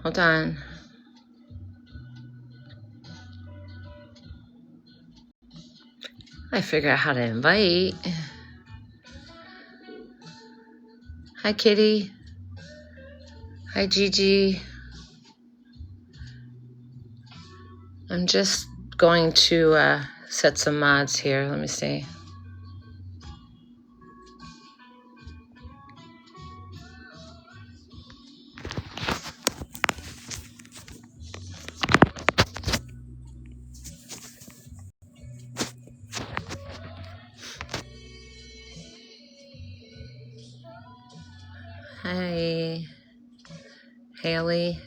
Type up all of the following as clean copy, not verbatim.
Hold on. I figure out how to invite. Hi, Kitty. Hi, Gigi. I'm just going to set some mods here. Let me see. Hi, Haley.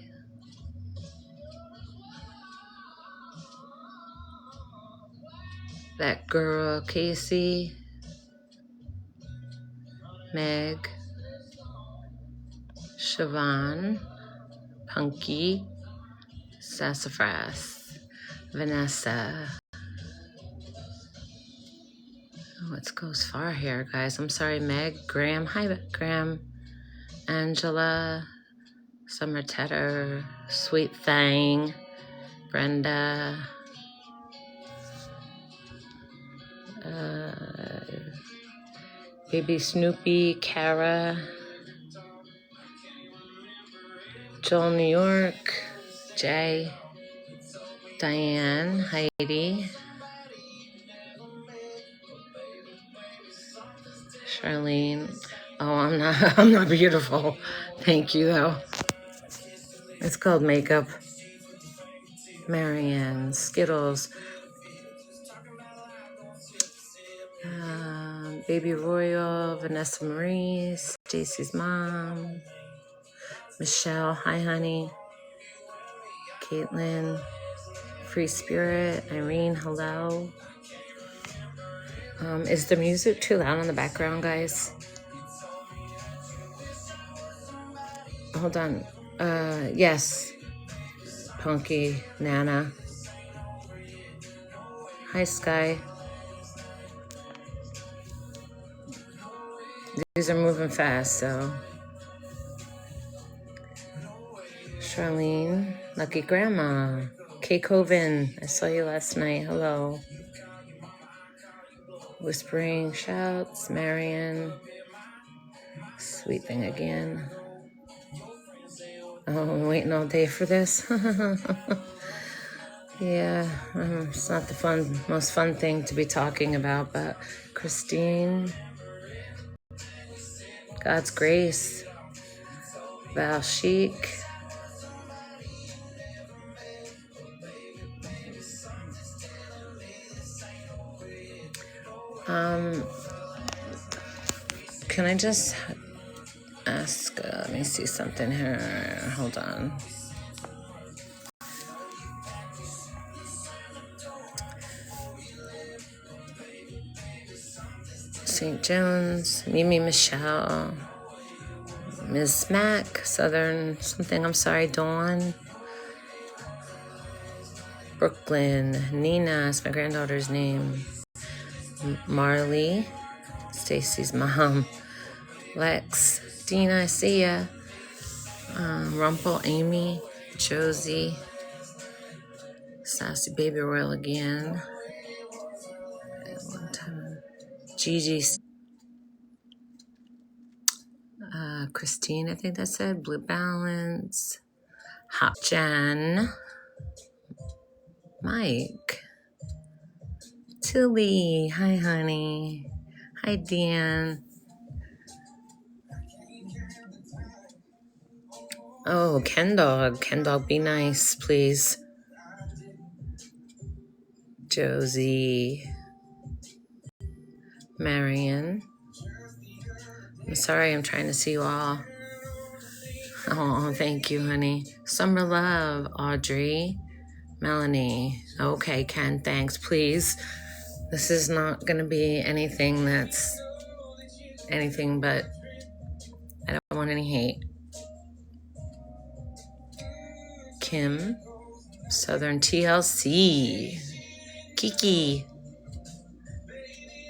That girl, Casey. Meg. Siobhan. Punky. Sassafras. Vanessa. Oh, it goes far here, guys. I'm sorry, Meg. Graham. Hi, Graham. Angela. Summer Tedder. Sweet Thang. Brenda. Baby Snoopy. Kara. Joel, New York. Jay. Diane. Heidi. Charlene. Oh, I'm not beautiful. Thank you, though. It's called makeup. Marianne. Skittles. Baby Royal. Vanessa Marie. Stacy's mom. Michelle. Hi, honey. Caitlin. Free Spirit. Irene. Hello. Is the music too loud in the background, guys? Hold on. Yes. Punky. Nana. Hi, Sky. These are moving fast, so. Charlene. Lucky Grandma. Kay Coven. I saw you last night. Hello. Whispering Shouts. Marion. Sweet Thing again. Oh, I'm waiting all day for this. Yeah, it's not the most fun thing to be talking about, but Christine, God's Grace, Val Chic, can I just ask, let me see something here, hold on. St. Jones, Mimi Michelle, Ms. Mac, Southern something, I'm sorry, Dawn, Brooklyn, Nina is my granddaughter's name, Marley, Stacy's mom, Lex, Dina, I see ya, Rumple, Amy, Josie, Sassy Baby Royal again, one time, Gigi, Christine, I think that said, Blue Balance, Hot Jen, Mike, Tilly, hi honey, hi Dan. Oh, Ken Dog, be nice, please. Josie, Marion. I'm sorry, I'm trying to see you all. Oh, thank you, honey. Summer Love, Audrey, Melanie. Okay, Ken, thanks, please. This is not going to be anything that's anything but I don't want any hate. Kim, Southern TLC, Kiki,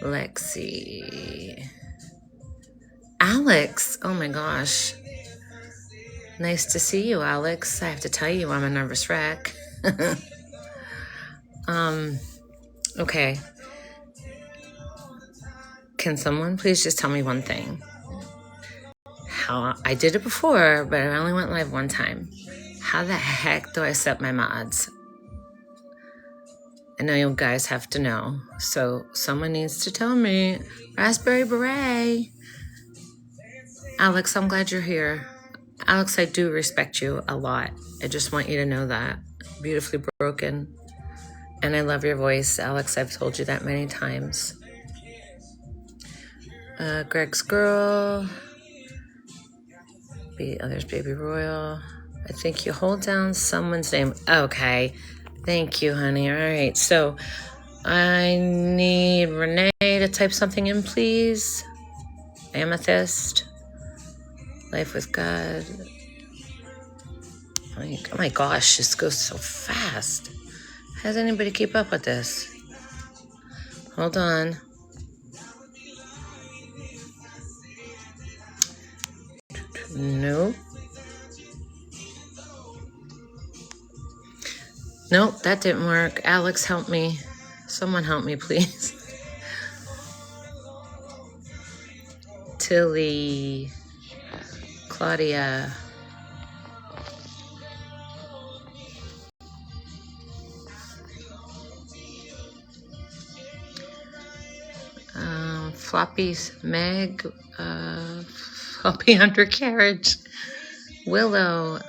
Lexi, Alex. Oh my gosh. Nice to see you, Alex. I have to tell you, I'm a nervous wreck. Okay. Can someone please just tell me one thing? How I did it before, but I only went live one time. How the heck do I set my mods? I know you guys have to know, so someone needs to tell me. Raspberry Beret. Alex, I'm glad you're here. Alex, I do respect you a lot. I just want you to know that. Beautifully broken. And I love your voice, Alex. I've told you that many times. Greg's Girl. There's Baby Royal. I think you hold down someone's name. Okay. Thank you, honey. All right. So I need Renee to type something in, please. Amethyst. Life with God. Oh my gosh, this goes so fast. How does anybody keep up with this? Hold on. Nope. Nope, that didn't work. Alex, help me. Someone help me, please. Tilly. Claudia. Floppy's Meg. Floppy Undercarriage. Willow.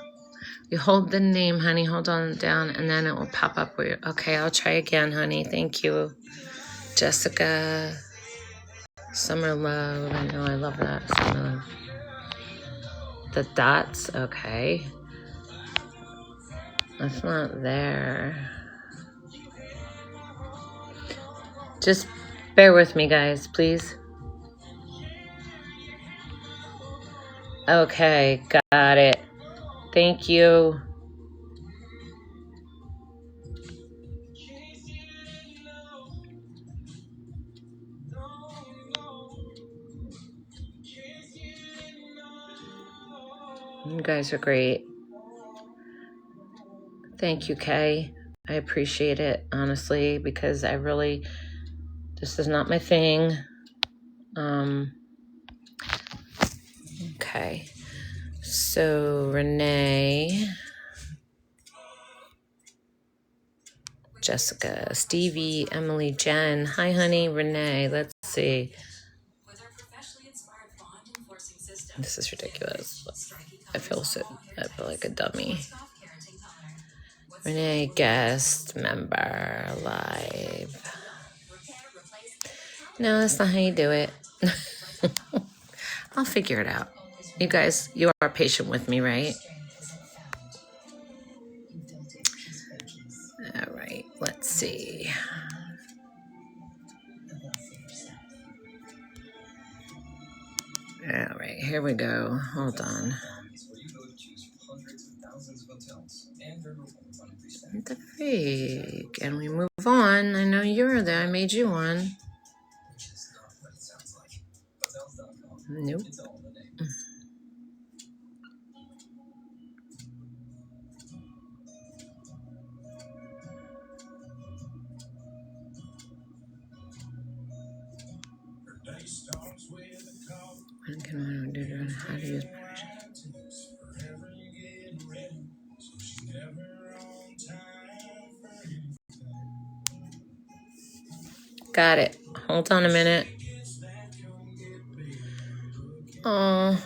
You hold the name, honey. Hold on down, and then it will pop up. Okay, I'll try again, honey. Thank you. Jessica. Summer Love. I know, I love that. Summer Love. The dots. Okay. That's not there. Just bear with me, guys, please. Okay, got it. Thank you. You guys are great. Thank you, Kay. I appreciate it, honestly, because this is not my thing. Okay. So, Renee, Jessica, Stevie, Emily, Jen. Hi, honey. Renee, let's see. This is ridiculous. I feel like a dummy. Renee, guest member, live. No, that's not how you do it. I'll figure it out. You guys, you are patient with me, right? All right, let's see. All right, here we go. Hold on. What the freak? And we move on. I know you're there. I made you one. Nope. When can I do how to use permission? Got it. Hold on a minute. Oh,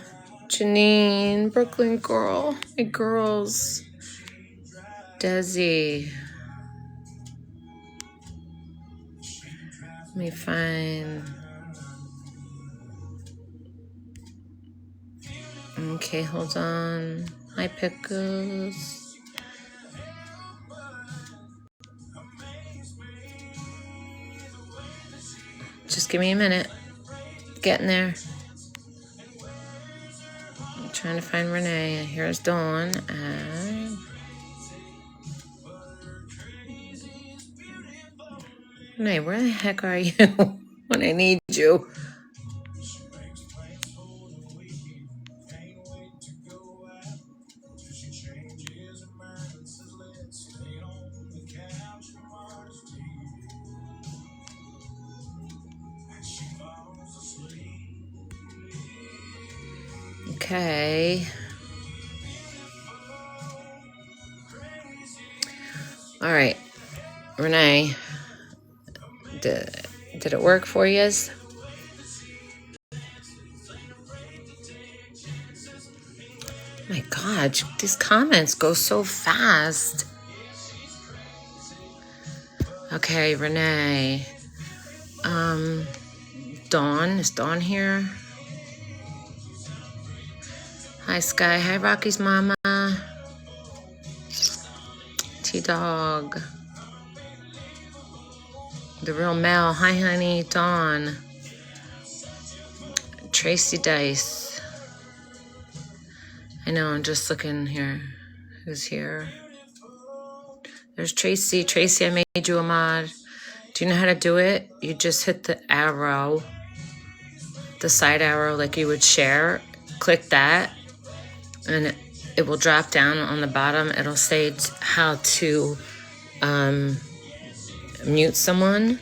Janine, Brooklyn girl. My girls. Desi. Let me find. Okay, hold on. Hi, Pickles. Just give me a minute. Getting there. I'm trying to find Renee. Here's Dawn. Renee, where the heck are you when I need you? Okay. All right. Renee, did it work for you? My God, these comments go so fast. Okay, Renee. Dawn, is Dawn here? Hi, Sky. Hi, Rocky's mama. T-Dog. The Real Mel. Hi, honey. Dawn. Tracy Dice. I know, I'm just looking here. Who's here? There's Tracy. Tracy, I made you a mod. Do you know how to do it? You just hit the arrow, the side arrow like you would share. Click that, and it will drop down on the bottom. It'll say how to mute someone.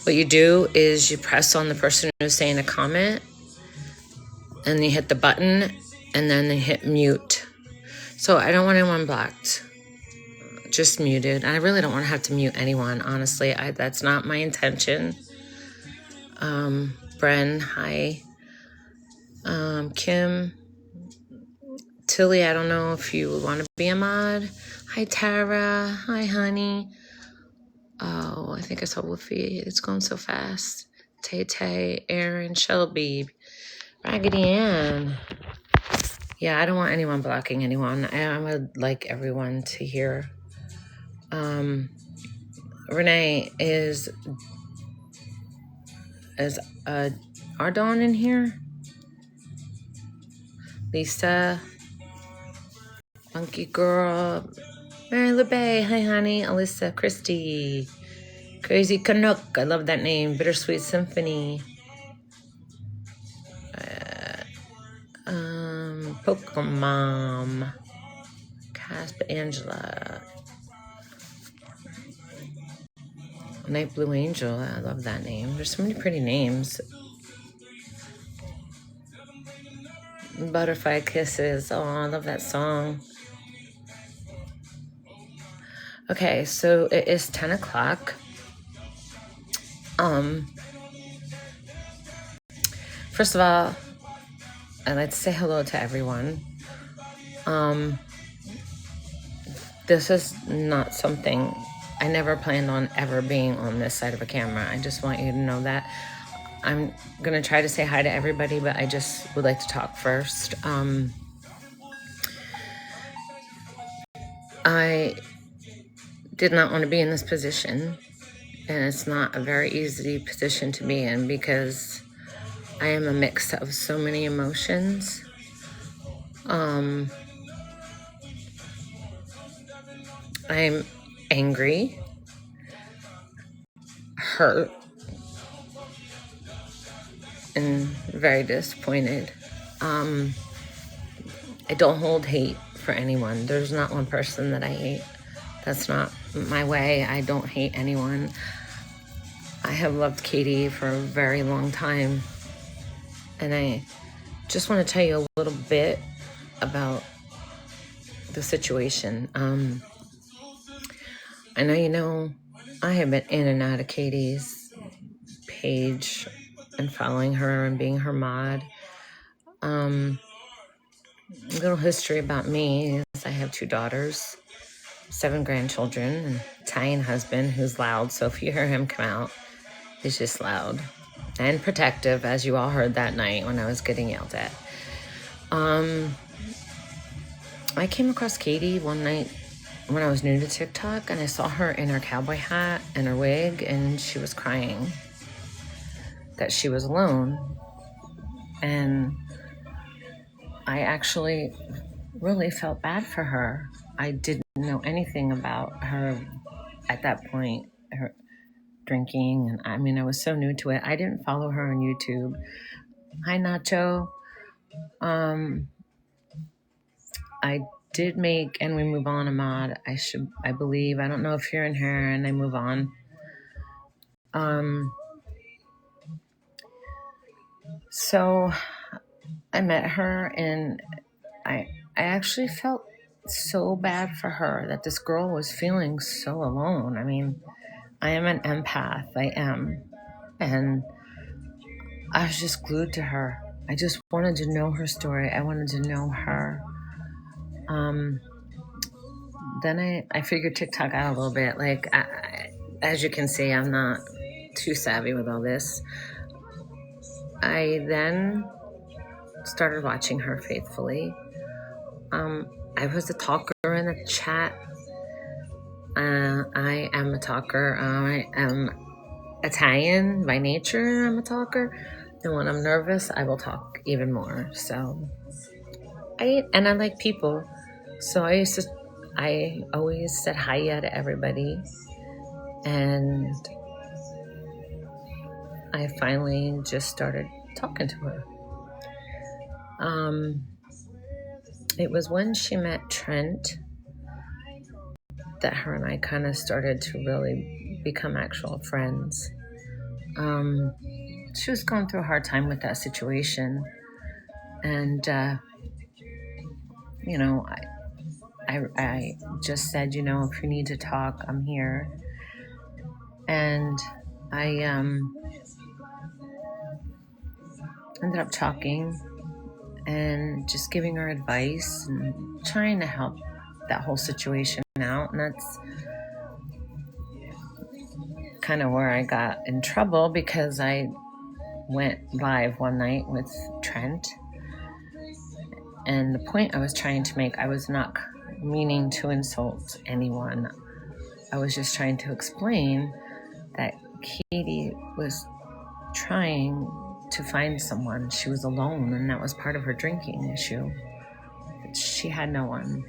What you do is you press on the person who's saying a comment, and you hit the button, and then they hit mute. So I don't want anyone blocked, just muted. I really don't want to have to mute anyone, honestly. That's not my intention. Bren, hi. Kim, Tilly, I don't know if you want to be a mod. Hi, Tara. Hi, honey. Oh, I think I saw Wolfie. It's going so fast. Tay, Aaron, Shelby, Raggedy Ann. Yeah, I don't want anyone blocking anyone. I would like everyone to hear. Renee, is Ardon in here? Lisa, Funky Girl, Mary LeBay, hi honey, Alyssa, Christy, Crazy Canuck, I love that name, Bittersweet Symphony, Pokemon, Casp, Angela, Night Blue Angel, I love that name. There's so many pretty names. Butterfly Kisses, oh, I love that song. Okay, so it is 10 o'clock. First of all, I'd like to say hello to everyone. This is not something I never planned on ever being on this side of a camera. I just want you to know that. I'm going to try to say hi to everybody, but I just would like to talk first. I did not want to be in this position, and it's not a very easy position to be in because I am a mix of so many emotions. I'm angry, hurt, and very disappointed. I don't hold hate for anyone. There's not one person that I hate. That's not my way. I don't hate anyone. I have loved Katie for a very long time. And I just want to tell you a little bit about the situation. I know you know I have been in and out of Katie's page and following her and being her mod. A little history about me is I have 2 daughters, 7 grandchildren, and an Italian husband who's loud. So if you hear him come out, he's just loud and protective, as you all heard that night when I was getting yelled at. I came across Katie one night when I was new to TikTok, and I saw her in her cowboy hat and her wig, and she was crying that she was alone. And I actually really felt bad for her. I didn't know anything about her at that point, her drinking, and I mean, I was so new to it. I didn't follow her on YouTube. Hi, Nacho. I did make And We Move On a mod. I believe. I don't know if you're in here and I move on. So I met her, and I actually felt so bad for her that this girl was feeling so alone. I mean, I am an empath. I am. And I was just glued to her. I just wanted to know her story. I wanted to know her. Then I figured TikTok out a little bit. Like, as you can see, I'm not too savvy with all this. I then started watching her faithfully. I was a talker in the chat. I am a talker. I am Italian by nature. I'm a talker. And when I'm nervous, I will talk even more. So I like people. So I always said hiya to everybody. And I finally just started talking to her. It was when she met Trent that her and I kind of started to really become actual friends. She was going through a hard time with that situation. And, I just said, if you need to talk, I'm here. And I ended up talking and just giving her advice and trying to help that whole situation out. And that's kind of where I got in trouble, because I went live one night with Trent. And the point I was trying to make, I was not meaning to insult anyone. I was just trying to explain that Katie was trying to find someone. She was alone, and that was part of her drinking issue. She had no one.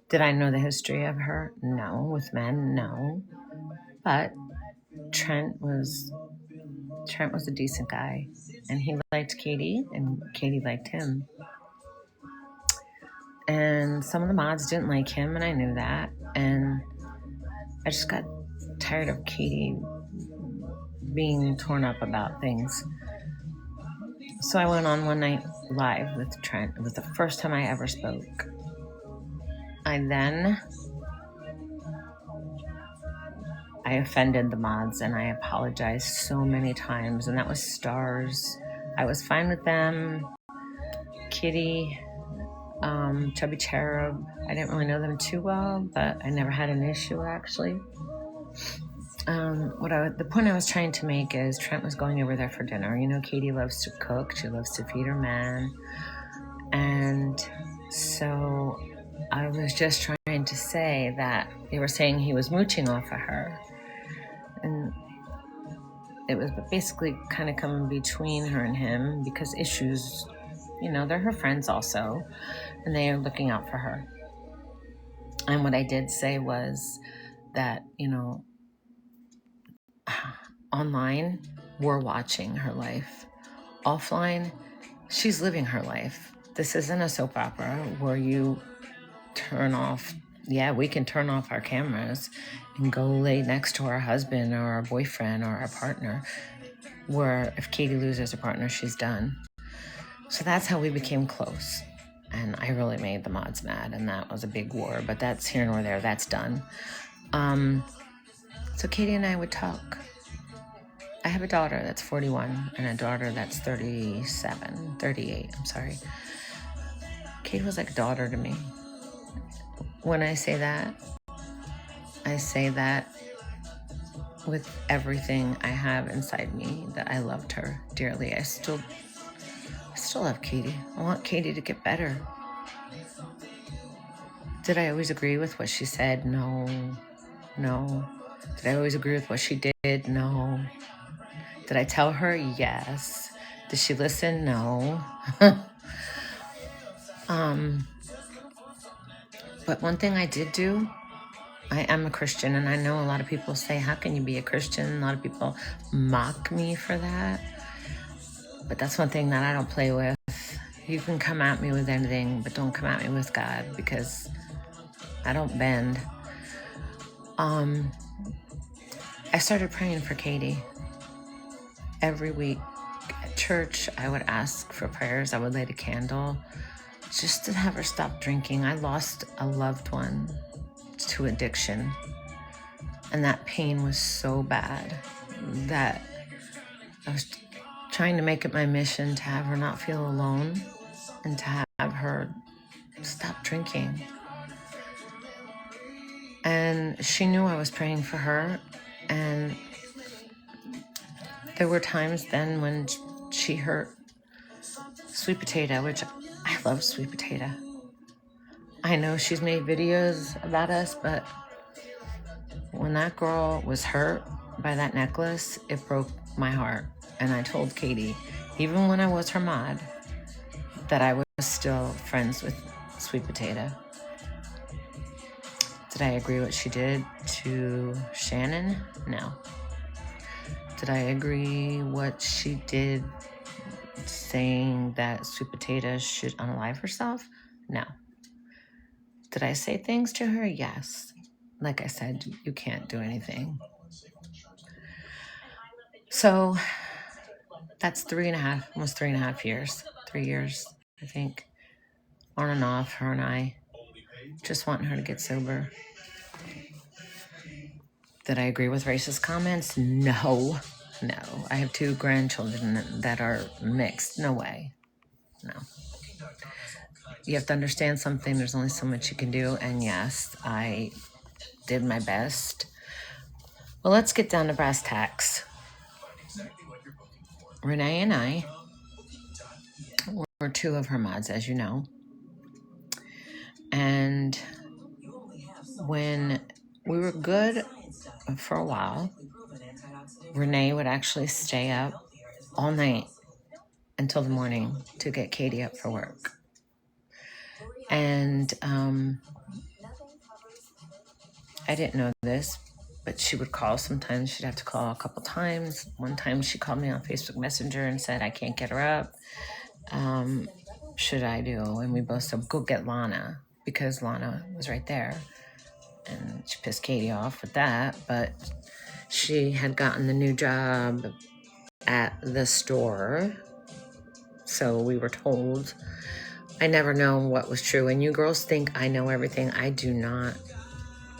Did I know the history of her? No. With men? No. But Trent was a decent guy, and he liked Katie, and Katie liked him. And some of the mods didn't like him, and I knew that. And I just got tired of Katie being torn up about things. So I went on one night live with Trent. It was the first time I ever spoke. I offended the mods, and I apologized so many times, and that was stars. I was fine with them. Kitty, Chubby Cherub, I didn't really know them too well, but I never had an issue, actually. The point I was trying to make is Trent was going over there for dinner. Katie loves to cook. She loves to feed her man. And so I was just trying to say that they were saying he was mooching off of her. And it was basically kind of coming between her and him, because issues, they're her friends also, and they are looking out for her. And what I did say was that, online, we're watching her life. Offline, she's living her life. This isn't a soap opera where you turn off. Yeah, we can turn off our cameras and go lay next to our husband or our boyfriend or our partner, where if Katie loses her partner, she's done. So that's how we became close. And I really made the mods mad, and that was a big war, but that's here nor there. That's done. So Katie and I would talk. I have a daughter that's 41 and a daughter that's 38, I'm sorry. Katie was like a daughter to me. When I say that with everything I have inside me, that I loved her dearly. I still love Katie. I want Katie to get better. Did I always agree with what she said? No. Did I always agree with what she did? No. Did I tell her? Yes. Did she listen? No. But one thing I did do, I am a Christian, and I know a lot of people say, how can you be a Christian? A lot of people mock me for that. But that's one thing that I don't play with. You can come at me with anything, but don't come at me with God, because I don't bend. I started praying for Katie every week at church, I would ask for prayers. I would light a candle just to have her stop drinking. I lost a loved one to addiction, and that pain was so bad that I was trying to make it my mission to have her not feel alone and to have her stop drinking. And she knew I was praying for her, and there were times then when she hurt Sweet Potato, which I love Sweet Potato. I know she's made videos about us, but when that girl was hurt by that necklace, it broke my heart. And I told Katie, even when I was her mod, that I was still friends with Sweet Potato. Did I agree what she did to Shannon? No. Did I agree what she did saying that Sweet Potato should unalive herself? No. Did I say things to her? Yes. Like I said, you can't do anything. So that's 3.5, almost 3.5 years. 3 years, I think. On and off, her and I. Just wanting her to get sober. Did I agree with racist comments? No. I have 2 grandchildren that are mixed. No way. No. You have to understand something. There's only so much you can do. And yes, I did my best. Well, let's get down to brass tacks. Renee and I were 2 of her mods, as you know. And when we were good for a while, Renee would actually stay up all night until the morning to get Katie up for work. And I didn't know this, but she would call sometimes. She'd have to call a couple times. One time she called me on Facebook Messenger and said, I can't get her up. Should I do? And we both said, go get Lana, because Lana was right there. And she pissed Katie off with that, but she had gotten the new job at the store. So we were told. I never know what was true. And you girls think I know everything. I do not.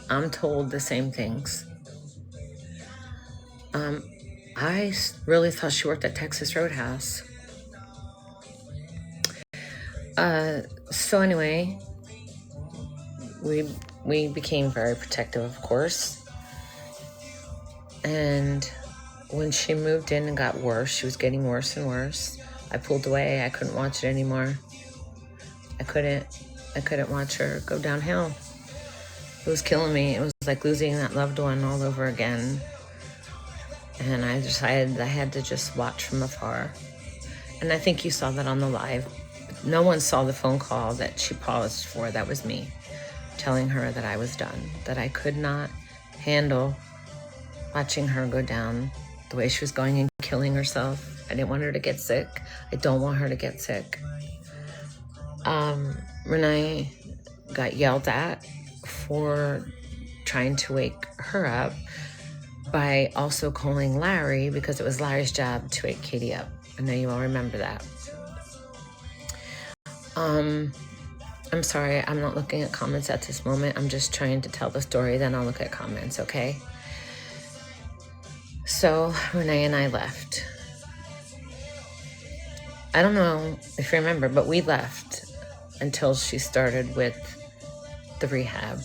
I'm told the same things. I really thought she worked at Texas Roadhouse. So anyway, we became very protective, of course. And when she moved in and got worse, she was getting worse and worse. I pulled away. I couldn't watch it anymore. I couldn't watch her go downhill. It was killing me. It was like losing that loved one all over again. And I decided I had to just watch from afar. And I think you saw that on the live. No one saw the phone call that she paused for. That was me telling her that I was done, that I could not handle watching her go down the way she was going and killing herself. I didn't want her to get sick. I don't want her to get sick. Renee got yelled at for trying to wake her up by also calling Larry, because it was Larry's job to wake Katie up. I know you all remember that. I'm sorry, I'm not looking at comments at this moment. I'm just trying to tell the story, then I'll look at comments, okay? So Renee and I left. I don't know if you remember, but we left until she started with the rehab.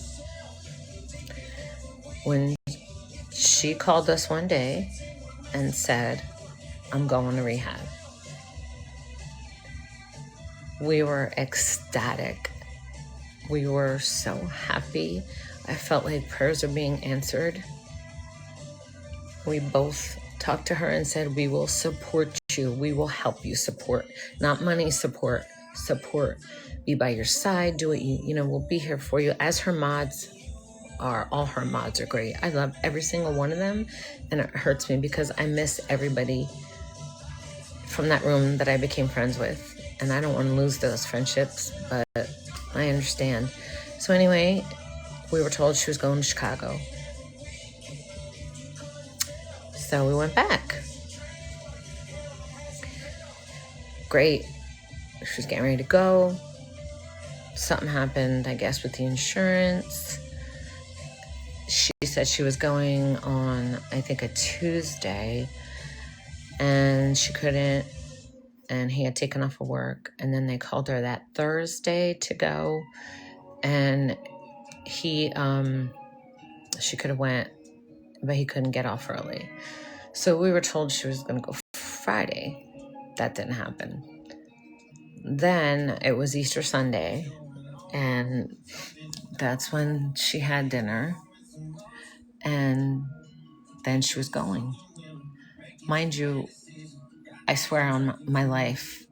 When she called us one day and said, I'm going to rehab. We were ecstatic. We were so happy. I felt like prayers were being answered. We both talked to her and said, we will support you. We will help you support. Not money support. Support. Be by your side. Do what we'll be here for you. As her mods are, all her mods are great. I love every single one of them. And it hurts me because I miss everybody from that room that I became friends with. And I don't want to lose those friendships, but I understand. So anyway, we were told she was going to Chicago. So we went back. great. She was getting ready to go. Something happened, I guess, with the insurance. She said she was going on, I think, a Tuesday, and she couldn't, and he had taken off of work. And then they called her that Thursday to go, and she could have went, but he couldn't get off early. So we were told she was going to go Friday. That didn't happen. Then it was Easter Sunday, and that's when she had dinner, and then she was going. Mind you, I swear on my life,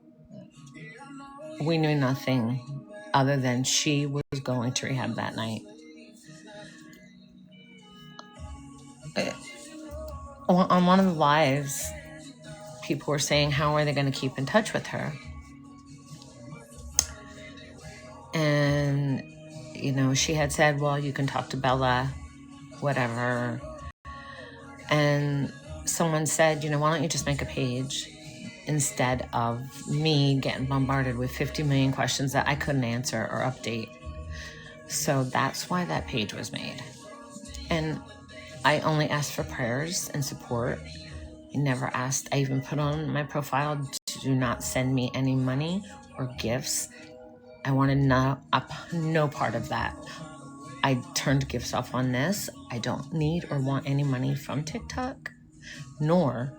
we knew nothing other than she was going to rehab that night. On one of the lives, people were saying, how are they going to keep in touch with her? And, she had said, well, you can talk to Bella, whatever. And someone said, why don't you just make a page instead of me getting bombarded with 50 million questions that I couldn't answer or update. So that's why that page was made. And I only asked for prayers and support. I never asked. I even put on my profile, do not send me any money or gifts. I wanted no part of that. I turned gifts off on this. I don't need or want any money from TikTok, nor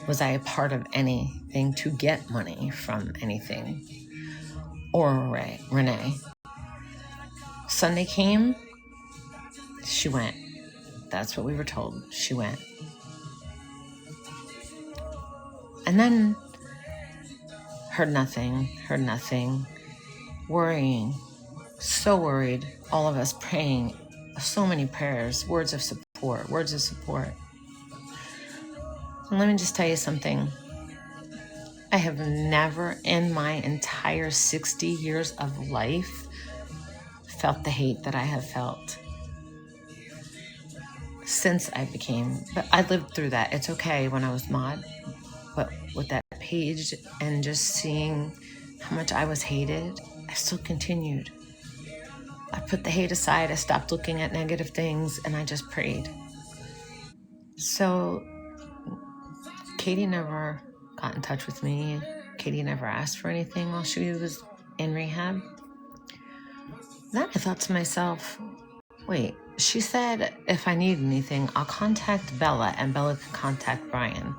was I a part of anything to get money from anything or Renee. Sunday came, she went. That's what we were told. She went. And then heard nothing, worrying, so worried, all of us praying, so many prayers, words of support. And let me just tell you something. I have never in my entire 60 years of life felt the hate that I have felt since I became, but I lived through that. It's okay when I was mod, but with that page and just seeing how much I was hated, I still continued. I put the hate aside. I stopped looking at negative things and I just prayed. So Katie never got in touch with me. Katie never asked for anything while she was in rehab. Then I thought to myself, wait, she said if I need anything, I'll contact Bella and Bella can contact Brian.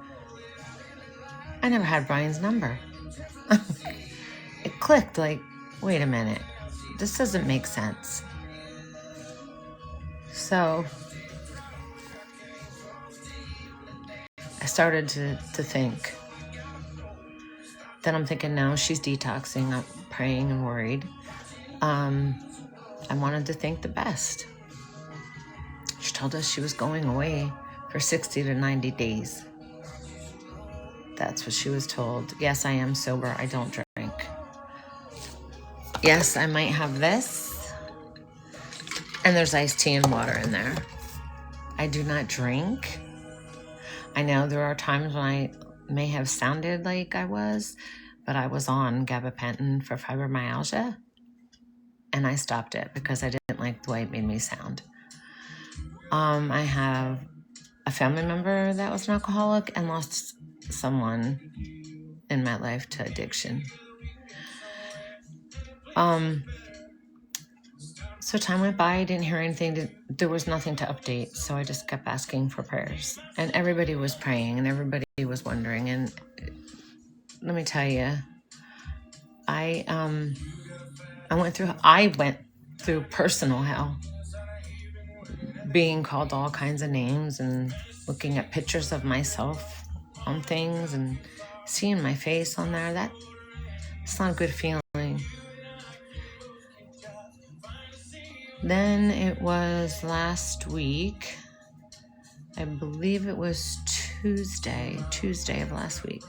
I never had Brian's number. It clicked like, wait a minute, this doesn't make sense. So I started to think. Then I'm thinking, now she's detoxing, I'm praying and worried. I wanted to think the best. She told us she was going away for 60 to 90 days. That's what she was told. Yes, I am sober. I don't drink. Yes, I might have this. And there's iced tea and water in there. I do not drink. I know there are times when I may have sounded like I was, but I was on gabapentin for fibromyalgia. And I stopped it because I didn't like the way it made me sound. I have a family member that was an alcoholic and lost someone in my life to addiction. So time went by, I didn't hear anything. There was nothing to update. So I just kept asking for prayers. And everybody was praying and everybody was wondering. And let me tell you, I went through personal hell, being called all kinds of names and looking at pictures of myself on things and seeing my face on there. That's not a good feeling. Then it was last week, I believe it was Tuesday of last week.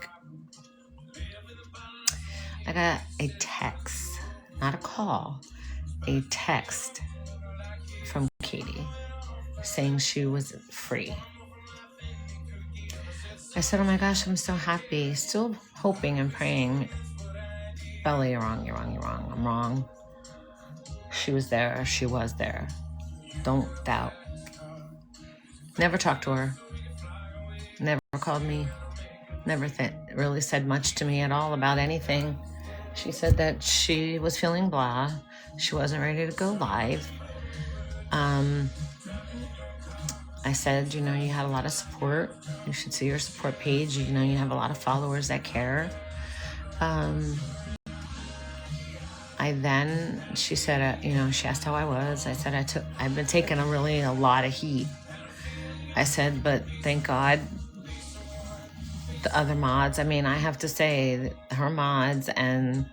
I got a text, not a call, a text from Katie saying she was free. I said, oh my gosh, I'm so happy. Still hoping and praying Bella, you're wrong, you're wrong, you're wrong. I'm wrong. She was there. She was there. Don't doubt. Never talked to her. Never called me. Never really said much to me at all about anything. She said that she was feeling blah. She wasn't ready to go live. I said, you had a lot of support. You should see your support page. You have a lot of followers that care. She said, she asked how I was. I said, I've been taking a lot of heat. I said, but thank God the other mods, I have to say her mods and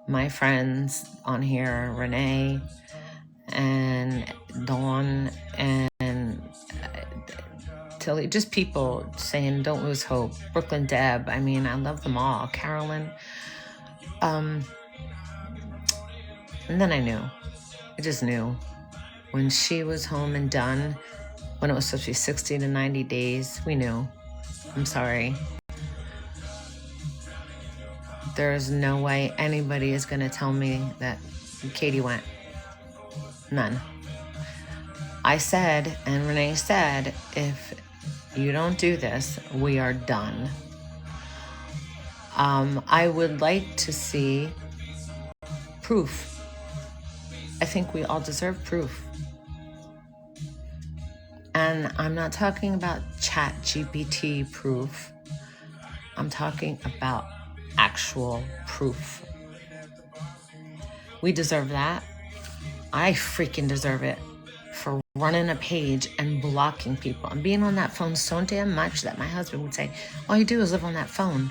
my friends on here, Renee and Dawn and Tilly, just people saying don't lose hope. Brooklyn Deb, I love them all. Carolyn. And then I knew. I just knew. When she was home and done, when it was supposed to be 60 to 90 days, we knew. I'm sorry. There's no way anybody is going to tell me that Katie went. None. I said, and Renee said, if you don't do this, we are done. I would like to see proof. I think we all deserve proof. And I'm not talking about ChatGPT proof. I'm talking about actual proof. We deserve that. I freaking deserve it for running a page and blocking people and being on that phone so damn much that my husband would say, all you do is live on that phone.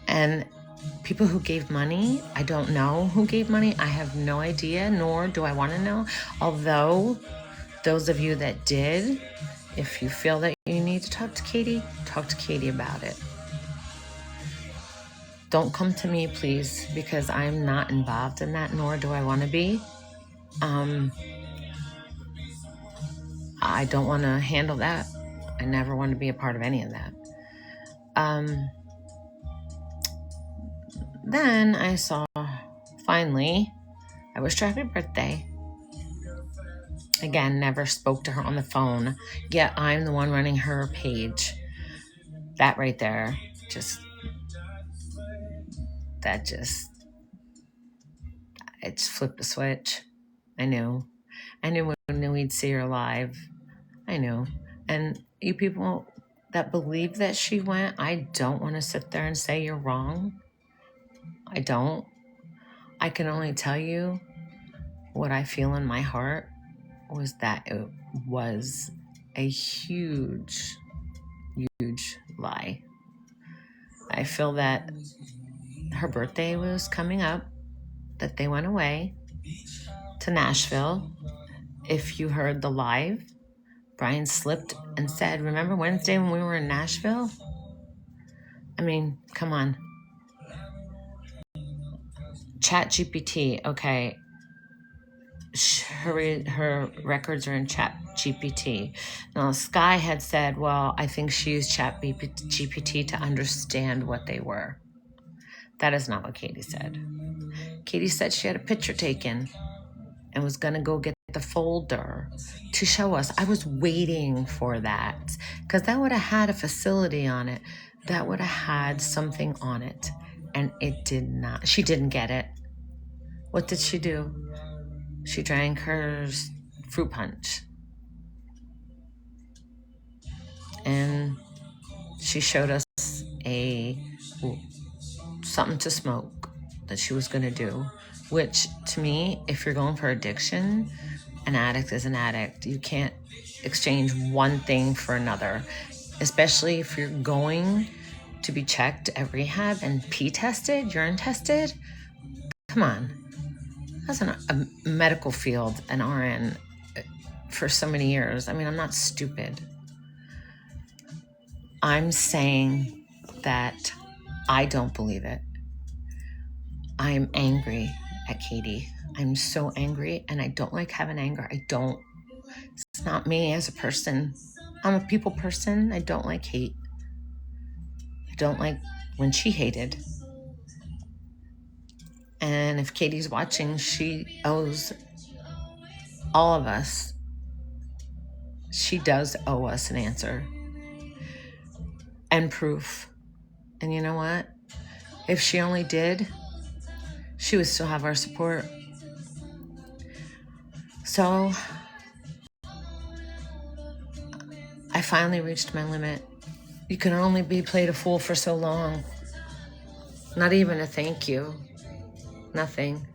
And people who gave money, I don't know who gave money. I have no idea, nor do I want to know. Although those of you that did, if you feel that you need to talk to Katie about it. Don't come to me, please, because I'm not involved in that, nor do I want to be. I don't want to handle that. I never want to be a part of any of that. Then I saw, finally, I wished her happy birthday. Again, never spoke to her on the phone, yet I'm the one running her page. That right there, it just flipped the switch. I knew when we'd see her live. I knew. And you people that believe that she went, I don't want to sit there and say you're wrong. I don't. I can only tell you what I feel in my heart was that it was a huge, huge lie. I feel that her birthday was coming up, that they went away to Nashville. If you heard the live, Brian slipped and said, remember Wednesday when we were in Nashville? Come on. ChatGPT, okay. Her records are in ChatGPT. Now, Sky had said, well, I think she used ChatGPT to understand what they were. That is not what Katie said. Katie said she had a picture taken and was going to go get the folder to show us. I was waiting for that because that would have had a facility on it. That would have had something on it. And it did not. She didn't get it. What did she do? She drank her fruit punch. And she showed us something to smoke that she was going to do, which to me, if you're going for addiction, an addict is an addict. You can't exchange one thing for another, especially if you're going to be checked at rehab and pee tested, urine tested. Come on. That's a medical field, an RN, for so many years. I'm not stupid. I'm saying that I don't believe it. I'm angry at Katie. I'm so angry, and I don't like having anger. It's not me as a person. I'm a people person. I don't like hate. I don't like when she hated. And if Katie's watching, she owes all of us. She does owe us an answer and proof. And you know what? If she only did, she would still have our support. So I finally reached my limit. You can only be played a fool for so long. Not even a thank you. Nothing.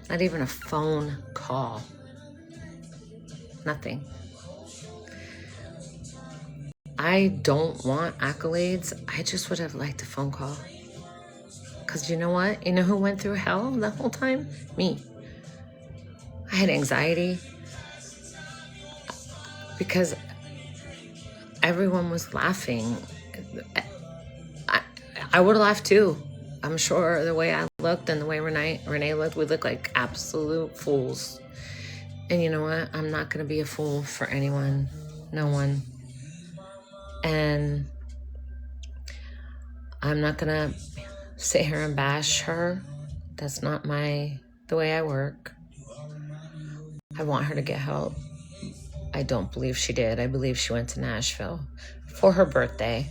Not even a phone call. Nothing. I don't want accolades. I just would have liked a phone call. Because you know what? You know who went through hell the whole time? Me. I had anxiety because everyone was laughing. I would have laughed too. I'm sure the way I looked and the way Renee looked, we looked like absolute fools. And you know what? I'm not going to be a fool for anyone. No one. And I'm not going to sit here and bash her. That's not the way I work. I want her to get help. I don't believe she did. I believe she went to Nashville for her birthday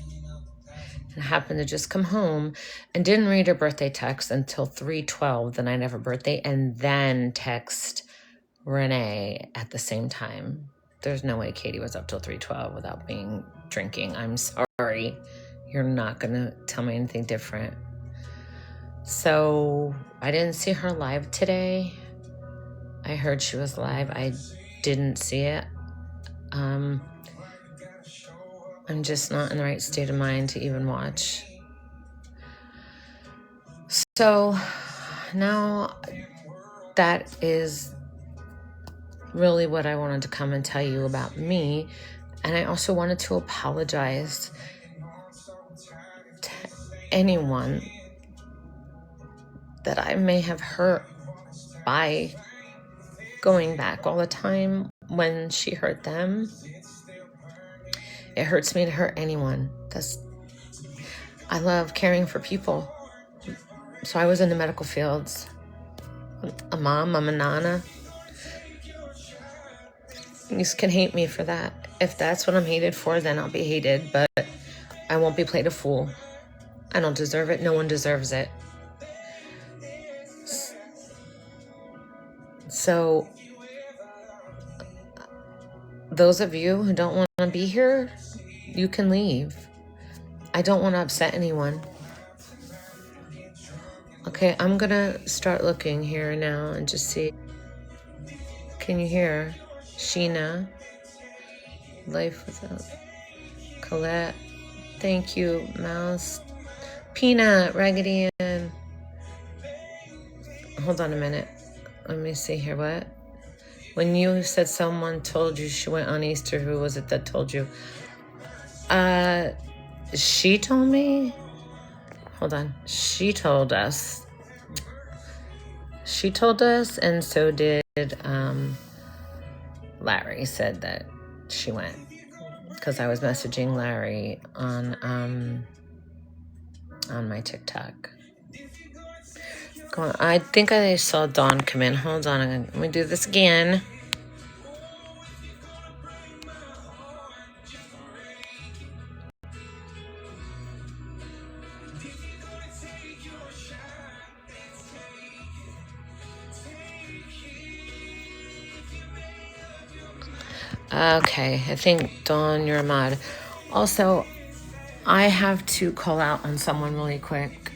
and happened to just come home and didn't read her birthday text until 3:12 the night of her birthday, and then text Renee at the same time. There's no way Katie was up till 3:12 without being drinking. I'm sorry. You're not going to tell me anything different. So I didn't see her live today. I heard she was live. I didn't see it. I'm just not in the right state of mind to even watch. So now that is really what I wanted to come and tell you about me. And I also wanted to apologize to anyone that I may have hurt by going back all the time when she hurt them. It hurts me to hurt anyone. I love caring for people. So I was in the medical fields. A mom, I'm a nana. You can hate me for that. If that's what I'm hated for, then I'll be hated, but I won't be played a fool. I don't deserve it. No one deserves it. So those of you who don't want to be here, you can leave. I don't want to upset anyone. Okay, I'm going to start looking here now and just see. Can you hear? Sheena. Life without. Colette. Thank you, Mouse. Peanut, Raggedy Ann. Hold on a minute. Let me see here. What? When you said someone told you she went on Easter, who was it that told you? She told me. Hold on. She told us. She told us, and so did Larry said that she went. Because I was messaging Larry on my TikTok. I think I saw Dawn come in. Hold on. Let me do this again. Okay, I think Dawn, you're a mod. Also, I have to call out on someone really quick.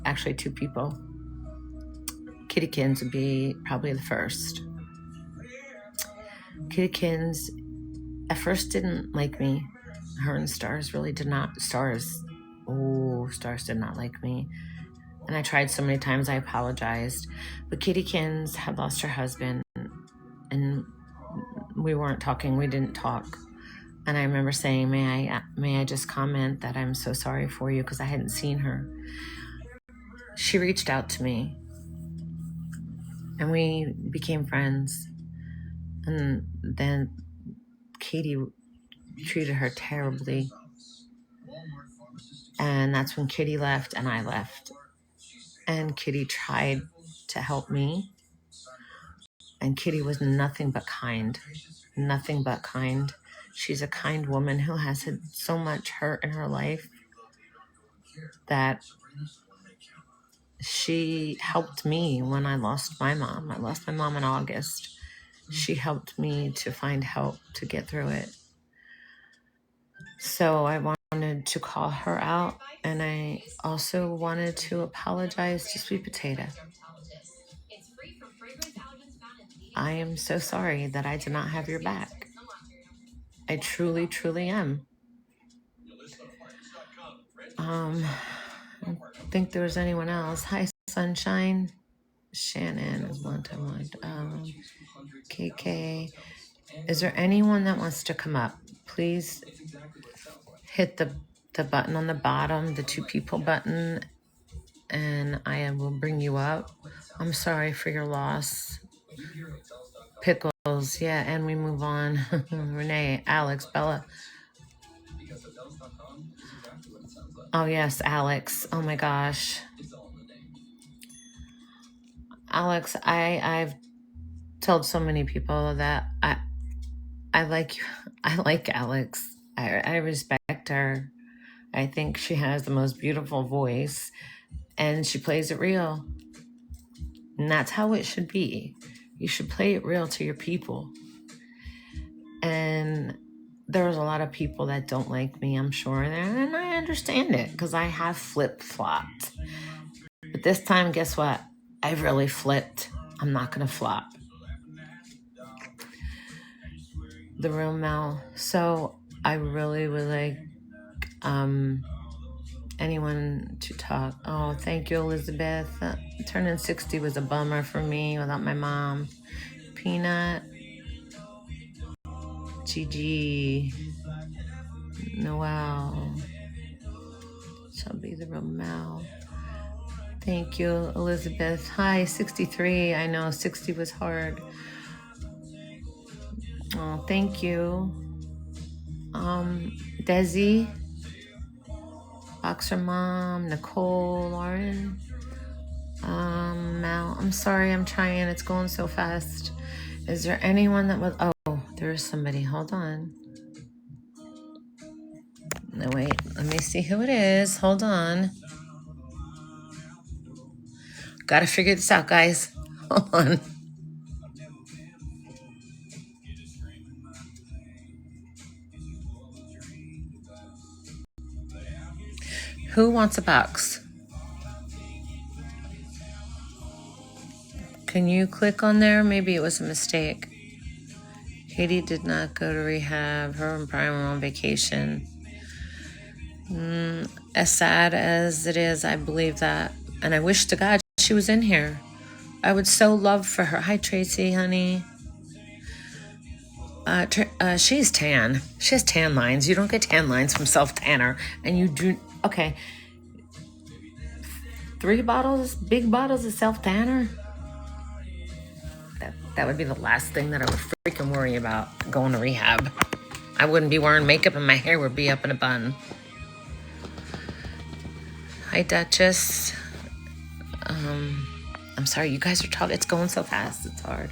Actually, two people. Kittykins would be probably the first. Kittykins at first didn't like me. Her and Stars really did not. Stars did not like me. And I tried so many times, I apologized. But Kittykins had lost her husband, and we weren't talking. We didn't talk. And I remember saying, may I just comment that I'm so sorry for you, because I hadn't seen her. She reached out to me, and we became friends. And then Katie treated her terribly. And that's when Kitty left and I left. And Kitty tried to help me. And Kitty was nothing but kind. Nothing but kind. She's a kind woman who has had so much hurt in her life that she helped me when I lost my mom. I lost my mom in August. She helped me to find help to get through it. So I wanted to call her out, and I also wanted to apologize to Sweet Potato. I am so sorry that I did not have your back. I truly, truly am. I don't think there was anyone else. Hi, Sunshine. Shannon is one time. KK. Is there anyone that wants to come up? Please hit the button on the bottom, the 2 people button, and I will bring you up. I'm sorry for your loss. Pickles, yeah, and we move on. Renee, Alex, Bella. Oh, yes, Alex. Oh, my gosh. Alex, I've told so many people that I like you. I like Alex. I respect her. I think she has the most beautiful voice, and she plays it real. And that's how it should be. You should play it real to your people. And there's a lot of people that don't like me, I'm sure, and I understand it because I have flip-flopped. But this time, guess what? I really flipped. I'm not going to flop. The real Mel. So I really would like anyone to talk. Oh, thank you, Elizabeth. Turning 60 was a bummer for me without my mom. Peanut. Gigi. Noel. Shall be the real Mel. Thank you, Elizabeth. Hi, 63. I know 60 was hard. Oh, thank you. Desi. Boxer Mom. Nicole. Lauren. Mel. I'm sorry, I'm trying. It's going so fast. Is there anyone that was... Oh, there is somebody. Hold on. No, wait. Let me see who it is. Hold on. Gotta figure this out, guys. Hold on. Who wants a box? Can you click on there? Maybe it was a mistake. Katie did not go to rehab. Her and Brian were on vacation. As sad as it is, I believe that. And I wish to God she was in here. I would so love for her. Hi, Tracy, honey. She's tan. She has tan lines. You don't get tan lines from self-tanner. And you do... Okay. 3 bottles, big bottles of self-tanner? That would be the last thing that I would freaking worry about going to rehab. I wouldn't be wearing makeup and my hair would be up in a bun. Hi, Duchess. I'm sorry, you guys are talking. It's going so fast. It's hard.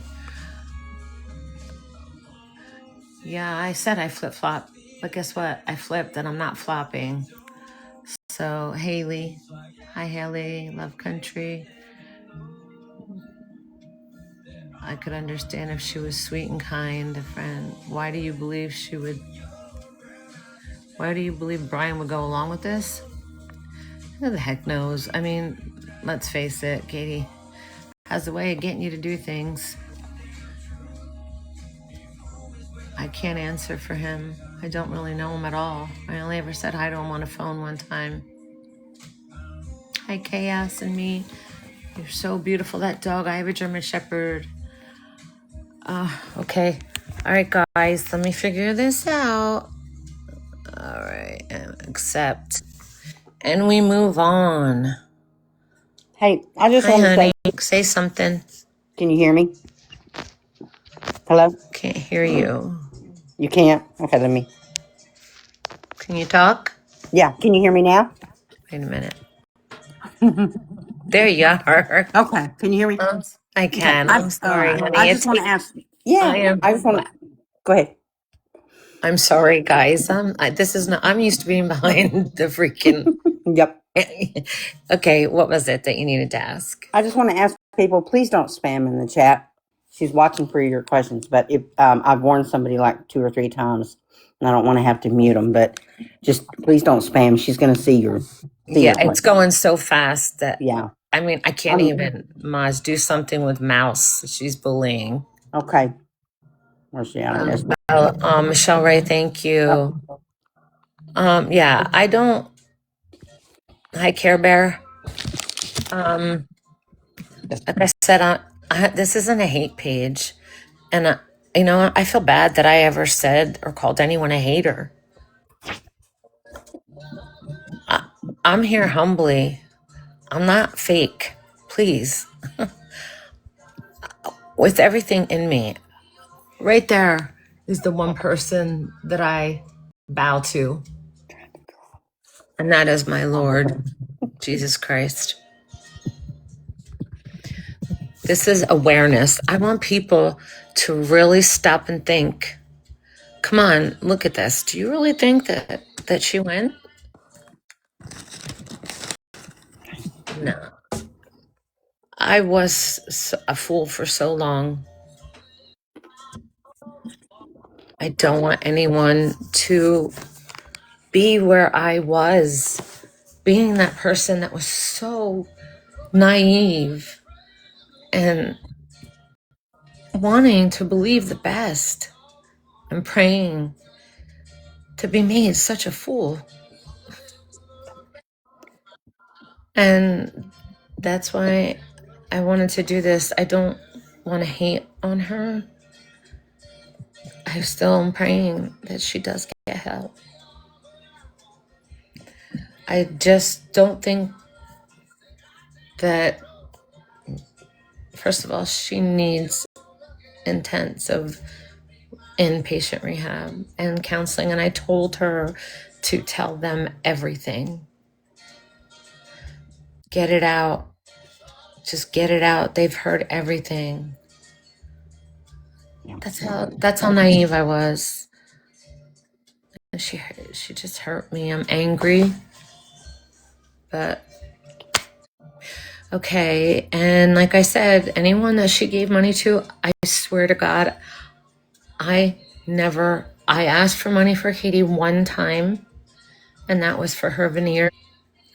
Yeah, I said I flip-flop. But guess what? I flipped and I'm not flopping. So, Haley. Hi, Haley. Love Country. I could understand if she was sweet and kind, a friend. Why do you believe Brian would go along with this? Who the heck knows? I mean, let's face it, Katie has a way of getting you to do things. I can't answer for him. I don't really know him at all. I only ever said hi to him on a phone one time. Hi, Chaos and me. You're so beautiful. That dog, I have a German Shepherd. Okay. All right, guys, let me figure this out. All right, and accept. And we move on. Hey, I just want to say something. Can you hear me? Hello? Can't hear you. You can't? Okay, let me. Can you talk? Yeah, can you hear me now? Wait a minute. There you are. Okay, can you hear me? I Okay, can. I'm sorry, honey. I just want to ask. Yeah, I just want to. Go ahead. I'm sorry, guys. This is not. I'm used to being behind the freaking. Yep. Okay, what was it that you needed to ask? I just want to ask people, please don't spam in the chat. She's watching for your questions, but if I've warned somebody like 2 or 3 times, and I don't want to have to mute them, but just please don't spam. She's going to see your. Yeah, it's going so fast that. Yeah. I mean, I can't even. Maz, do something with Mouse. She's bullying. Okay. Where's she at? Michelle Ray, thank you. Yeah, I don't. Hi, Care Bear. Like I said, this isn't a hate page, and I feel bad that I ever said or called anyone a hater. I'm here humbly. I'm not fake. Please, with everything in me, right there is the one person that I bow to, and that is my Lord, Jesus Christ. This is awareness. I want people to really stop and think, come on, look at this. Do you really think that she went? No. I was a fool for so long. I don't want anyone to be where I was, being that person that was so naive and wanting to believe the best and praying to be made such a fool. And that's why I wanted to do this. I don't want to hate on her. I still am praying that she does get help. I just don't think that, first of all, she needs intensive inpatient rehab and counseling. And I told her to tell them everything. Get it out. Just get it out. They've heard everything. That's how naive I was. She just hurt me. I'm angry. But okay. And like I said, anyone that she gave money to, I swear to God, I asked for money for Katie one time, and that was for her veneer.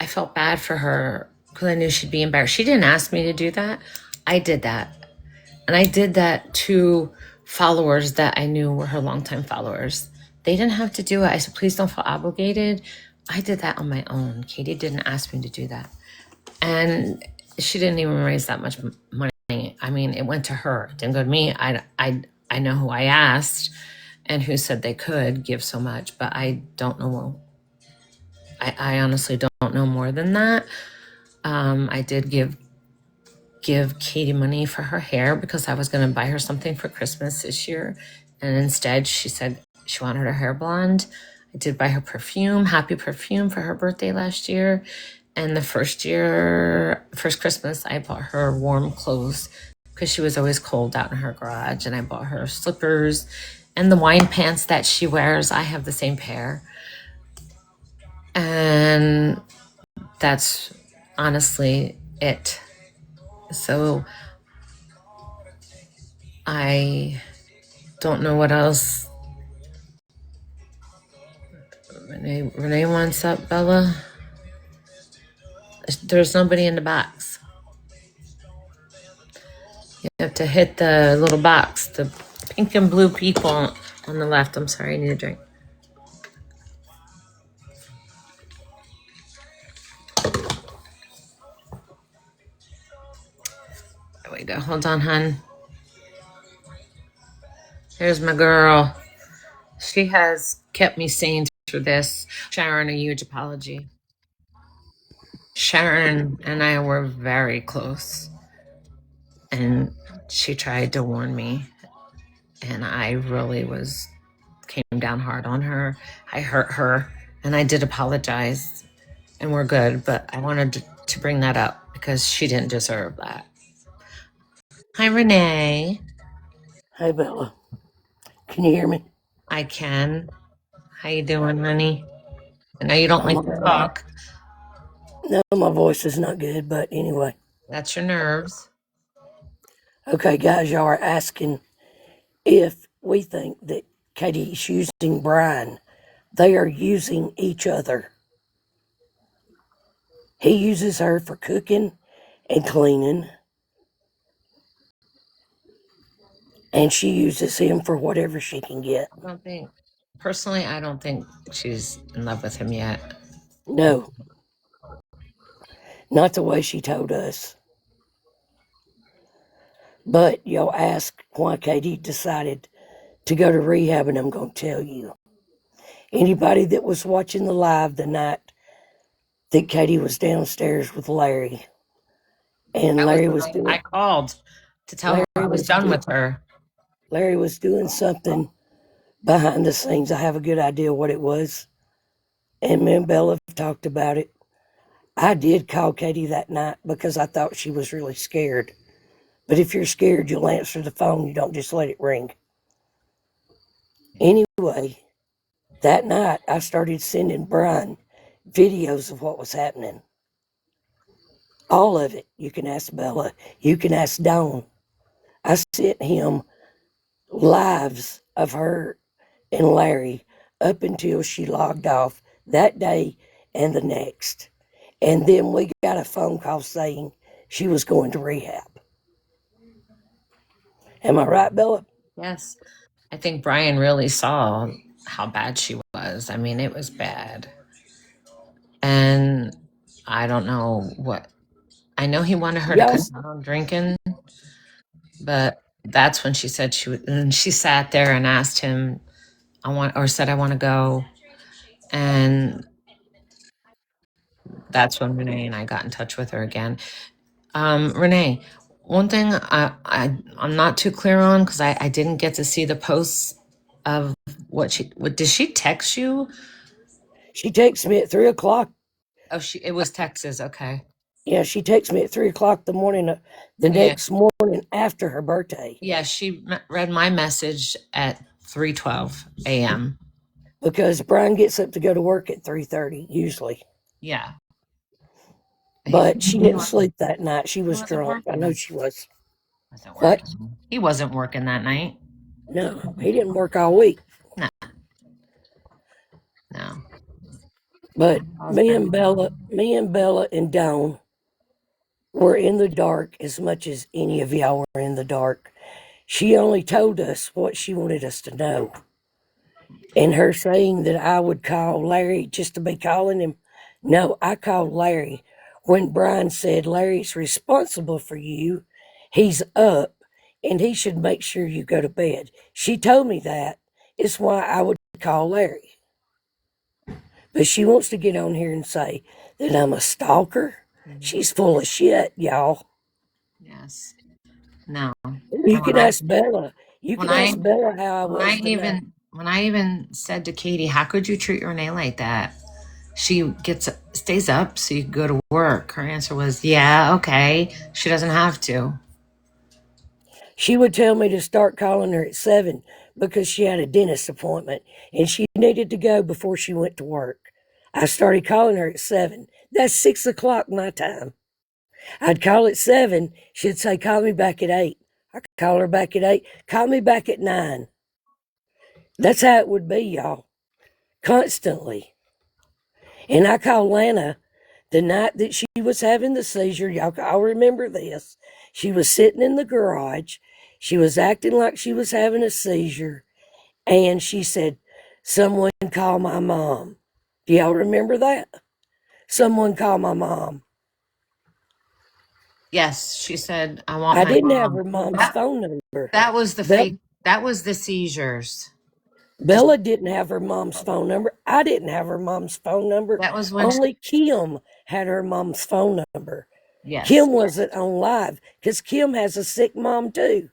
I felt bad for her because I knew she'd be embarrassed. She didn't ask me to do that. I did that. And I did that to followers that I knew were her longtime followers. They didn't have to do it. I said, please don't feel obligated. I did that on my own. Katie didn't ask me to do that. And she didn't even raise that much money. I mean, it went to her. It didn't go to me. I know who I asked and who said they could give so much, but I don't know more. I honestly don't know more than that. I did give Katie money for her hair because I was going to buy her something for Christmas this year. And instead she said she wanted her hair blonde. I did buy her perfume, happy perfume, for her birthday last year. And the first Christmas, I bought her warm clothes because she was always cold out in her garage. And I bought her slippers and the wine pants that she wears. I have the same pair. And that's honestly it. So I don't know what else. Renee wants up, Bella. There's nobody in the box. You have to hit the little box, the pink and blue people on the left. I'm sorry, I need a drink. There we go. Hold on, hon. Here's my girl. She has kept me sane through this. Sharon, a huge apology. Sharon and I were very close. And she tried to warn me. And I really came down hard on her. I hurt her. And I did apologize. and we're good. But I wanted to bring that up because she didn't deserve that. Hi, Renee. Hey, Bella. Can you hear me? I can. How you doing, honey? I know you don't like to talk. No, my voice is not good, but anyway. That's your nerves. Okay, guys, y'all are asking if we think that Katie's using Brian. They are using each other. He uses her for cooking and cleaning, and she uses him for whatever she can get. Personally, I don't think she's in love with him yet. No, not the way she told us. But y'all ask why Katie decided to go to rehab, and I'm going to tell you. Anybody that was watching the live the night that Katie was downstairs with Larry, and Larry was doing. I called to tell her I was done with her. Larry was doing something behind the scenes. I have a good idea what it was, and me and Bella talked about it. I did call Katie that night because I thought she was really scared. But if you're scared, you'll answer the phone. You don't just let it ring. Anyway, that night I started sending Brian videos of what was happening. All of it. You can ask Bella. You can ask Dawn. I sent him lives of her and Larry up until she logged off that day and the next. And then we got a phone call saying she was going to rehab. Am I right, Bella? Yes. I think Brian really saw how bad she was. I mean, it was bad. And I don't know what. I know he wanted her to cut down on drinking, but that's when she said she would. And she sat there and asked him, I want to go. And that's when Renee and I got in touch with her again. Renee, one thing I'm not too clear on because I didn't get to see the posts of what did she text you? She texted me at 3 o'clock. Oh, it was Texas. Okay. Yeah, she texted me at 3 o'clock the morning, next morning after her birthday. Yeah, she read my message at 3:12 a.m. Because Brian gets up to go to work at 3:30 usually. Yeah. But she didn't sleep that night. She was drunk. I know she was. What? He wasn't working that night. No, he didn't work all week. No. But me and Bella and Dawn were in the dark as much as any of y'all were in the dark. She only told us what she wanted us to know. And her saying that I would call Larry just to be calling him. No, I called Larry when Brian said Larry's responsible for you. He's up and he should make sure you go to bed. She told me that. It's why I would call Larry. But she wants to get on here and say that I'm a stalker. She's full of shit, y'all. Yes. No. You can ask Bella. You can ask Bella how I was. When I even said to Katie, how could you treat Renee like that? She stays up so you can go to work. Her answer was, yeah, okay. She doesn't have to. She would tell me to start calling her at 7 because she had a dentist appointment and she needed to go before she went to work. I started calling her at 7. That's 6 o'clock my time. I'd call at 7. She'd say, call me back at 8. I could call her back at 8. Call me back at 9. That's how it would be, y'all. Constantly. And I called Lana the night that she was having the seizure. Y'all remember this. She was sitting in the garage. She was acting like she was having a seizure. And she said, someone call my mom. Do y'all remember that? Someone call my mom. Yes, she said, I didn't have her mom's phone number. That was the fake. That was the seizures. Bella didn't have her mom's phone number. I didn't have her mom's phone number. That was when only Kim had her mom's phone number. Yes. Kim wasn't on live because Kim has a sick mom too.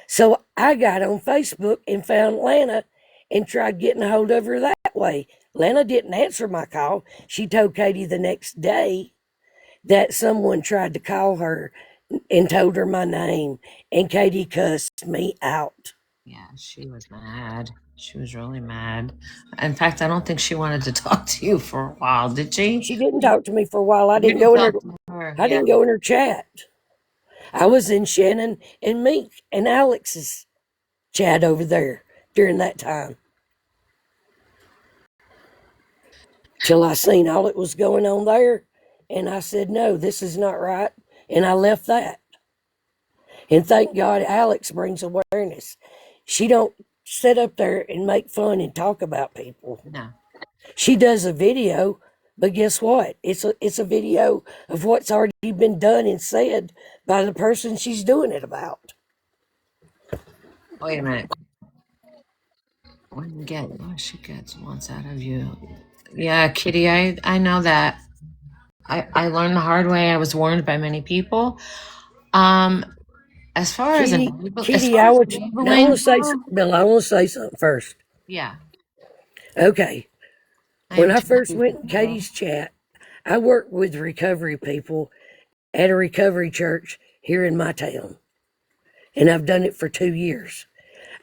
So I got on Facebook and found Lana and tried getting a hold of her that way. Lana didn't answer my call. She told Katie the next day that someone tried to call her and told her my name, and Katie cussed me out. Yeah, she was mad. She was really mad. In fact, I don't think she wanted to talk to you for a while, did she? She didn't talk to me for a while. You didn't talk to her. I Yeah. didn't go in her chat. I was in Shannon and Meek and Alex's chat over there during that time. Till I seen all that was going on there, and I said, no, this is not right, and I left that. And thank God Alex brings awareness. She don't sit up there and make fun and talk about people. No. She does a video, but guess what? It's a video of what's already been done and said by the person she's doing it about. Wait a minute. What she wants out of you. Yeah, Kitty, I know that. I learned the hard way. I was warned by many people. As far as Kitty, I want to say something, Bill. I want to say something first. Yeah. Okay. When I first went in Katie's chat, I worked with recovery people at a recovery church here in my town, and I've done it for 2 years.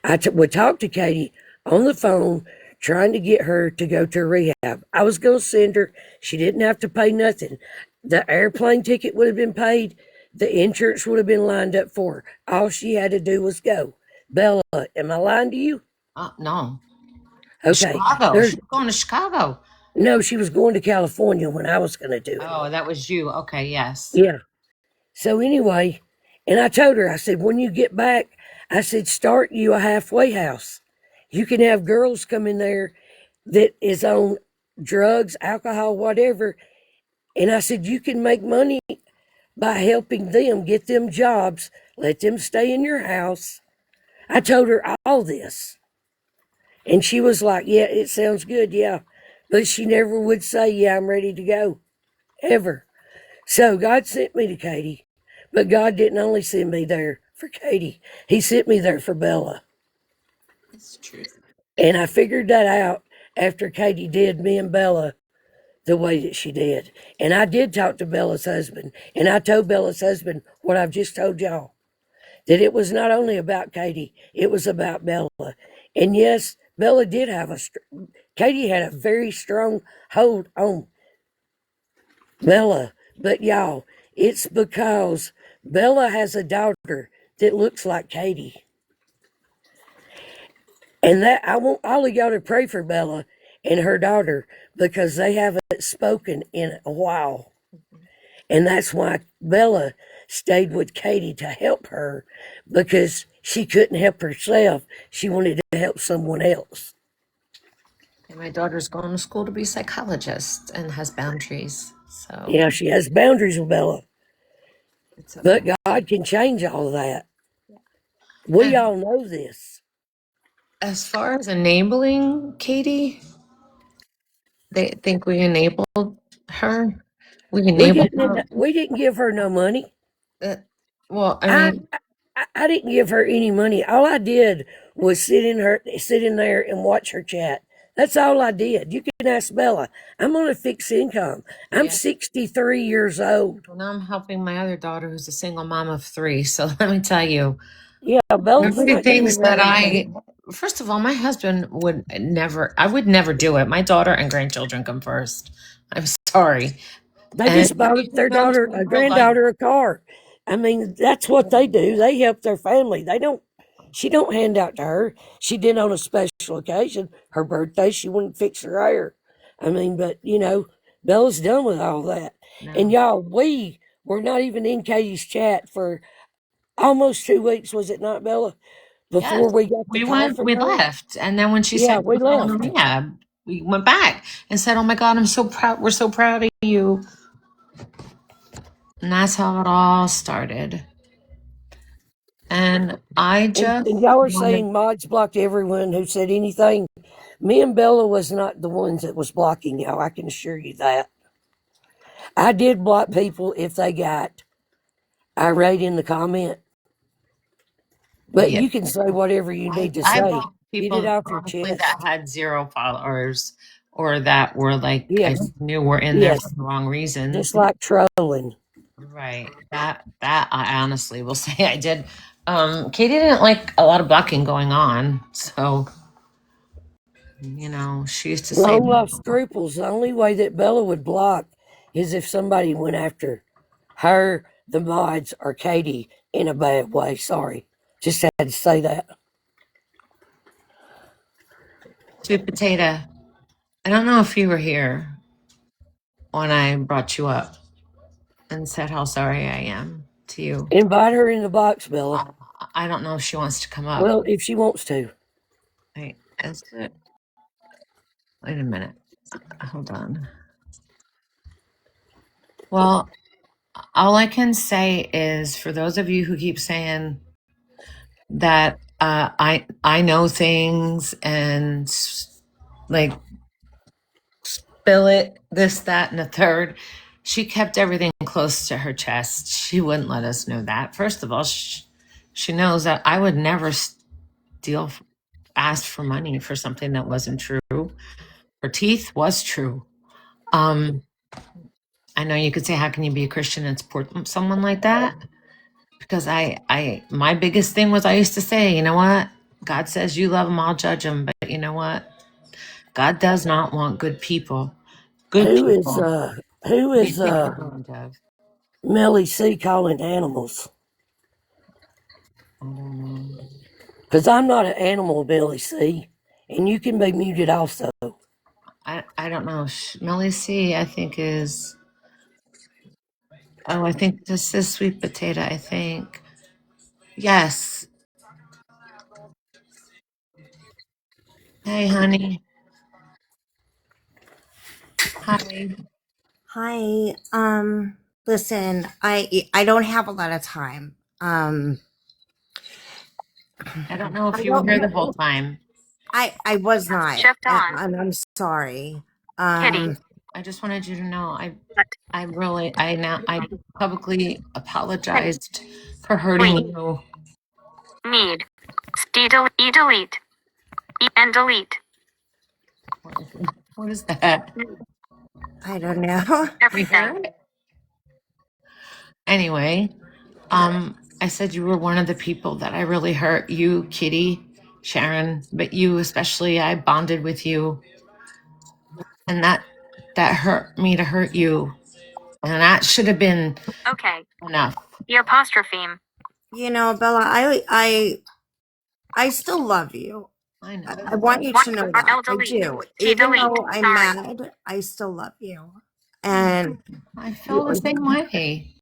I would talk to Katie on the phone, trying to get her to go to rehab. I was going to send her. She didn't have to pay nothing. The airplane ticket would have been paid. The insurance would have been lined up for her. All she had to do was go. Bella, am I lying to you? No. Okay. Chicago. She's going to Chicago. No, she was going to California when I was going to do it. Oh, that was you. Okay, yes. Yeah. So anyway, and I told her, I said, when you get back, I said, start you a halfway house. You can have girls come in there that is on drugs, alcohol, whatever. And I said, you can make money by helping them get them jobs, let them stay in your house. I told her all this. And she was like, yeah, it sounds good, yeah. But she never would say, yeah, I'm ready to go, ever. So God sent me to Katie, but God didn't only send me there for Katie. He sent me there for Bella. That's true. And I figured that out after Katie did me and Bella the way that she did. And I did talk to Bella's husband, and I told Bella's husband what I've just told y'all, that it was not only about Katie, it was about Bella. And yes, Bella did have Katie had a very strong hold on Bella. But y'all, it's because Bella has a daughter that looks like Katie. And that I want all of y'all to pray for Bella and her daughter, because they haven't spoken in a while. And that's why Bella stayed with Katie to help her, because she couldn't help herself. She wanted to help someone else. And my daughter's going to school to be a psychologist and has boundaries. So Yeah, she has boundaries with Bella. it's okay. But God can change all of that. We all know this. As far as enabling Katie, they think we enabled her. We enabled her. We didn't give her no money. Well, I mean, I didn't give her any money. All I did was sit in there and watch her chat. That's all I did. You can ask Bella. I'm on a fixed income. I'm 63 years old. well, now I'm helping my other daughter, who's a single mom of 3. So let me tell you, Yeah, Bella's one of the not things doing that first of all, my husband would never, I would never do it. My daughter and grandchildren come first. I'm sorry. They just bought their granddaughter a car. I mean, that's what they do. They help their family. She don't hand out to her. She did on a special occasion, her birthday, she wouldn't fix her hair. I mean, but Bella's done with all that. No. And y'all, we were not even in Katie's chat for almost 2 weeks, was it not, Bella? Before we got the call from her. Left. And then when she said we left. Rehab, we went back and said, oh my God, I'm so proud. We're so proud of you. And that's how it all started. And I just. And y'all are saying mods blocked everyone who said anything. Me and Bella was not the ones that was blocking y'all. I can assure you that. I did block people if they got irate in the comment. But you can say whatever you need to say. People get it off your chest. That had 0 followers or that were like I Yes, knew were in there for yes. the wrong reasons. Just like trolling. Right. That I honestly will say I did. Katie didn't like a lot of blocking going on, so she used to say, Long lost scruples. The only way that Bella would block is if somebody went after her, the mods, or Katie in a bad way. Sorry. Just had to say that. "Sweet potato." I don't know if you were here when I brought you up and said how sorry I am to you. Invite her in the box, Bella. I don't know if she wants to come up. Well, if she wants to. Wait, is it? Wait a minute. Hold on. Well, all I can say is for those of you who keep saying that I know things and like spill it, this, that, and the third. She kept everything close to her chest. She wouldn't let us know that. First of all, she knows that I would never ask for money for something that wasn't true. Her teeth was true. I know you could say, how can you be a Christian and support someone like that? Because my biggest thing was I used to say, you know what? God says you love them, I'll judge them. But you know what? God does not want good people. Good Who is people. who What do you is think you're going to? Melly C calling animals? I don't know. Because I'm not an animal, Melly C. And you can be muted also. I don't know. Melly C, I think is. Oh, I think this is sweet potato. I think. Yes. Hey, honey. Hi. Hi. Listen, I don't have a lot of time. I don't know I if you were don't here the whole time. I was not. Shift on. And I'm sorry. Kitty. I just wanted you to know I publicly apologized for hurting Wait. you. Need. Delete. And delete. What is that? I don't know. Everything. Anyway, I said you were one of the people that I really hurt. You, Kitty, Sharon, but you especially. I bonded with you, and that hurt me to hurt you, and that should have been Okay. enough. The apostrophe. You know, Bella, I still love you. I know. I want you to know that. I delete. do. T Even delete. though I'm Sorry. mad, I still love you. And I feel the same way.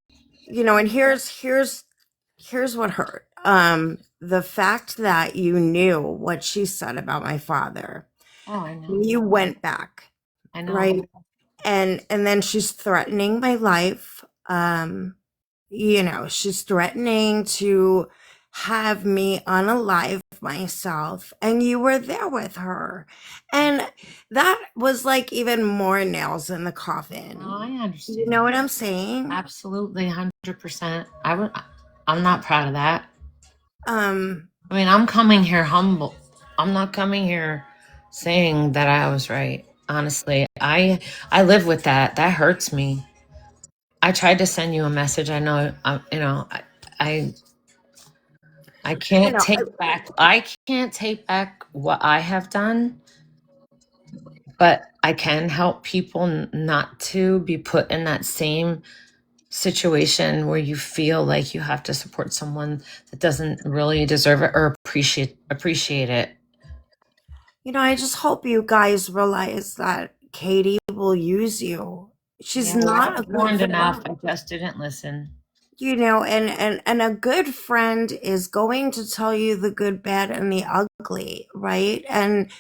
and here's what hurt. The fact that you knew what she said about my father. Oh, I know. You went back. I know. Right. And then she's threatening my life. She's threatening to have me unalive myself, and you were there with her, and that was like even more nails in the coffin. Oh, I understand. You know what I'm saying? Absolutely, 100%. I'm not proud of that. Um, I mean, I'm coming here humble. I'm not coming here saying that I was right. Honestly, I live with that. That hurts me. I tried to send you a message. I know, I I can't know. take back. I can't take back what I have done, but I can help people not to be put in that same situation where you feel like you have to support someone that doesn't really deserve it or appreciate it. I just hope you guys realize that Katie will use you. She's Yeah, not I a was good warned friend. enough. I just didn't listen. And a good friend is going to tell you the good, bad, and the ugly, right? And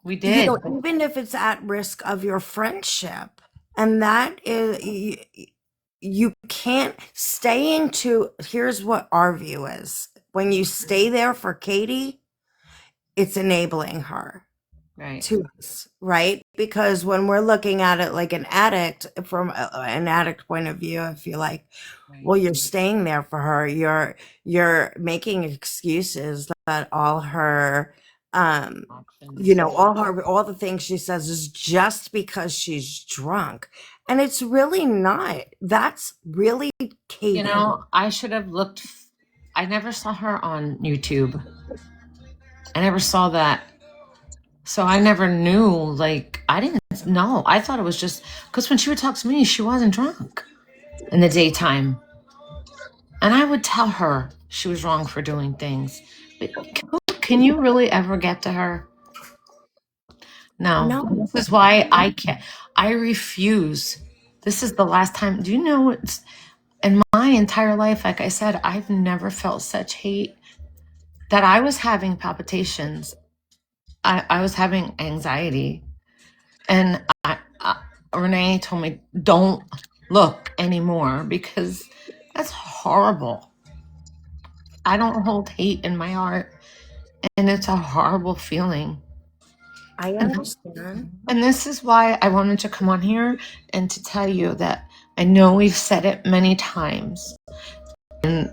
We did. even if it's at risk of your friendship, and that is you can't stay into. Here's what our view is: when you stay there for Katie, it's enabling her Right. to us, right? Because when we're looking at it like an addict, from an addict point of view, I feel like, well, you're staying there for her. You're making excuses that all her you know, all the things she says is just because she's drunk, and it's really not. That's really Katie. You know, I should have looked. I never saw her on YouTube. I never saw that. So I never knew. Like, I didn't know. I thought it was just because when she would talk to me, she wasn't drunk in the daytime. And I would tell her she was wrong for doing things. But can you really ever get to her? No. No. This is why I can't. I refuse. This is the last time. Do you know it's in my entire life, like I said, I've never felt such hate that I was having palpitations. I was having anxiety. And Renee told me, don't look anymore because that's horrible. I don't hold hate in my heart. And it's a horrible feeling. I understand. And this is why I wanted to come on here and to tell you that I know we've said it many times. And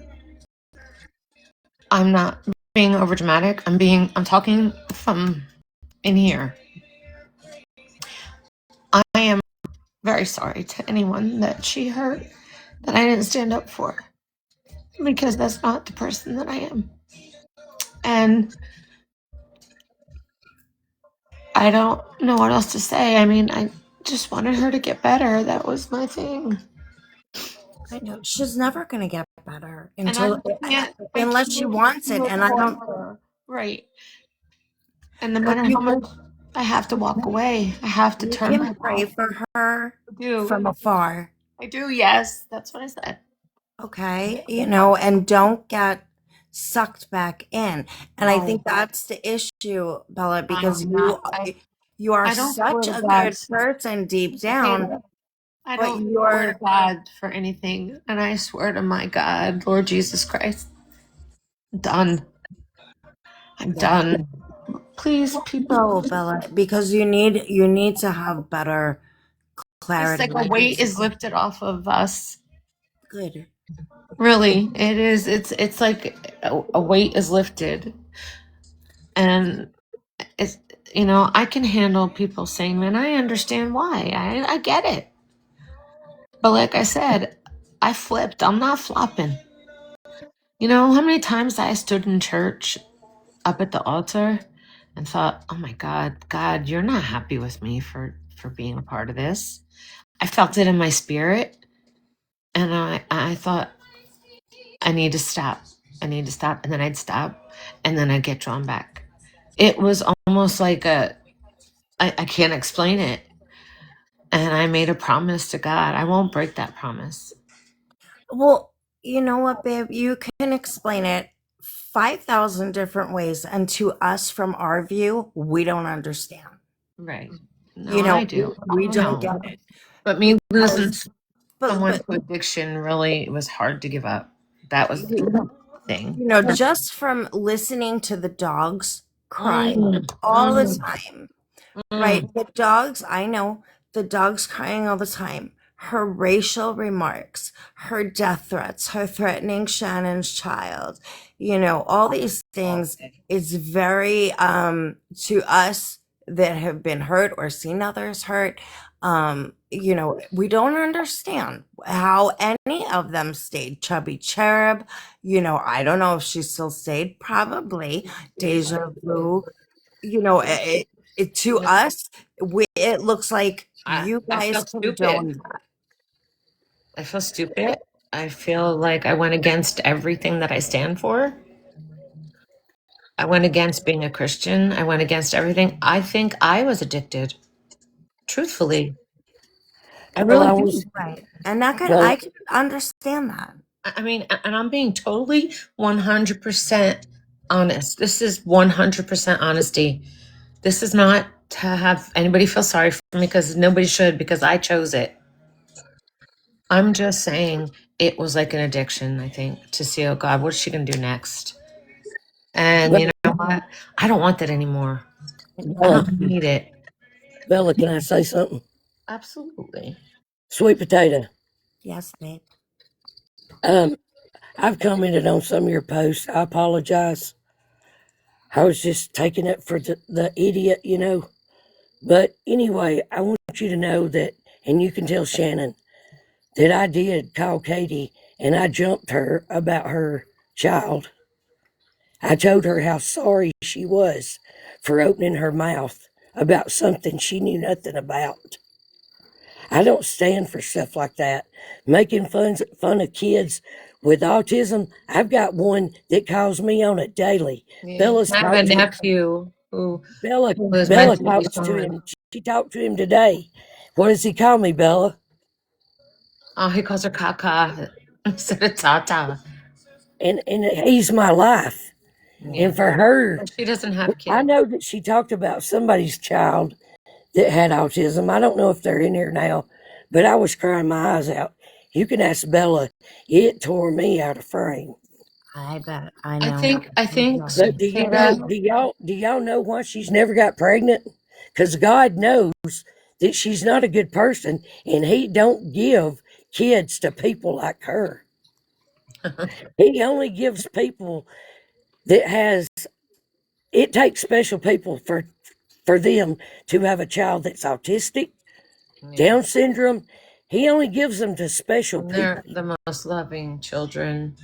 I'm not being overdramatic. I'm talking from in here. I am very sorry to anyone that she hurt, that I didn't stand up for, because that's not the person that I am. And I don't know what else to say. I mean, I just wanted her to get better. That was my thing. I know she's never gonna get better And until unless she wants it, and I don't. Right. And no matter how much I have to walk away, I have to You turn my can pray for her I do. from afar. I do. Yes, that's what I said. Okay, you know, and don't get sucked back in. And I No. think that's the issue, Bella, because I'm you not. you are I don't such swear a to God. good person deep down. I But don't you're- swear to God for anything, and I swear to my God, Lord Jesus Christ, done. I'm done. Please, people. No, Bella, because you need to have better It's clarity. like a weight is lifted off of us. Good. Really, it is. It's like a weight is lifted, and it's, you know, I can handle people saying, "Man, I understand why. I get it." But like I said, I flipped. I'm not flopping. You know how many times I stood in church up at the altar and thought, "Oh my God, God, you're not happy with me for being a part of this." I felt it in my spirit, and I thought, I need to stop. I need to stop. And then I'd stop, and then I'd get drawn back. It was almost like I can't explain it. And I made a promise to God. I won't break that promise. Well, you know what, babe? You can explain it 5,000 different ways, and to us from our view, we don't understand. Right. No, You know, I do. we I don't know. get it. But me losing someone But to addiction really was hard to give up. That was the thing. you know, just from listening to the dogs cry all the time, right? The dogs, I know the dogs crying all the time. Her racial remarks, her death threats, her threatening Shannon's child, you know, all these things is very, to us that have been hurt or seen others hurt, you know, we don't understand how any of them stayed. Chubby Cherub, you know, I don't know if she still stayed, probably. Deja Vu, you know, to us, it looks like you I guys feel condone stupid. that. I feel stupid. I feel like I went against everything that I stand for. I went against being a Christian. I went against everything. I think I was addicted. Truthfully. I Well, really I do. was Right. And that well, I can understand that. I mean, and I'm being totally 100% honest. This is 100% honesty. This is not to have anybody feel sorry for me, because nobody should, because I chose it. I'm just saying it was like an addiction, I think, to see, oh God, what is she going to do next? And you know what? I don't want that anymore. I Bella, don't need it. Bella, can I say something? Absolutely. Sweet potato. Yes, babe. I've commented on some of your posts. I apologize. I was just taking it for the idiot, you know. But anyway, I want you to know that, and you can tell Shannon, that I did call Katie and I jumped her about her child. I told her how sorry she was for opening her mouth about something she knew nothing about. I don't stand for stuff like that. Making fun of kids with autism. I've got one that calls me on it daily. Bella's I have a talked to him. nephew Bella who was Bella mentally talks to fine. him. She talked to him today. What does he call me, Bella? Oh, he calls her Kaka instead of Tata. And he's my life. Yeah. And for her, She doesn't have I kids. know that she talked about somebody's child that had autism. I don't know if they're in here now, but I was crying my eyes out. You can ask Bella. It tore me out of frame. I bet. I know. I think But do you know? Do y'all know why she's never got pregnant? Because God knows that she's not a good person, and He don't give kids to people like her. He only gives people that has. It takes special people for them to have a child that's autistic, Down syndrome. He only gives them to special And people. they're the most loving children.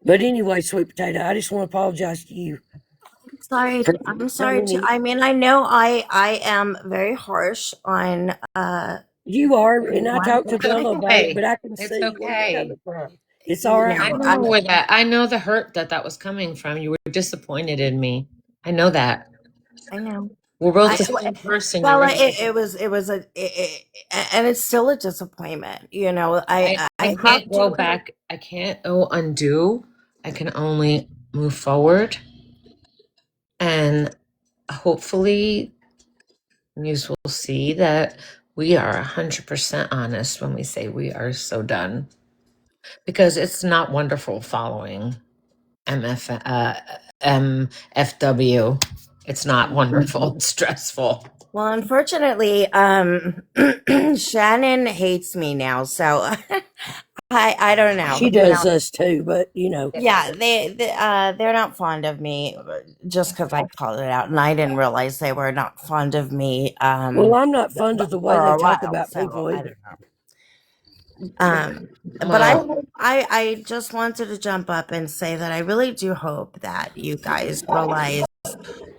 But anyway, sweet potato, I just want to apologize to you. Sorry. for I'm sorry telling to. you- I mean, I know I am very harsh on. You are, and I talked to It's Bella about it, okay. but I can It's see where you're okay. coming from. It's all right. I No, know where that. I know the hurt that was coming from. You were disappointed in me. I know that. I know. We're both I, the same person. well, You were. it was and it's still a disappointment. You know, I I can't have go to. back. I can't undo. I can only move forward. And hopefully, you will see that we are 100% honest when we say we are so done. Because it's not wonderful following MFW. It's not wonderful. It's stressful. Well, unfortunately, Shannon hates me now, so I don't know. She does us too, but you know. Yeah, they're not fond of me just because I called it out, and I didn't realize they were not fond of me. Well, I'm not fond of the way For they a talk while, about so people I either. don't know. But Well, I just wanted to jump up and say that I really do hope that you guys realize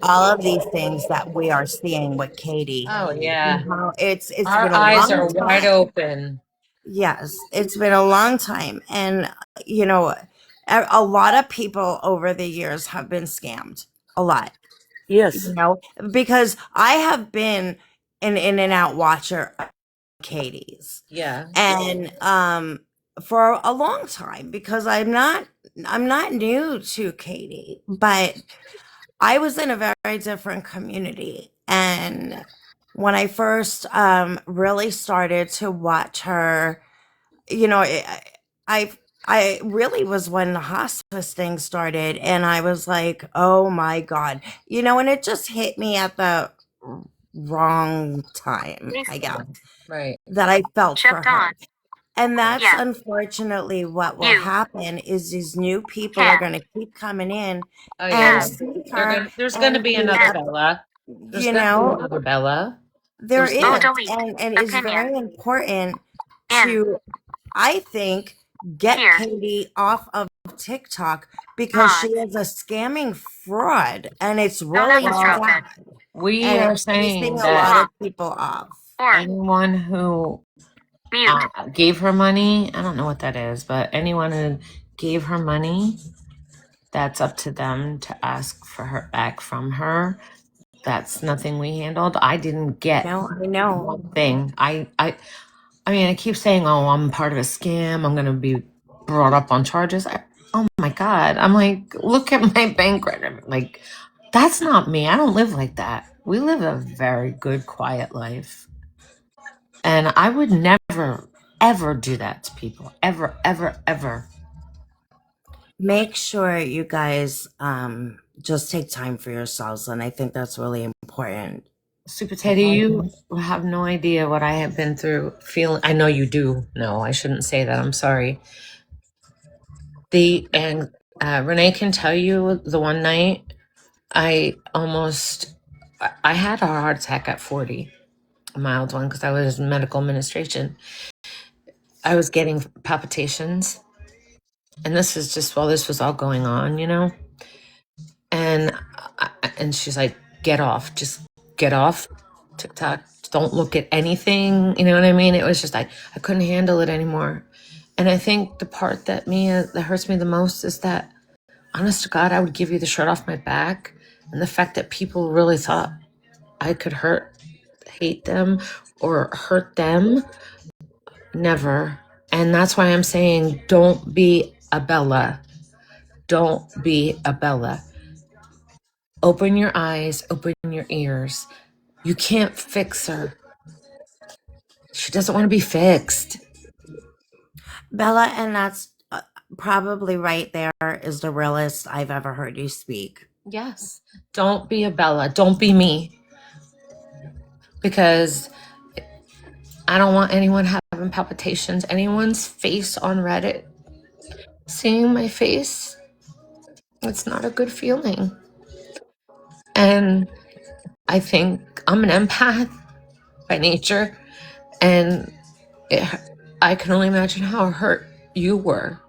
all of these things that we are seeing with Katie. oh yeah. How it's Our been a eyes long are wide time. open. Yes, it's been a long time, and you know, a lot of people over the years have been scammed. A lot, Yes. you know, because I have been an in and out watcher of Katie's, Yeah. and for a long time because I'm not new to Katie, but I was in a very different community, and when I first really started to watch her, you know, I I really was when the hospice thing started, and I was like, oh my god, you know, and it just hit me at the wrong time, I guess, Right. that I felt for Shipped her. on. And that's Yeah. unfortunately what will You. happen is these new people are Cat. going to keep coming in Oh and yeah. see her, There's gonna and be another Bella. There's you gonna be know, another Bella. there There's Oh, is, delete. and it's Opinion. very important In. to, I think, get Here. Katie off of TikTok because she is a scamming fraud, and it's really episode. sad, We and are it's pissing saying a that lot of people off. Or anyone who mute. gave her money, I don't know what that is, but anyone who gave her money, that's up to them to ask for her back from her. That's nothing we handled. I didn't get No, I know. one thing. I mean, I keep saying, "Oh, I'm part of a scam. I'm gonna be brought up on charges." Oh my god! I'm like, look at my bank record. Like, that's not me. I don't live like that. We live a very good, quiet life, and I would never, ever do that to people. Ever, ever, ever. Make sure you guys just take time for yourselves, and I think that's really important. Super Teddy, you have no idea what I have been through. Feeling, I know you do. No, I shouldn't say that. I'm sorry. The Renee can tell you the one night I had a heart attack at 40, a mild one, because I was in medical administration. I was getting palpitations, and this is just while this was all going on, and and she's like, get off, just get off TikTok, don't look at anything, you know what I mean? It was just like I couldn't handle it anymore. And I think the part that hurts me the most is that, honest to God, I would give you the shirt off my back, and the fact that people really thought I could hate them or hurt them, never. And that's why I'm saying, don't be a Bella. Don't be a Bella. Open your eyes, open your ears. You can't fix her. She doesn't want to be fixed. Bella, and that's probably right there is the realest I've ever heard you speak. Yes. Don't be a Bella. Don't be me. Because I don't want anyone having palpitations. Anyone's face on Reddit, seeing my face, it's not a good feeling. And I think I'm an empath by nature. And I can only imagine how hurt you were.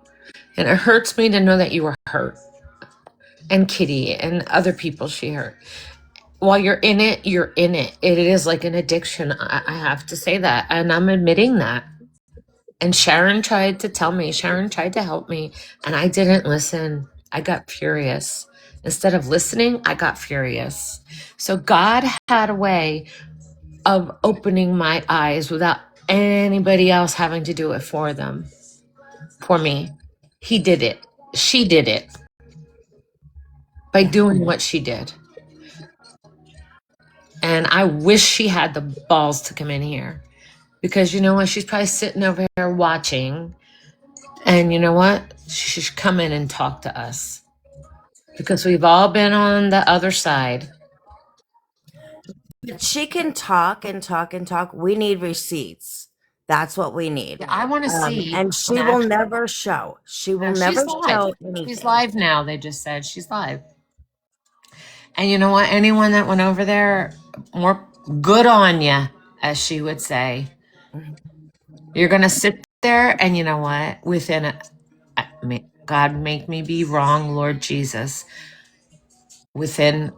And it hurts me to know that you were hurt. And Kitty and other people she hurt. While you're in it, you're in it. It is like an addiction. I have to say that. And I'm admitting that. And Sharon tried to tell me, Sharon tried to help me, and I didn't listen. I got furious. Instead of listening, I got furious. So God had a way of opening my eyes without anybody else having to do it for me. He did it. She did it by doing what she did. And I wish she had the balls to come in here, because you know what? She's probably sitting over here watching. And you know what? She should come in and talk to us, because we've all been on the other side. She can talk and talk and talk. We need receipts. That's what we need. I want to see. And she will never show. She will never show anything. She's live now. They just said she's live. And you know what? Anyone that went over there, more good on you, as she would say. You're going to sit there, and you know what? God, make me be wrong, Lord Jesus. Within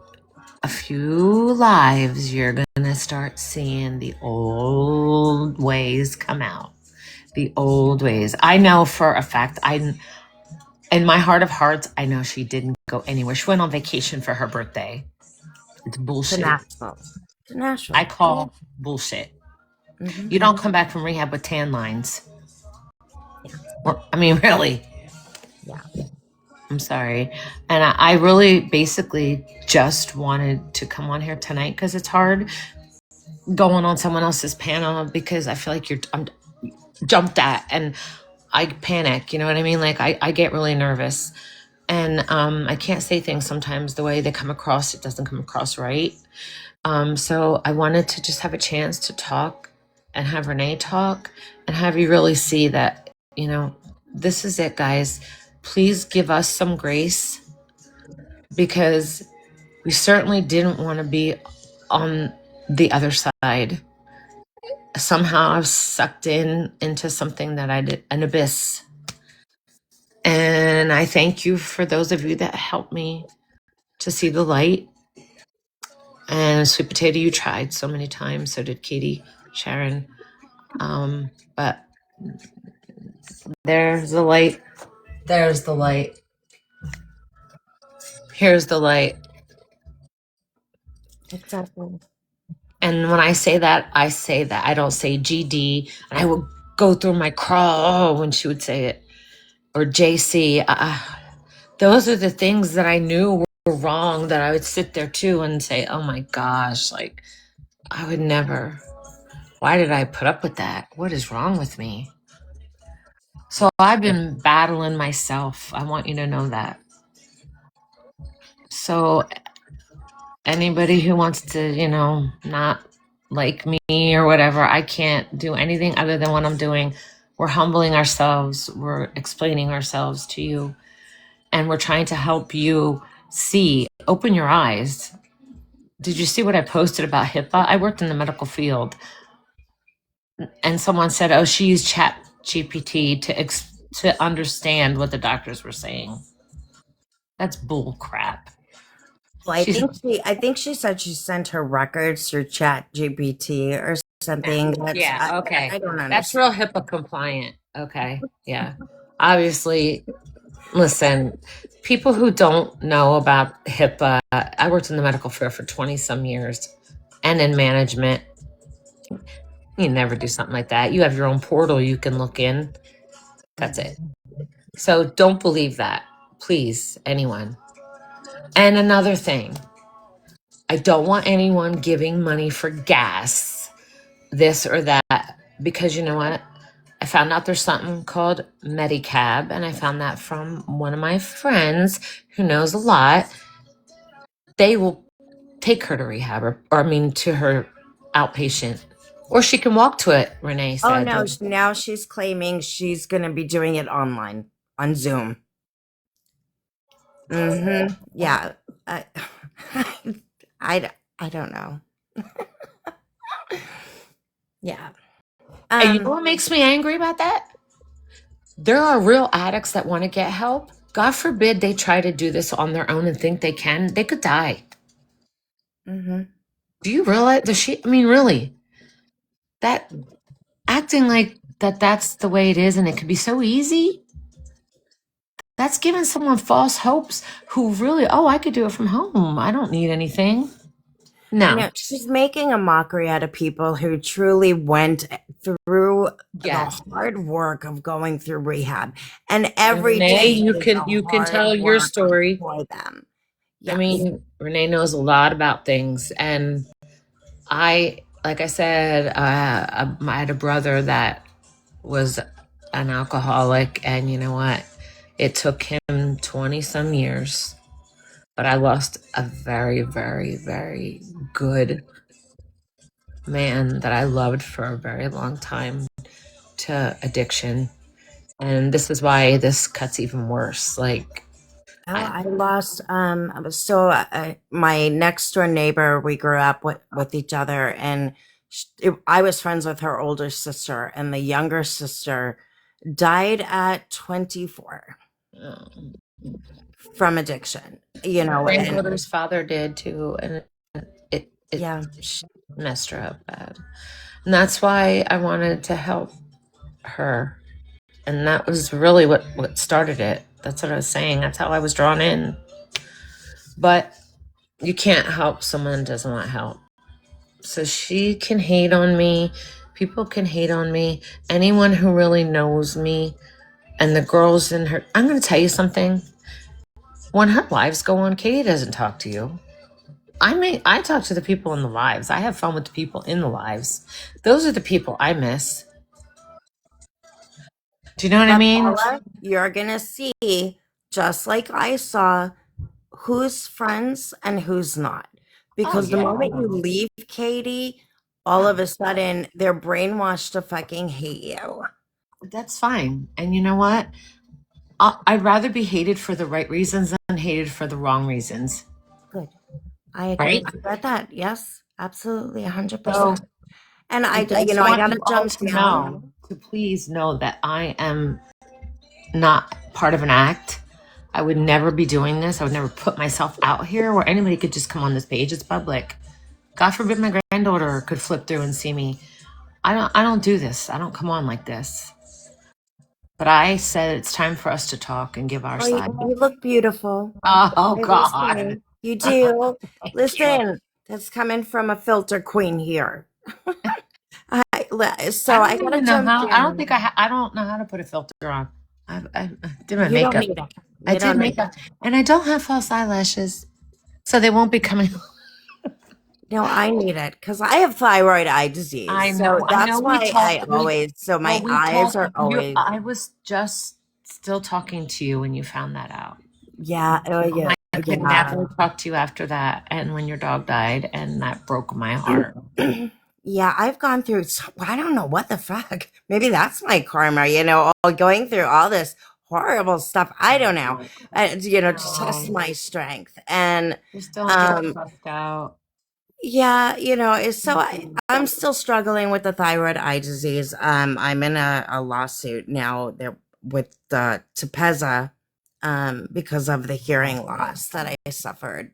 a few lives, you're going to start seeing the old ways come out. The old ways. I know for a fact, in my heart of hearts, I know she didn't go anywhere. She went on vacation for her birthday. It's bullshit. To Nashville. I call bullshit. Mhm. You don't come back from rehab with tan lines. I mean, really. Yeah. I'm sorry. And I really basically just wanted to come on here tonight, because it's hard going on someone else's panel, because I feel like I'm jumped at and I panic. You know what I mean? Like I get really nervous, and I can't say things sometimes the way they come across. It doesn't come across right. So I wanted to just have a chance to talk and have Renee talk and have you really see that, this is it, guys. Please give us some grace, because we certainly didn't want to be on the other side. Somehow I was sucked into something that I did, an abyss. And I thank you for those of you that helped me to see the light. And Sweet Potato, you tried so many times. So did Katie, Sharon. But there's the light. There's the light. Here's the light. Exactly. And when I say that, I say that. I don't say GD. And I would go through my crawl when she would say it. Or JC. Those are the things that I knew were wrong, that I would sit there too and say, oh my gosh, like, I would never. Why did I put up with that? What is wrong with me? So I've been battling myself. I want you to know that. So anybody who wants to, not like me or whatever, I can't do anything other than what I'm doing. We're humbling ourselves. We're explaining ourselves to you. and we're trying to help you open your eyes. Did you see what I posted about HIPAA? I worked in the medical field, and someone said, "Oh, she used Chat GPT to understand what the doctors were saying." That's bull crap. Well, I think she said she sent her records through Chat GPT or something. Okay. I don't That's understand. real HIPAA compliant. Okay. Yeah. Obviously, listen, people who don't know about HIPAA, I worked in the medical field for 20 some years and in management. You never do something like that. You have your own portal you can look in. That's it. So don't believe that, please, anyone. And another thing, I don't want anyone giving money for gas, this or that, because you know what? I found out there's something called Medicab, and I found that from one of my friends who knows a lot. They will take her to rehab or I mean, to her outpatient, or she can walk to it, Renee Oh said. no, now she's claiming she's going to be doing it online on Zoom. Yeah. I, I don't know. Yeah. And you know what makes me angry about that? There are real addicts that want to get help. God forbid they try to do this on their own and think they can. They could die. Do you realize I mean, really, that acting like that's the way it is and it could be so easy. That's giving someone false hopes who really, I could do it from home. I don't need anything. No. She's making a mockery out of people who truly went through the hard work of going through rehab, and every day you can tell your story for them. Yes. I mean, Renee knows a lot about things, and like I said, I had a brother that was an alcoholic, and you know what? It took him 20 some years, but I lost a very, very, very good man that I loved for a very long time to addiction. And this is why this cuts even worse. Like, I lost, my next door neighbor, we grew up with each other, and I was friends with her older sister, and the younger sister died at 24 from addiction. You know, my grandmother's father did too, and it yeah, messed her up bad. And that's why I wanted to help her. And that was really what started it. That's what I was saying. That's how I was drawn in. But you can't help someone who doesn't want help. So she can hate on me. People can hate on me. Anyone who really knows me and the girls in her. I'm going to tell you something. When her lives go on, Katie doesn't talk to you. I talk to the people in the lives. I have fun with the people in the lives. Those are the people I miss. Do you know what I mean? Paula, you're going to see, just like I saw, who's friends and who's not. Because the moment you leave Katie, all of a sudden they're brainwashed to fucking hate you. That's fine. And you know what? I'd rather be hated for the right reasons than hated for the wrong reasons. Good. I agree with that. Yes, absolutely. 100%. And I gotta jump down. To please know that I am not part of an act. I would never be doing this. I would never put myself out here where anybody could just come on this page. It's public. God forbid my granddaughter could flip through and see me. I don't do this. I don't come on like this. But I said it's time for us to talk and give our side. You look beautiful. Oh God. You do. Listen, that's coming from a filter queen here. I gotta jump down. I don't know how to put a filter on. I did my makeup. I did makeup, and I don't have false eyelashes, so they won't be coming. No, I need it because I have thyroid eye disease. I know. So that's why my eyes are always. I was just still talking to you when you found that out. Yeah. Yeah. I could never talk to you after that, and when your dog died, and that broke my heart. Yeah, I've gone through, I don't know what the fuck. Maybe that's my karma, all going through all this horrible stuff. I don't know, to test my strength. And Just don't get um, stressed out. yeah, I'm still struggling with the thyroid eye disease. I'm in a lawsuit now there with the Tepezza, because of the hearing loss that I suffered,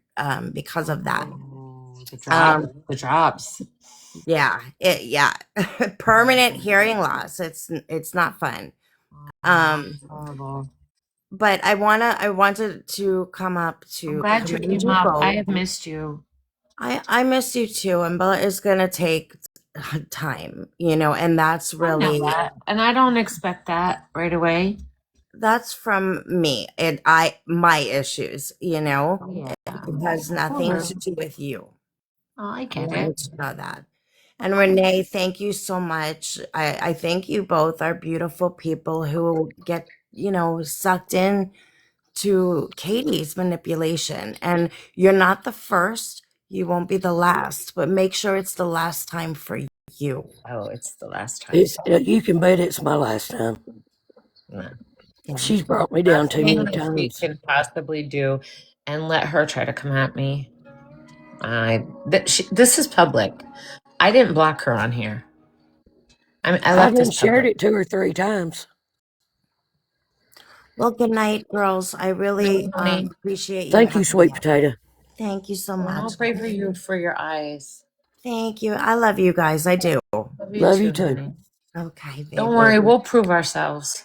because of that. Oh, Um, the drops. yeah, permanent hearing loss. It's not fun. Um, Horrible. but I wanted to come up I'm to glad you commend came you up. I both. have missed you. I miss you too, and but it's gonna take time, and that's I know really that. And I don't expect that right away. that's from me and my issues, Yeah. it has nothing to do with you. Oh, I I get want you it. to know that. And Renee, thank you so much. I think you both are beautiful people who get, sucked in to Katie's manipulation. And you're not the first, you won't be the last, but make sure it's the last time for you. Oh, it's the last time. You can bet it's my last time. No. She's brought me down too many Nothing that we times. can possibly do, and let her try to come at me. This is public. I didn't block her on here. I I left done this shared public. it 2 or 3 times. Well, good night, girls. I really Honey, appreciate you. Thank you, having sweet me. potato. Thank you so and much. I'll pray for you for your eyes. Thank you. I love you guys. I do. Love you too. honey. Okay, baby. Don't worry, we'll prove ourselves.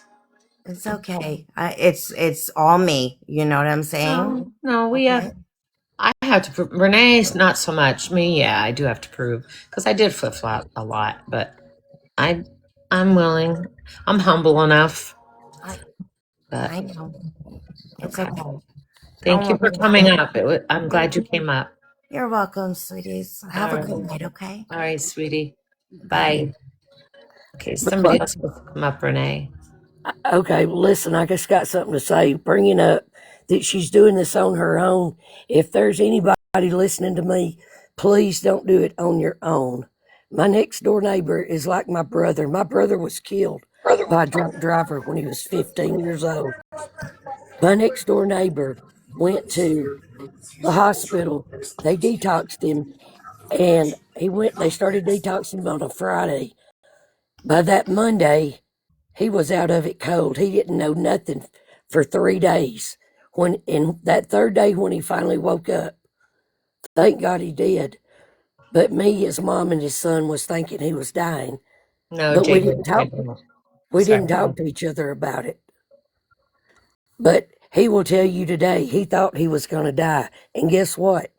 It's okay. It's all me. You know what I'm saying? No, Okay. I have to prove. Renee's not so much. Me, yeah, I do have to prove because I did flip flop a lot, but I'm willing. I'm humble enough. I But know. It's okay. okay. Thank you for coming up. I'm glad you came up. You're welcome, sweeties. Have a All right. good night, okay? All right, sweetie. Bye. Okay, But- somebody else will come up, Renee. Okay, listen, I just got something to say. Bringing up that she's doing this on her own. If there's anybody listening to me, please don't do it on your own. My next door neighbor is like my brother. My brother was killed by a drunk driver when he was 15 years old. My next door neighbor went to the hospital. They detoxed him, and they started detoxing him on a Friday. By that Monday, he was out of it cold. He didn't know nothing for 3 days. In that third day when he finally woke up, thank God he did. But me, his mom, and his son was thinking he was dying. No, But we Jake. didn't talk. We didn't talk to each other about it. But he will tell you today he thought he was going to die. And guess what?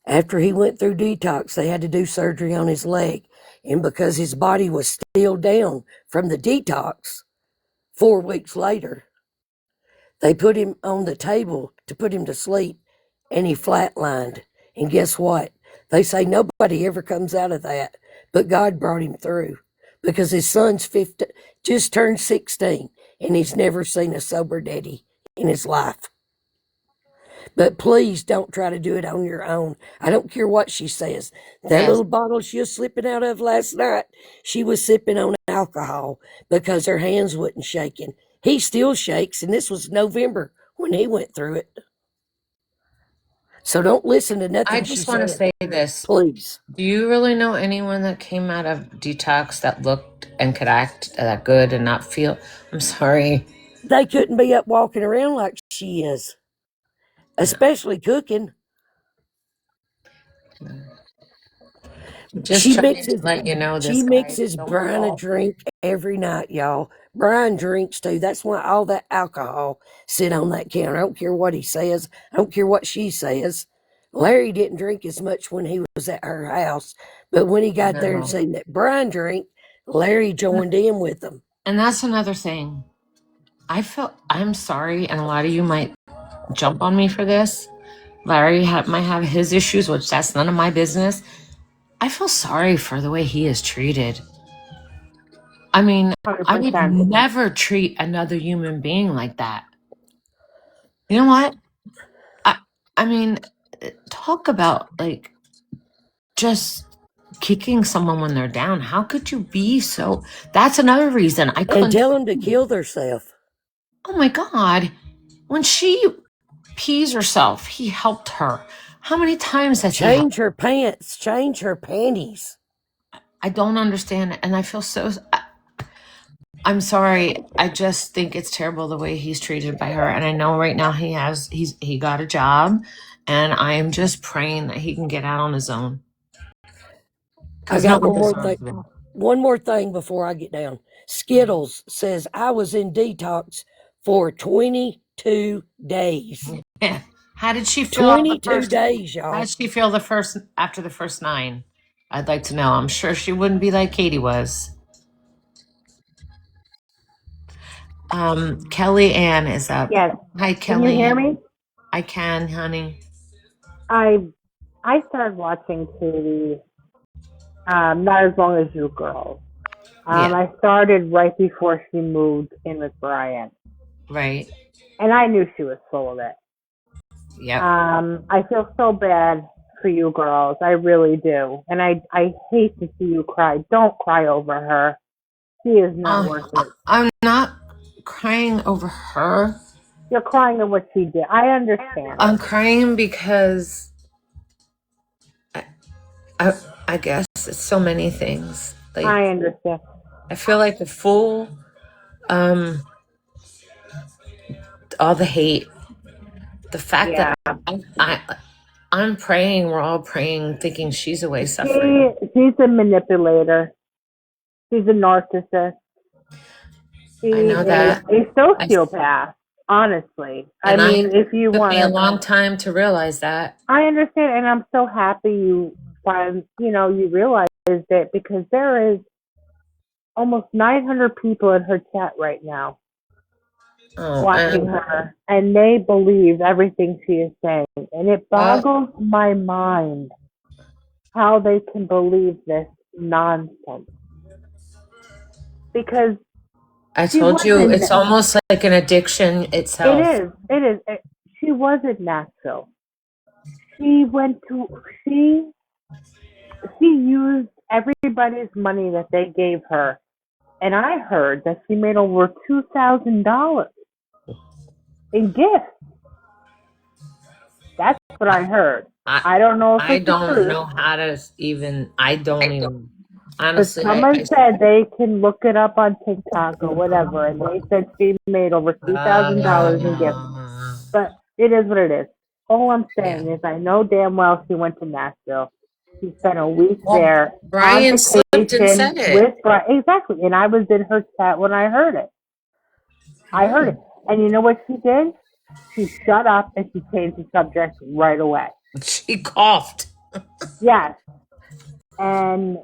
After he went through detox, they had to do surgery on his leg. And because his body was still down from the detox, 4 weeks later, they put him on the table to put him to sleep, and he flatlined. And guess what? They say nobody ever comes out of that, but God brought him through because his son's 15, just turned 16, and he's never seen a sober daddy in his life. But please don't try to do it on your own. I don't care what she says. That Yes. little bottle she was slipping out of last night, she was sipping on alcohol because her hands wasn't shaking. He still shakes, and this was November when he went through it. So don't listen to nothing I she just want to says, say this. please. Do you really know anyone that came out of detox that looked and could act that good and not feel? I'm sorry. They couldn't be up walking around like she is, especially cooking. Just She trying mixes to let you know this. She guys. mixes Don't Brian a fall. drink every night, y'all. Brian drinks too. That's why all that alcohol sit on that counter. I don't care what he says. I don't care what she says. Larry didn't drink as much when he was at her house, but when he got there and No. seen that Brian drank, Larry joined in with them. And that's another thing. I'm sorry, and a lot of you might jump on me for this. Larry might have his issues, which that's none of my business. I feel sorry for the way he is treated. I mean, I would 100%. never treat another human being like that. You know what? I mean, talk about like just kicking someone when they're down. How could you be so? That's another reason I couldn't. And tell them to kill themselves. Oh my God. When she pees herself, he helped her. How many times has he helped? Change her pants, change her panties. I don't understand it. And I feel so. I'm sorry. I just think it's terrible the way he's treated by her. And I know right now he got a job, and I am just praying that he can get out on his own. I 'Cause got no one more deserves thing. it. One more thing before I get down. Skittles says I was in detox for 22 days. Yeah. How did she feel after the 22 first? days, How y'all. did she feel after the first 9? I'd like to know. I'm sure she wouldn't be like Katie was. Kelly Ann is up. Yes. Hi, Can you Kelly. hear me? I can, honey. I started watching Katie not as long as you girls. Yeah. I started right before she moved in with Brian, Right. and I knew she was full of it. Yep. I feel so bad for you girls. I really do, and I hate to see you cry. Don't cry over her. She is not worth it. I'm not crying over her. You're crying at what she did. I understand. I'm crying because I guess it's so many things. Like I understand. I feel like the fool, all the hate, the fact Yeah. that I'm praying, we're all praying, thinking she's away suffering. She's a manipulator. She's a narcissist. She I know that. is a sociopath, honestly. And I mean, if you took want me a long time to realize that. I understand, and I'm so happy you realize it, because there is almost 900 people in her chat right now watching her, and they believe everything she is saying, and it boggles my mind how they can believe this nonsense. Because I told you, it's almost like an addiction itself. It is. She was in Nashville. She used everybody's money that they gave her. And I heard that she made over $2,000 in gifts. That's what I heard. I don't know if I it's don't true. know how to even, I don't even, honestly. Someone said they can look it up on TikTok or whatever, and they said she made over $2,000 in gifts. But it is what it is. All I'm saying is I know damn well she went to Nashville. She spent a week there. Brian slipped and said it. With Brian. Exactly. And I was in her chat when I heard it. I heard it. And you know what she did? She shut up and she changed the subject right away. She coughed. Yes. And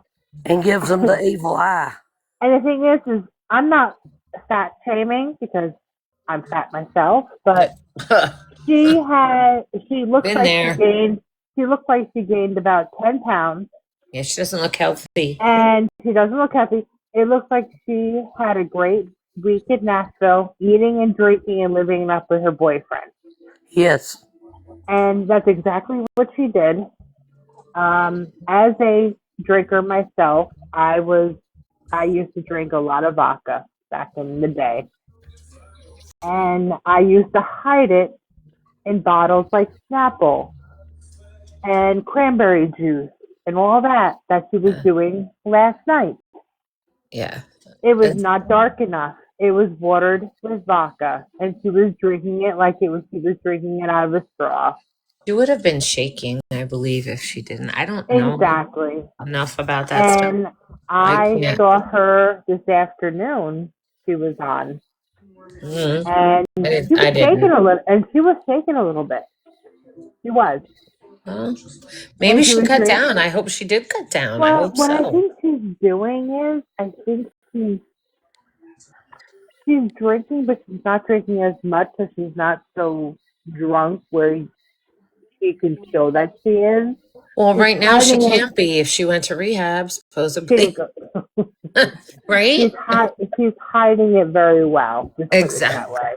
gives them the evil eye. And the thing is I'm not fat shaming because I'm fat myself, but she looks like she gained about 10 pounds. Yeah, she doesn't look healthy. And she doesn't look healthy. It looks like she had a great week in Nashville, eating and drinking and living up with her boyfriend. Yes. And that's exactly what she did. As a drinker myself, I used to drink a lot of vodka back in the day. And I used to hide it in bottles like Snapple and cranberry juice and all that she was doing last night. Yeah. It was not dark enough. It was watered with vodka, and she was drinking it like she was drinking it out of a straw. She would have been shaking, I believe, if she didn't. I don't know enough about that stuff. And I saw her this afternoon. She was on. Mm-hmm. And she was shaking a little bit. She was. Well, maybe she cut down. I hope she did cut down. Well, I hope what so. I think she's doing is, I think she's drinking, but she's not drinking as much, so she's not so drunk where she can show that she is. Well, right now she can't be if she went to rehab, supposedly. Right? She's hiding it very well. Exactly.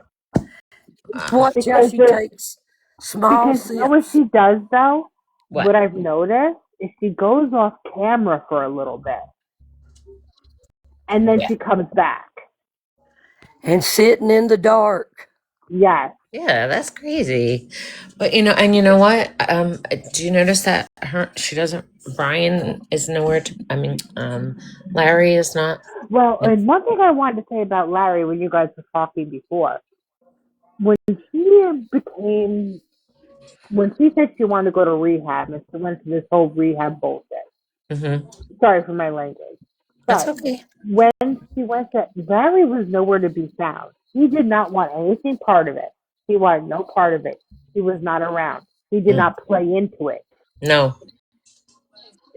Watch how she takes small sips. You know what she does, though? What I've noticed is she goes off camera for a little bit. And then she comes back. And sitting in the dark. Yes. Yeah, that's crazy. But and you know what? Do you notice that she doesn't, Brian is nowhere to, Larry is not. Well, and one thing I wanted to say about Larry when you guys were talking before, when she said she wanted to go to rehab and she went to this whole rehab bullshit. Mm-hmm. Sorry for my language. That's But okay. when she went to, Larry was nowhere to be found. He did not want anything part of it. He wanted no part of it. He was not around. He did not play into it. No.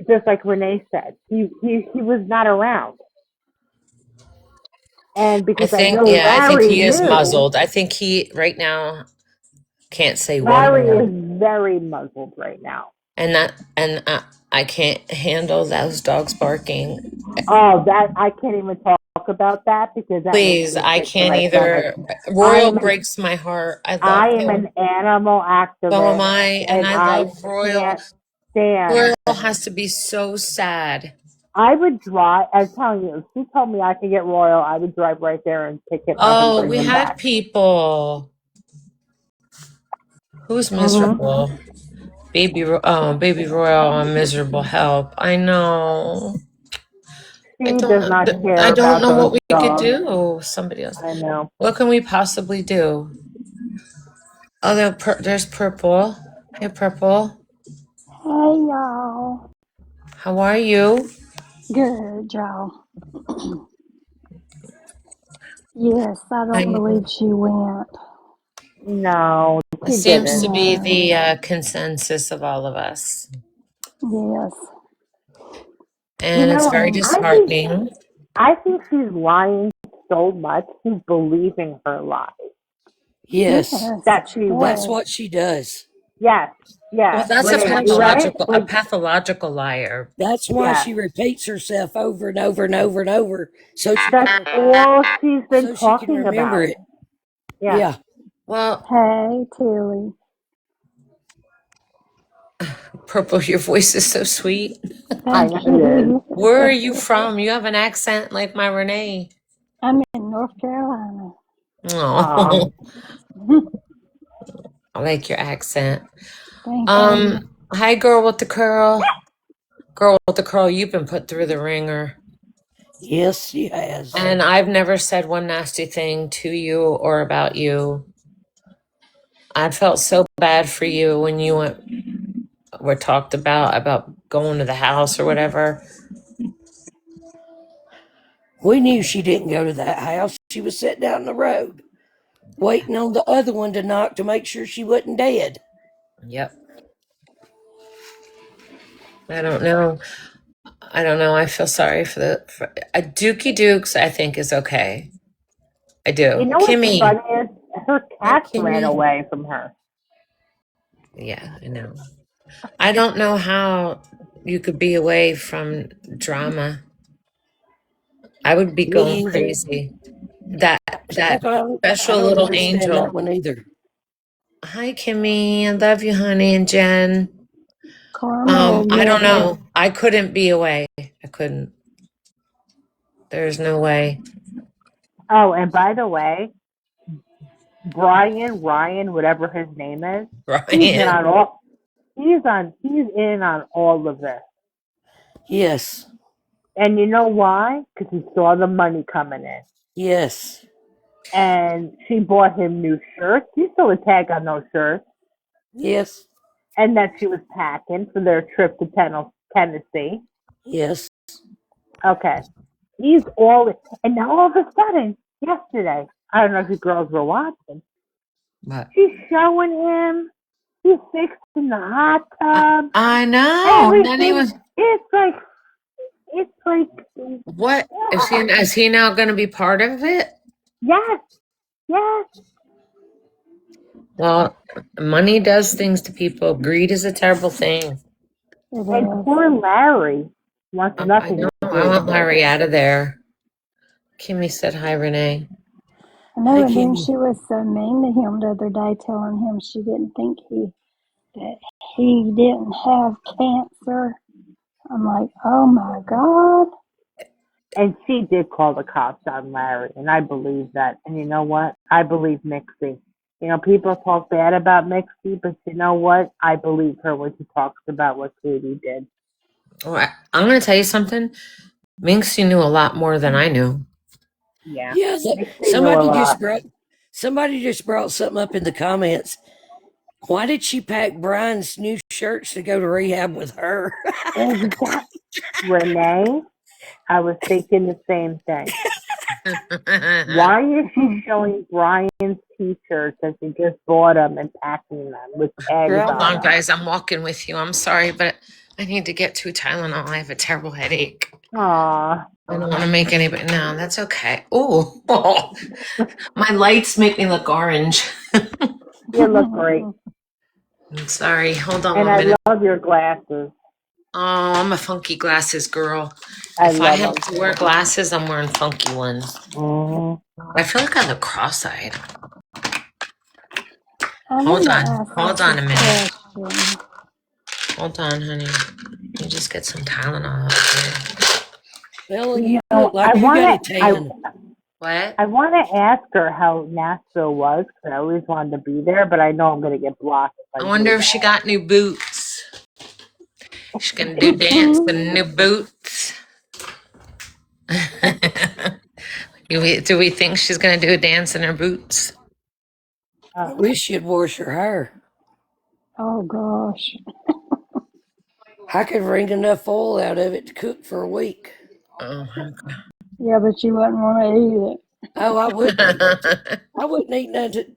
Just like Renee said, he was not around. And because I know I think Larry he is knew, muzzled. I think he right now can't say one Larry word. is very muzzled right now. And I can't handle those dogs barking. Oh, that I can't even talk about that because that Please, makes me I sick to can't my either. stomach. Royal breaks my heart. I love I am him. an animal activist, So am I, and I love Royal. can't stand. Royal has to be so sad. I would drive. I'm telling you, if she told me I could get Royal, I would drive right there and pick it up and Oh, bring we him had back. people. Who's miserable? Baby Royal on miserable help. I know. She does not care I don't about know what those we could dogs. do. Somebody else. I know. What can we possibly do? Oh, there's Purple. Hey, Purple. Hey y'all. How are you? Good, y'all. Yes, I I, don't believe she went. No, it she seems to didn't. be No. the consensus of all of us. Yes. And it's very disheartening. I think she's lying so much. She's believing her lies. Yes. That she That's went. what she does. Yes. Yes. Well, that's Renee, you right? a pathological liar. That's why Yeah. she repeats herself over and over and over and over. So she That's all she's been so she can talking remember about. it. Yeah. Yeah. Well, Hey, Tilly. Purple, your voice is so sweet. Thank know you. Where are you from? You have an accent like my Renee. I'm in North Carolina. Oh, I like your accent. Thank you. Hi, girl with the curl. Girl with the curl, you've been put through the ringer. Yes, she has. And I've never said one nasty thing to you or about you. I felt so bad for you when you were talked about going to the house or whatever. We knew she didn't go to that house. She was sitting down the road, waiting on the other one to knock to make sure she wasn't dead. Yep. I don't know. I feel sorry for Dookie Dukes. I think is okay. I do. You know Kimmy. what's funny is her cats Kimmy. ran away from her. Yeah, I know. I don't know how you could be away from drama. I would be going crazy. That special little angel. That one either. Hi, Kimmy. I love you, honey, and Jen. Karma. I don't know. I couldn't be away. I couldn't. There's no way. Oh, and by the way, Ryan, whatever his name is, he's in on all. He's in on all of this. Yes. And you know why? Because he saw the money coming in. Yes. And she bought him new shirts. You saw a tag on those shirts. Yes. And that she was packing for their trip to Tennessee. Yes. Okay. He's all, and now all of a sudden, yesterday, I don't know if you girls were watching. What? She's showing him. He's fixed in the hot tub. I know. Everything. It's like. What is he now going to be part of it? Yes. Yes. Well, money does things to people. Greed is a terrible thing. And poor Larry wants nothing to do I want with it. Larry out of there. Kimmy said hi, Renee. I know, and then she was so mean to him the other day, telling him she didn't think that he didn't have cancer. I'm like, oh my God. And she did call the cops on Larry, and I believe that. And you know what? I believe Mixie. You know, people talk bad about Mixie, but you know what? I believe her when she talks about what Katie did. Well, I'm going to tell you something. Minxie knew a lot more than I knew. Yeah. Yeah, Mixie knew a lot. somebody just brought something up in the comments. Why did she pack Brian's new shirts to go to rehab with her? Exactly. Renee, I was thinking the same thing. Why is she showing Brian's t-shirts that she just bought them and packing them with tags Right. Hold on on, them? guys. I'm walking with you. I'm sorry, but I need to get 2 Tylenol. I have a terrible headache. Aw. I don't want to make anybody. No, that's okay. Ooh, oh, my lights make me look orange. You look great. I'm sorry. Hold on And 1 I minute. love your glasses. Oh, I'm a funky glasses girl. I If I love have them. to wear glasses, I'm wearing funky ones. Mhm. I feel like I look cross-eyed. I Hold need to on. ask Hold us on a minute. question. Hold on, honey. Let me just get some Tylenol up here. Bella, You you know, look like I you got a want tan. What? I want to ask her how Nashville was because I always wanted to be there, but I know I'm going to get blocked if I I wonder do if she got new boots. She's gonna do dance in new boots. Do we think she's gonna do a dance in her boots? I wish you'd wash her hair. Oh gosh. I could wring enough oil out of it to cook for a week. Oh, Yeah, but you wouldn't want to eat it. Oh, I wouldn't eat it. I wouldn't eat nothing.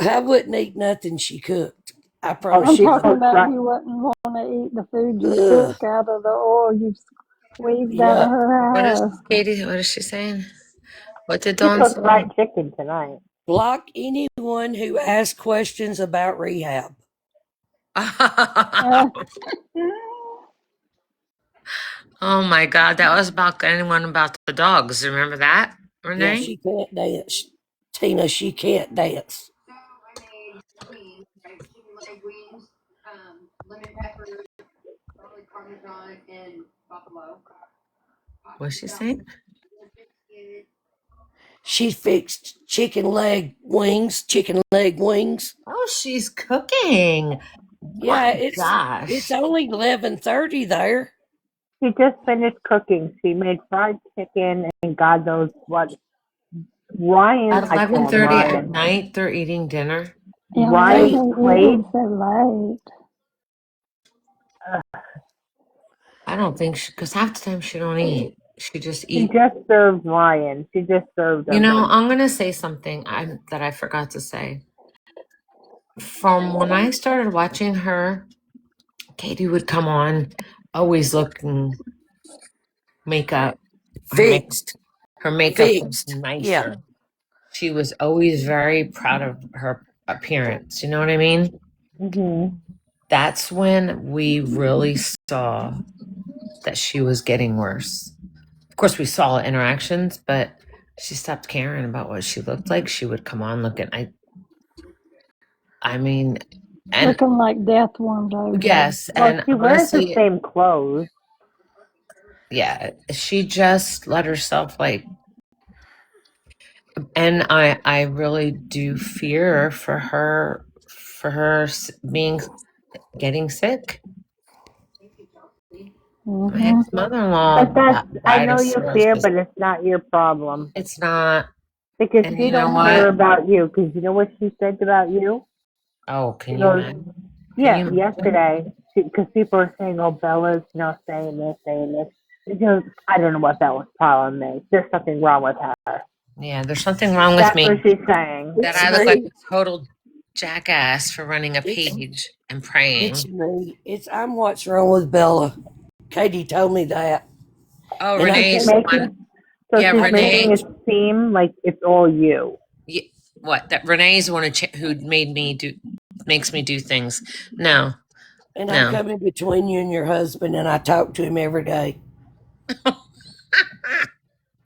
I wouldn't eat nothing she cooked. I promise I'm she you. talking cooks about right. you wouldn't want to eat the food you Ugh, cook out of the oil you squeezed out of yuck. what is her house. Katie? What is she saying? What did She Dawn cooked say? fried chicken tonight. Block anyone who asks questions about rehab. Uh, Oh my God, that was about anyone about the dogs. Remember that, Yeah, Renee? she can't dance. Tina, she can't dance. What's she saying? She fixed chicken leg wings. Oh, she's cooking. Yeah, My it's gosh. only 11:30 there. She just finished cooking. She made fried chicken and God knows what. Ryan, At I call him 11:30 at Ryan. night, they're eating dinner. yeah, why Ryan's they plate. eating so late? I don't think because half the time she don't eat. She just She eat. just served Ryan. She just served You him. know, I'm gonna say something that I forgot to say. From when I started watching her, Katie would come on, always looking makeup. Fixed. Her makeup was Fixed. Yeah. nicer. She was always very proud of her appearance. You know what I mean? Mm-hmm. That's when we really saw that she was getting worse. Of course, we saw interactions, but she stopped caring about what she looked like. She would come on looking. I mean, and Looking like death warmed over. yes, Well, and she wears the honestly, same clothes. yeah, she just let herself and I really do fear for her being getting sick. My Mm-hmm. ex-mother-in-law But that's, I died know of you fear, cirrhosis. but it's not your problem. It's not, Because and she you know don't care what? about you. Because you know what she said about you? Oh, She can you goes, imagine? Can yeah, you? yesterday. Because people are saying, oh, Bella's, saying this, saying this. She goes, I don't know what Bella's problem is. There's something wrong with her. Yeah, there's something wrong with That's me what she's saying. that It's I look like me. a total jackass for running a It's page and praying. it's me. I'm what's wrong with Bella. Katie told me that. Oh, And I Renee's can't the one. Yeah, She's Renee. making it seem like it's all you. What? That Renee's the one who makes me do things. No, and I no. come in between you and your husband and I talk to him every day.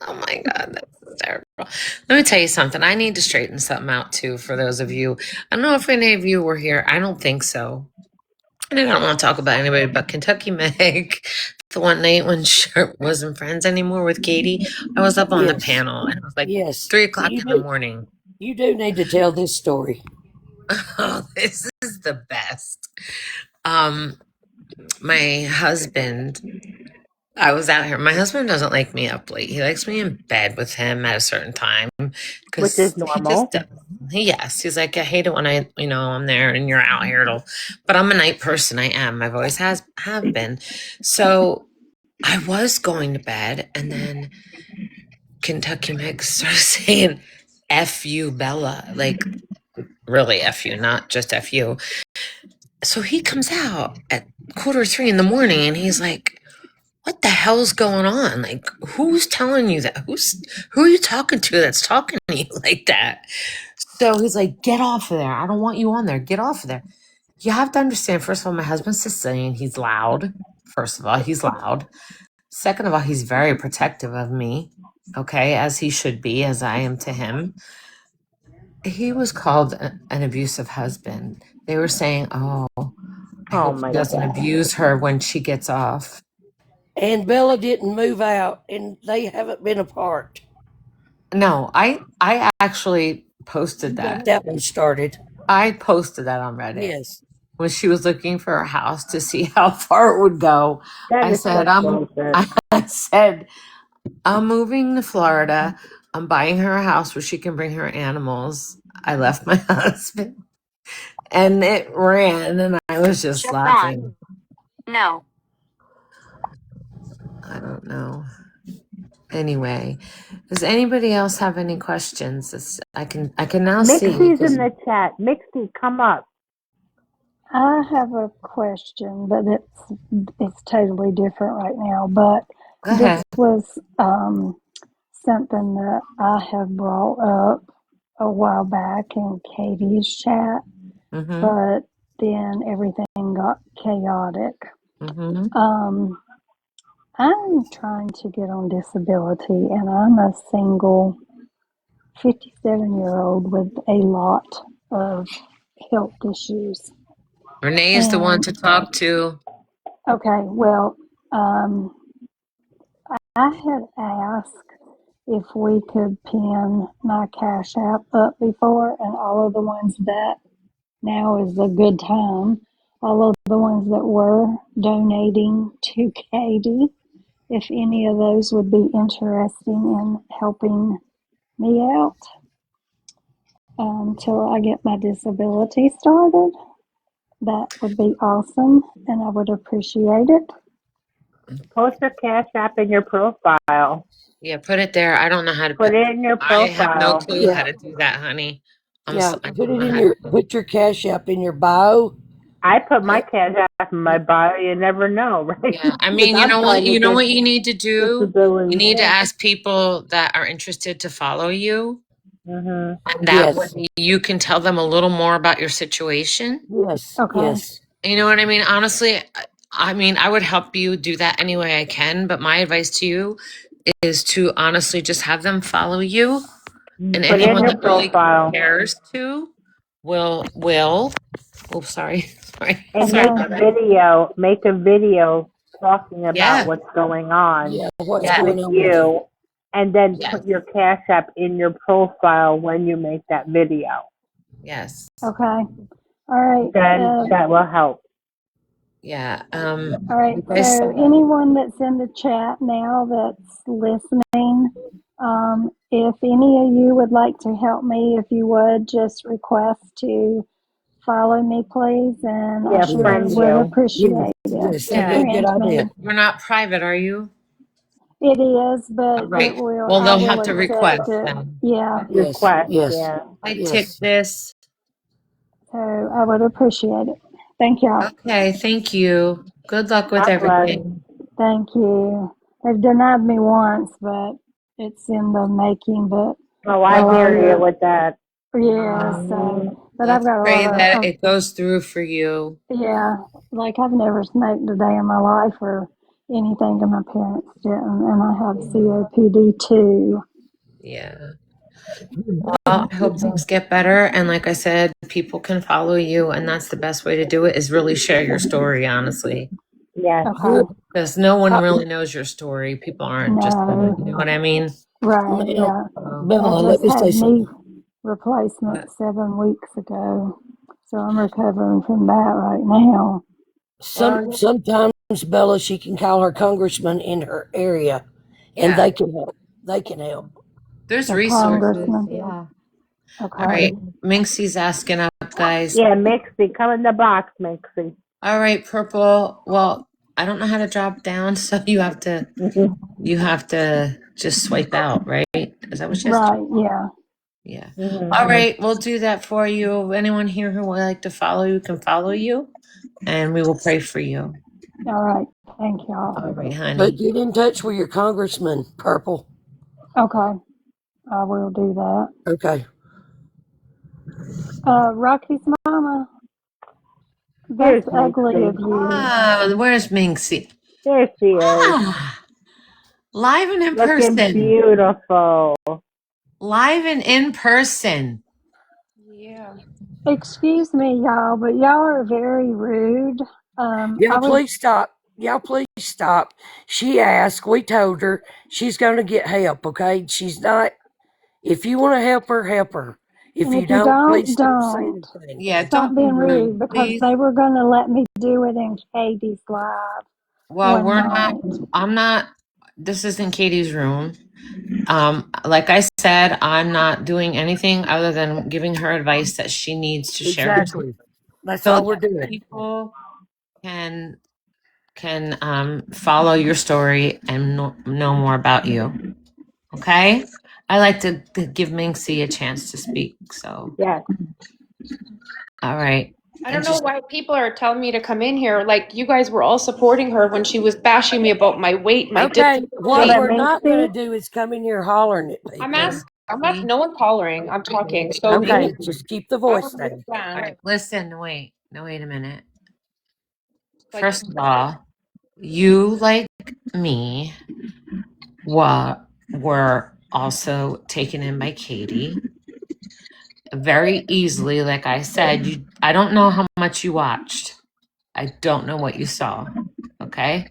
Oh my God, that's terrible. Let me tell you something. I need to straighten something out too for those of you. I don't know if any of you were here. I don't think so. And I don't want to talk about anybody but Kentucky Meg the one night when she wasn't friends anymore with Katie. I was up on the Yes. panel, and it was like Yes. 3 o'clock You in the do. morning. You do need to tell this story. Oh, this is the best. My husband, I was out here. My husband doesn't like me up late. He likes me in bed with him at a certain time Which because is he normal. just does. Yes, he's like, I hate it when I'm there and you're out here. But I'm a night person. I am. I've always have been. So I was going to bed, and then Kentucky Mix started saying, "F you, Bella," like really F you, not just F you. So he comes out at 2:45 in the morning, and he's like, what the hell's going on? Like, who's telling you that? Who are you talking to that's talking to you like that? So he's like, get off of there. I don't want you on there. Get off of there. You have to understand, first of all, my husband's Sicilian. He's loud. First of all, he's loud. Second of all, he's very protective of me. Okay, as he should be, as I am to him. He was called an abusive husband. They were saying, I hope my he doesn't God. abuse her when she gets off. And Bella didn't move out, and they haven't been apart. No, I actually posted that. That one started. I posted that on Reddit. Yes. When she was looking for a house to see how far it would go. I said, I'm moving to Florida. I'm buying her a house where she can bring her animals. I left my husband, and it ran, and I was just Shut laughing. No. I don't know. Anyway, does anybody else have any questions? I can now see. Mixie's in the chat. Mixie, come up. I have a question, but it's totally different right now. But Go ahead. this was something that I have brought up a while back in Katie's chat, Mm-hmm. but then everything got chaotic. Mm-hmm. I'm trying to get on disability, and I'm a single 57-year-old with a lot of health issues. Renee is the one to talk to. Okay, well, I had asked if we could pin my Cash App up before, and all of the ones that now is a good time, all of the ones that were donating to Katie, if any of those would be interesting in helping me out until I get my disability started. That would be awesome, and I would appreciate it. Post your Cash App in your profile. Yeah, put it there. I don't know how to Put it in your I have no profile. clue how to do that, honey. Put your Cash App in your bio. I put my Cash App in my bio. You never know, right? Yeah, I mean, you know what? You know what you need to do. Disability. You need to ask people that are interested to follow you, Mm-hmm. and that way you can tell them a little more about your situation. Yes. Okay. Yes. You know what I mean? Honestly, I mean, I would help you do that any way I can, but my advice to you is to honestly just have them follow you, and Put it in anyone your that really profile. cares to will. Oh, sorry. And Sorry. make a video talking about Yeah. what's going on Yeah. What's Yeah. going with on you, and then Yeah. put your Cash App in your profile when you make that video. Yes. Okay. All right. Then that will help. Yeah. All right. So anyone that's in the chat now that's listening, if any of you would like to help me, if you would just request to follow me, please, and I sure would appreciate it. Yes, that'd be a good idea. You're not private, are you? It is, but Right. it will. Well, they'll I will have to accept request it. them. Yeah. Request. Yes. Yeah. I Yes. tick this. So I would appreciate it. Thank y'all. Okay. Thank you. Good luck with God everything. Thank you. They've denied me once, but it's in the making. But Oh, I hear you with that. yeah. So, but I've Let's got a pray lot that of. it goes through for you. Yeah, like I've never smoked a day in my life or anything, and my parents didn't, and I have COPD too. Yeah. Well, I hope things get better. And like I said, people can follow you, and that's the best way to do it is really share your story, honestly. Yes. Okay. Because no one really knows your story. People aren't just, you No. know what I mean? Right. Ma'am, Yeah. So, I Bella, let just me say had knee something. replacement 7 weeks ago, so I'm recovering from that right now. Sometimes Bella, she can call her congressman in her area, and yeah, they can help. They can help. there's The resources. congressman. Yeah. All Okay. right. Minxie's asking up, guys. Yeah, Mixie. Come in the box, Mixie. All right, Purple. Well, I don't know how to drop down, so you have to just swipe out, right? Is that what you have to do? Right. Yeah. Yeah. Mm-hmm. All right, we'll do that for you. Anyone here who would like to follow you can follow you, and we will pray for you. All right. Thank y'all. All right, But honey. get in touch with your congressman, Purple. Okay. I will do that. Okay. Rocky's mama. Here's That's ugly of Mixie. you. Where's Minxie? There she is. Live and in Looking person. beautiful. Live and in person. Yeah. Excuse me, y'all, but y'all are very rude. I Y'all, was please stop. Y'all, please stop. She asked. We told her she's going to get help, okay? She's not. If you want to help her, help her. If and you if you don't, please stop don't. saying anything. Yeah, Stop don't be being rude, rude because please. they were going to let me do it in Katie's live Well, one night. I'm not, this isn't Katie's room. Like I said, I'm not doing anything other than giving her advice that she needs to share. Exactly. That's So all we're that doing. people can follow your story and know more about you. Okay? I like to give Minxie a chance to speak. So, Yes. all right. I don't know why people are telling me to come in here. Like, you guys were all supporting her when she was bashing me about my weight, my Okay. What Hold disability. on, we're not going to Minxie. do is come in here hollering at I'm people. asking, no one's hollering. I'm talking. So Okay. Just keep the I voice don't down. All understand. right. Listen, wait. No, wait a minute. Like, First of all, you, like me, were also taken in by Katie very easily. Like I said, I don't know how much you watched. I don't know what you saw. Okay.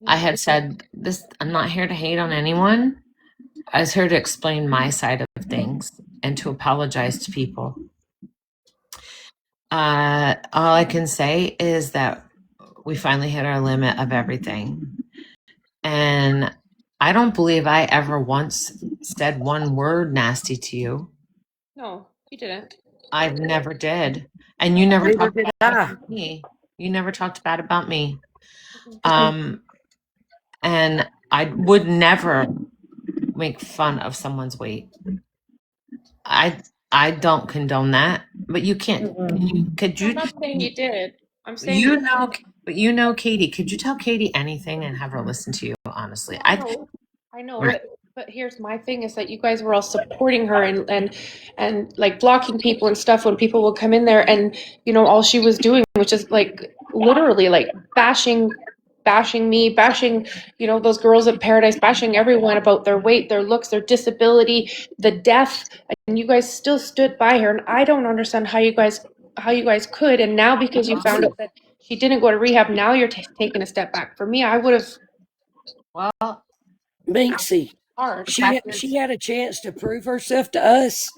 I had said this, I'm not here to hate on anyone. I was here to explain my side of things and to apologize to people. All I can say is that we finally hit our limit of everything. And I don't believe I ever once said one word nasty to you. no, you didn't. I never did. And you never Neither talked did bad I. about me. You never talked bad about me. And I would never make fun of someone's weight. I don't condone that, but you can't. Could I'm you? not saying you did. I'm saying But Katie. Could you tell Katie anything and have her listen to you? Honestly, I know, Right. but here's my thing is that you guys were all supporting her and like blocking people and stuff when people would come in there and all she was doing was just like literally like bashing me, bashing those girls at Paradise, bashing everyone about their weight, their looks, their disability, the death, and you guys still stood by her, and I don't understand how you guys could. And now because you found out that she didn't go to rehab, now you're taking a step back. For me, I would have Well, Minxie, hard. she had a chance to prove herself to us,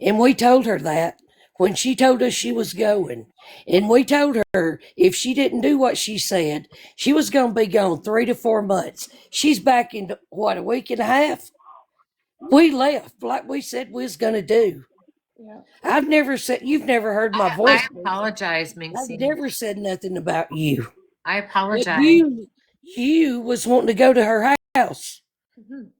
and we told her that when she told us she was going. And we told her if she didn't do what she said, she was going to be gone 3 to 4 months. She's back in, what, a week and a half? We left like we said we was going to do. Yeah. I've never said, you've never heard my I voice. apologize, I've Minxie. never said nothing about you. I But apologize. you was wanting to go to her house.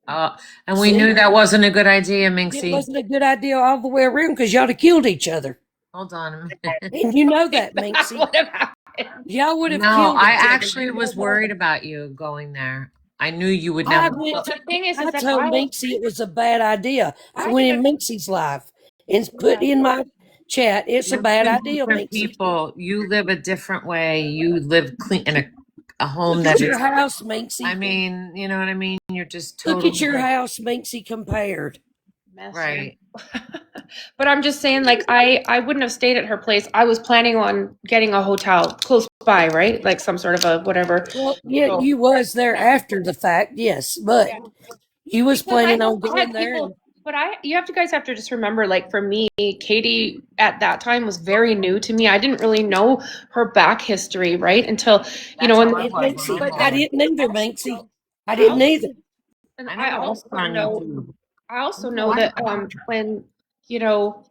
And we See? knew that wasn't a good idea, It Minxie. wasn't a good idea all the way around because y'all would have killed each other. Hold on a minute. And you know that, Minxie. What have happened? Y'all would have No, killed I each other. actually was worried about you going there. I knew you would I never. went The thing is I that told Minxie it was a bad idea. I went in Minxie's life and put in my chat, it's a bad idea, Different Minxie. people. You live a different way. You live clean in a home Look that at your is. house, Minxie. I mean, you know what I mean. You're just Look totally at your house, Minxie, compared. messy. right. But I'm just saying, like, I wouldn't have stayed at her place. I was planning on getting a hotel close by, right? Like some sort of a whatever. Well, yeah, So, you was there after the fact, yes, but yeah. you was Because I planning on know I going had there. people, but you have to guys have to just remember, like for me, Katie at that time was very new to me. I didn't really know her back history, right? Until, you know, That's and how I And was when Minxie, I I met her. didn't either, Minxie. I I didn't also, either. and I I never also watched her on know, YouTube. I also No, know I that never. when, you know,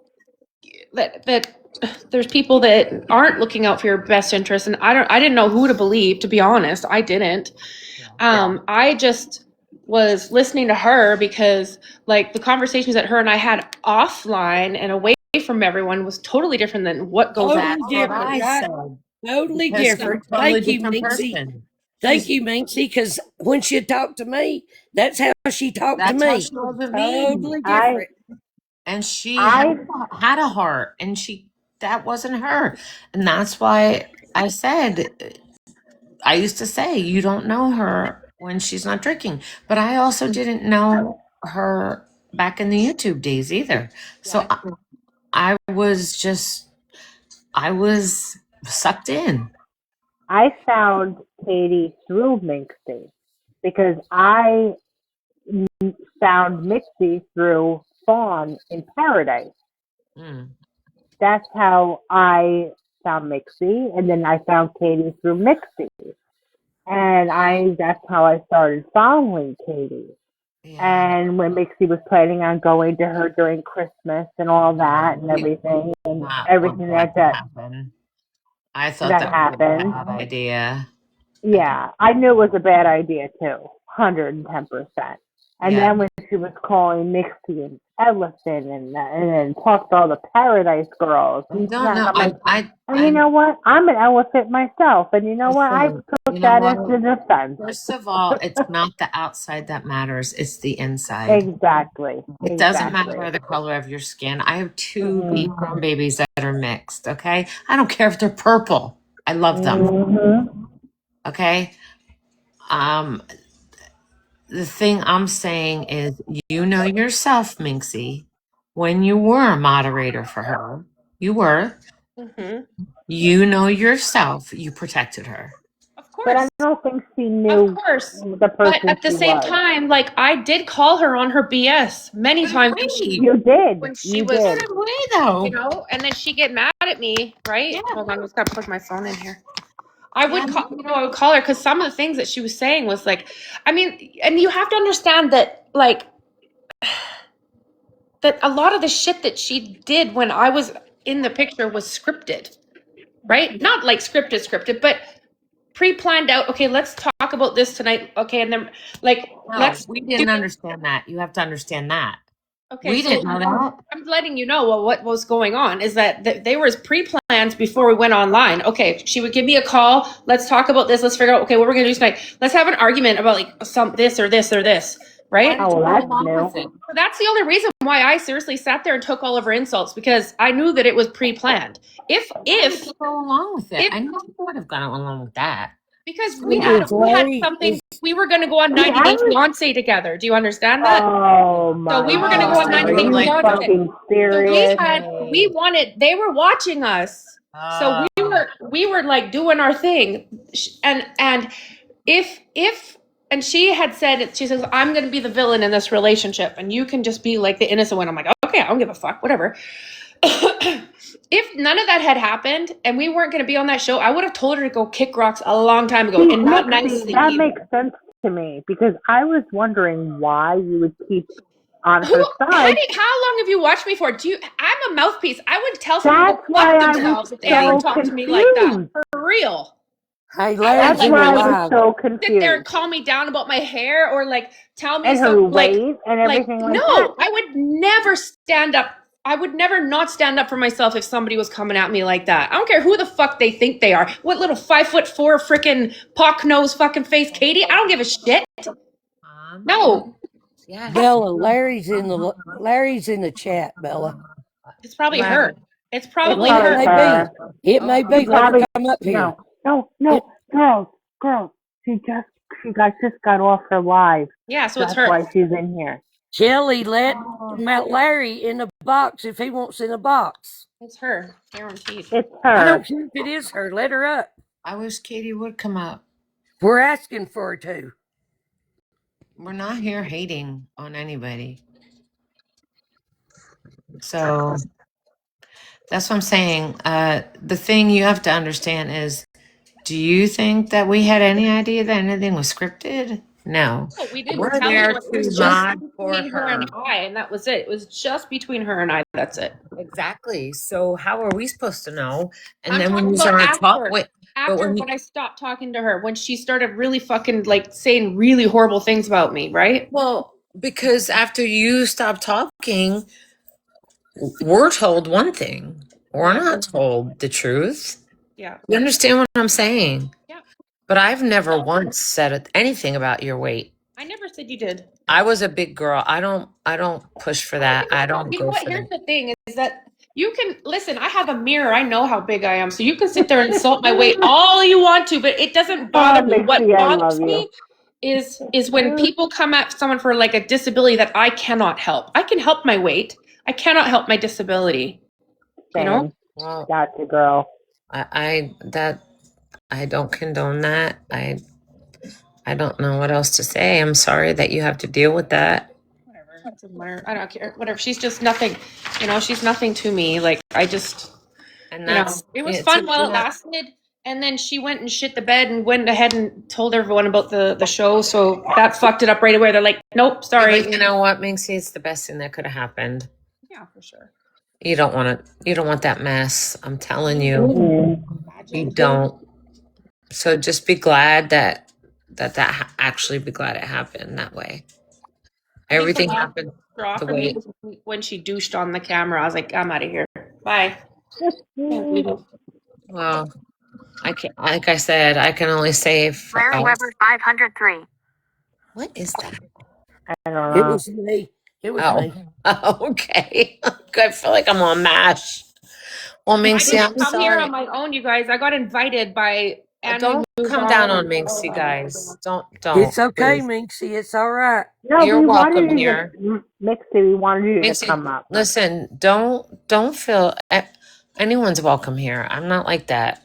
that there's people that aren't looking out for your best interest, and I didn't know who to believe, to be honest. I didn't. I just was listening to her because like the conversations that her and I had offline and away from everyone was totally different than what goes on. Totally That's what different, I right? said. Totally Because she's a different. totally Thank you, different Minxie. person. Thank She's you, Minxie, because when she talked to me, that's how she talked to that's how me. she was with me. Totally I different. And she I had a heart, and that wasn't her. And that's why I used to say, you don't know her when she's not drinking. But I also didn't know her back in the YouTube days either. So I was sucked in. I found Katie through Minxie because I found Mixie through Fawn in Paradise. Mm. That's how I found Mixie, and then I found Katie through Mixie, and that's how I started following Katie. Yeah. And when Mixie was planning on going to her during Christmas and all that and everything, and Not everything want that happen. I thought that that was a happened, bad idea. yeah, I knew it was a bad idea too, 110%. And Yeah. then when she was calling Mixie and Elephant and then talked to all the Paradise girls, and No, that, no, I'm like, and you I know what? I'm an elephant myself, and you know what? I listen, took you know that as what? a defense. First of all, it's not the outside that matters, it's the inside. Exactly. It doesn't Exactly. matter the color of your skin. I have two Mhm. grown babies that are mixed, okay? I don't care if they're purple. I love them, Mhm. okay? Um, the thing I'm saying is, you know yourself, Minxie, when you were a moderator for her, you were, Mm-hmm. you know yourself, you protected her. Of But course. I don't think she Of knew course. the But person at the she same was. time, like I did call her on her BS many times Wait, You did. when she You was, so did. did we though. you know, and then she get mad at me, right? Yeah. Hold on, I just gotta plug my phone in here. I Yeah. would call, I would call her because some of the things that she was saying was like, I mean, and you have to understand that, like, that a lot of the shit that she did when I was in the picture was scripted, right? Not like scripted, but pre-planned out. Okay, let's talk about this tonight. Okay, and then like No, let's we do. didn't understand that. You have to understand that. Okay, We so didn't know that. I'm letting you know what was going on is that they were pre-planned before we went online. Okay, she would give me a call. Let's talk about this. Let's figure out, okay, what we're going to do tonight. Let's have an argument about like some this or this or this, Why right? did Oh, you well, go that's along with it? new. So that's the only reason why I seriously sat there and took all of her insults because I knew that it was pre-planned. Why did you go along with it? If I knew you would have gone along with that. because we Sweetheart. had Larry something is we were going to go on See, 90 I Day was. Fiance together. Do you understand that? Oh So my we were going to go Oh, on so God. 90 Are you were Day you like, Fiance. fucking So serious? we wanted, they were watching us. So we were like doing our thing. And if, and she had said, she says, I'm going to be the villain in this relationship and you can just be like the innocent one. I'm like, okay, I don't give a fuck, whatever. If none of that had happened and we weren't going to be on that show, I would have told her to go kick rocks a long time ago See, and not Nixie, nicely that either. makes sense to me because I was wondering why you would keep on Who, her side. how long have you watched me for? I'm a mouthpiece. I would tell someone to That's go why fuck I was themselves if they ever so talk to me like that. confused. For real. hey, I Larry's That's would in like the why I was live. so sit there and confused. call me down about my hair or like tell me And her some like weight and everything like that. no, I would never stand up. I would never not stand up for myself if somebody was coming at me like that. I don't care who the fuck they think they are. What little 5'4" freaking pock nose fucking face Katie? I don't give a shit. No, Yeah. Bella, Larry's in the chat, Bella. it's probably her. It's probably Well, probably it her. may her. be. It may be. Let her Probably come up here. no, girls. She just got off her live. Yeah, so it's That's her. why she's in here. Kelly, let Oh, Larry in a box if he wants in a box. It's her, guaranteed. It's I her. don't care if it is her. Let her up. I wish Katie would come up. We're asking for her to. We're not here hating on anybody. So that's what I'm saying. The thing you have to understand is, do you think that we had any idea that anything was scripted? No. No, we didn't We're tell there anyone. It to was just mod for between her and her. I, and that was it. It was just between her and I. That's it. Exactly. So how are we supposed to know? And I'm then when talking you about start talk, after. wait, but After when when I stopped talking to her, when she started really fucking like saying really horrible things about me, right? well, because after you stop talking, we're told one thing. We're Yeah. not told the truth. Yeah. You understand what I'm saying? Yeah. But I've never once said anything about your weight. I never said you did. I was a big girl. I don't push for that. I don't You know go what? for Here's that. the thing is that you can listen, I have a mirror. I know how big I am. So you can sit there and insult my weight all you want to, but it doesn't bother me. What Mixie, I bothers love you. me is when people come at someone for like a disability that I cannot help. I can help my weight. I cannot help my disability. You know? Same. Well, Gotcha, girl. I don't condone that. I don't know what else to say. I'm sorry that you have to deal with that. Whatever. It doesn't matter. I don't care. Whatever. She's just nothing. You know, she's nothing to me. Like I just And you know, that's it was it's fun while it not- lasted. And then she went and shit the bed and went ahead and told everyone about the show. So that fucked it up right away. They're like, nope, sorry. But you know what, Minxie? It's the best thing that could have happened. Yeah, for sure. You don't want that mess. I'm telling you. Mm. You don't. So just be glad that actually be glad it happened that way. Everything happened Draw the for way. me when she douched on the camera. I was like, I'm out of here. Bye. Can't believe it. Well, I can like I said, I can only say for Larry us. Weber 503. What is that? I don't It know. was me. It was Oh, me. okay. I feel like I'm on MASH. Well, I Minxie, didn't I'm come here sorry. on my own, you guys. I got invited by Don't Andy come down Muzal on and- Minxie, guys. Don't. It's okay, please. Minxie. It's all right. No, You're we welcome wanted you here. to, Mixie, we wanted you to Minxie, come up. listen, don't feel anyone's welcome here. I'm not like that.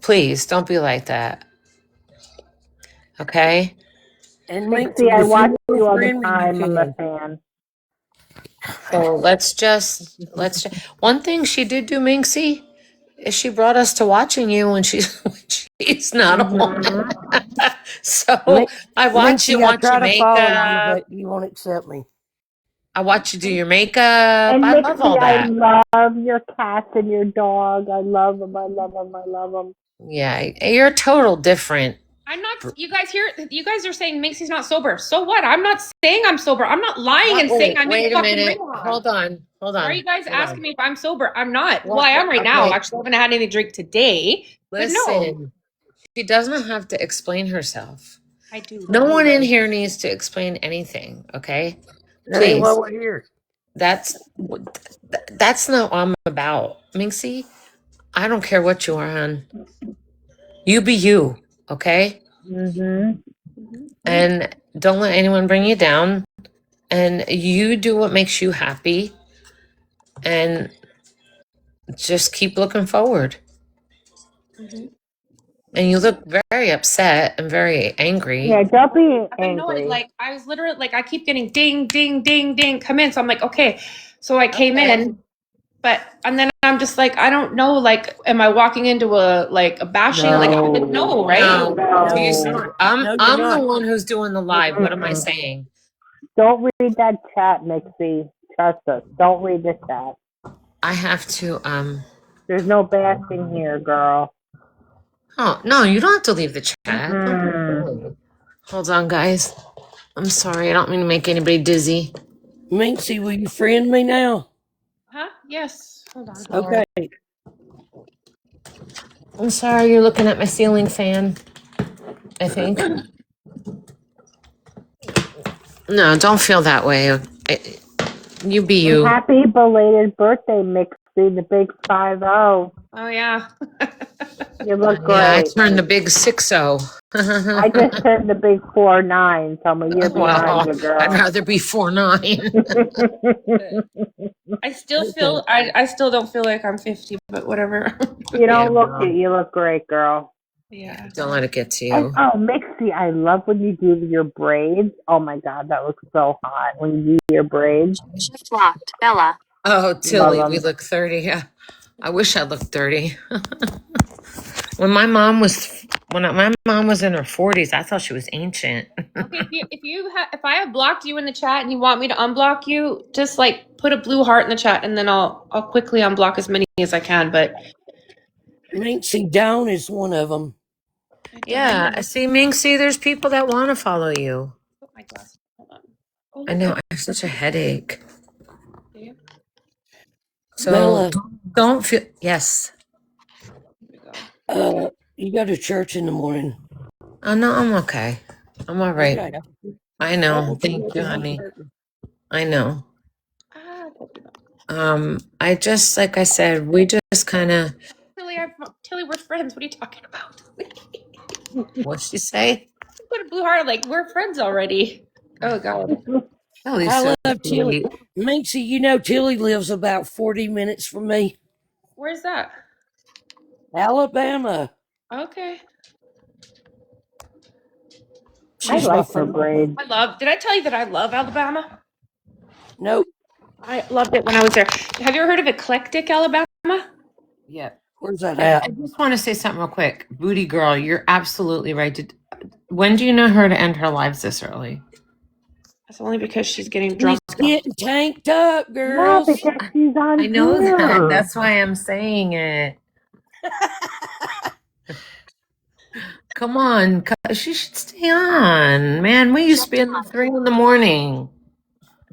Please don't be like that. Okay? And Mixie, I watch if you all the friend me, time. I'm a can. fan. So let's one thing she did do, Minxie, is she brought us to watching you when she's when she's not on. So Min- I watch you Minxie, I watch your try to follow you, makeup. but you won't accept me. I watch you do your makeup. And I love all Mixie, I that. love your cats and your dog. I love them. I love them. I love them. Yeah, you're total different. I'm not. You guys here? You guys are saying Macy's not sober. So what? I'm not saying I'm sober. I'm not lying and saying I'm in Wait a fucking minute. rehab. Hold on. Why are you guys Hold on. asking me if I'm sober? I'm not. What? Well, I am right now. Okay. Actually, I haven't had any drink today. But no, Listen, she doesn't have to explain herself. I do. No one in here needs to explain anything, okay? That ain't Please. why we're here. That's not what I'm about. Minxie, I don't care what you are, hon. You be you, okay? Mm-hmm. And don't let anyone bring you down. And you do what makes you happy. And just keep looking forward. And you look very upset and very angry. Yeah, don't be I know angry. it. Like I was literally like I keep getting ding, ding, ding, ding. Come in. So I'm like, okay. So I came Okay. in, but and then I'm just like, I don't know. Like, am I walking into a bashing? Like I didn't know, right? No, No. do you see- No, I'm you're the not. one who's doing the live. What am I Mm-mm. saying? Don't read that chat, Mixie. Trust us. Don't read the chat. I have to There's no bashing here, girl. oh no, you don't have to leave the chat. Mm. Hold on, guys. I'm sorry, I don't mean to make anybody dizzy. Minxie, will you friend me now? Huh? Yes. Hold on. Okay. I'm sorry, you're looking at my ceiling fan. I think. No, don't feel that way. You be you. Happy belated birthday, Mixie. See the big 5-0. Oh yeah. You look Yeah, I great. turned the big 6-0. I just turned the big 4-9, so I'm a year behind you, I'd girl. rather be 4-9. I still feel I still don't feel like I'm 50, but whatever. You don't Yeah, look girl. it. You look great, girl. Yeah. Don't let it get to And you. oh, Mixie, I love when you do your braids. Oh my God, that looks so hot when you do your braids. Shift locked. Bella. Oh, Tilly, Love we 'em. look 30. Yeah, I wish I looked 30. When my mom was in her 40s, I thought she was ancient. Okay, if I have blocked you in the chat and you want me to unblock you, just like put a blue heart in the chat and then I'll quickly unblock as many as I can. But Minxie Dawn is one of them. Yeah, I see, Minxie, there's people that want to follow you. Put my glasses. Hold on. Oh, I know, I have such a headache. okay. So Bella, don't feel, yes. Here we go. you go to church in the morning. Oh, no, I'm okay. I'm all right. Okay. I know. Thank you, honey. I know. I just, like I said, we just kind of, Tilly, we're friends. What are you talking about? what'd she say? Put a blue heart. Like we're friends already. Oh God. Tilly's I so love Tilly. sweet. Minxie, you know Tilly lives about 40 minutes from me. Where's that? Alabama. Okay. I She's my like her friend. braids. Did I tell you that I love Alabama? Nope. I loved it when I was there. Have you ever heard of Eclectic Alabama? Yeah. Where's that I at? just want to say something real quick. Booty girl, you're absolutely right. When do you know her to end her lives this early? That's only because she's getting drunk. She's getting tanked up, No, girls. because she's on I know here. that. That's why I'm saying it. Come on. She should stay on. Man, we used to be in the 3 a.m.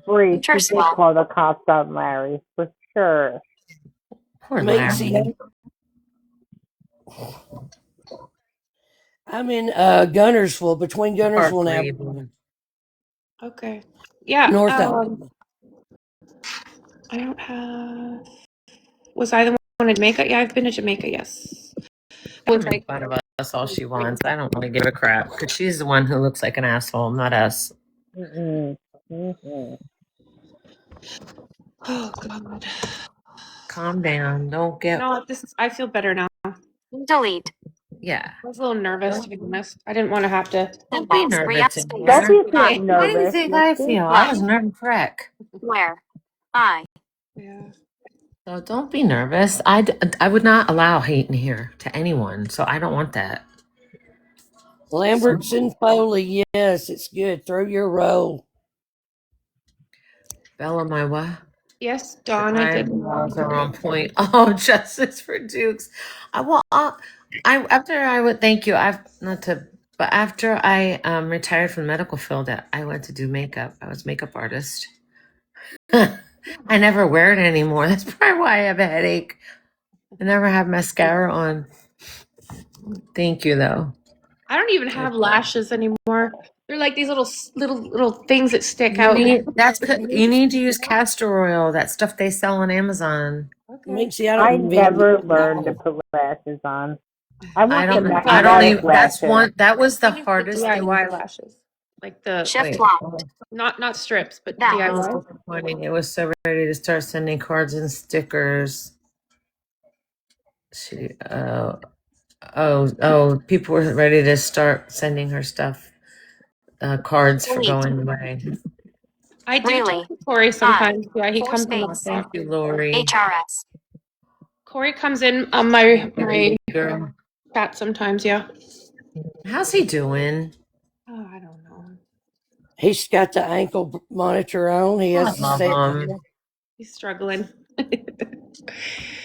Bree, Sure, she did swell. call the cops on Larry, for sure. Poor Larry. Minxie. I'm in Gunnersville, between Gunnersville and Alabama. Okay. Yeah. North Alabama. I don't have. Was I the one in Jamaica? Yeah, I've been to Jamaica. Yes. She'll make fun of us all she wants. I don't really give a crap because she's the one who looks like an asshole, not us. Mm-mm. Mm-mm. Oh God. Calm down. Don't get. No, I feel better now. Delete. Yeah. I was a little nervous, to be honest. I didn't want to have to. Don't be Symbols. nervous. React Don't space. be Hey, feeling Why do you nervous. think I Mixie. feel? I was a nervous wreck. Where? I. Yeah. So don't be nervous. I would not allow hate in here to anyone. So I don't want that. Lambertson Foley, yes, it's good. Throw your roll. Bella, my what? Yes, Dawn, I did. Eyebrows are on point. Oh, justice for Dukes. After I would thank you. But after I retired from the medical field, I went to do makeup. I was a makeup artist. I never wear it anymore. That's probably why I have a headache. I never have mascara on. Thank you, though. I don't even have lashes anymore. They're like these little things that stick out. You need to use castor oil. That stuff they sell on Amazon. Okay. Minxie, I I don't never even- learned to put lashes on. I want I the don't magnetic even. That's lashes. one. That was the I use hardest thing. DIY lashes, like the Shift Wait. locked. not strips, but That. DIY. It was so ready to start sending cards and stickers. People were ready to start sending her stuff, cards for going away. I do Really? talk to Corey sometimes. Yeah, he Four comes in. space. Thank you, Lori. HRS. Corey comes in on my Girl. chat sometimes. Yeah. How's he doing? Oh, I don't know. He's got the ankle monitor on. He has to love say, him. He's struggling.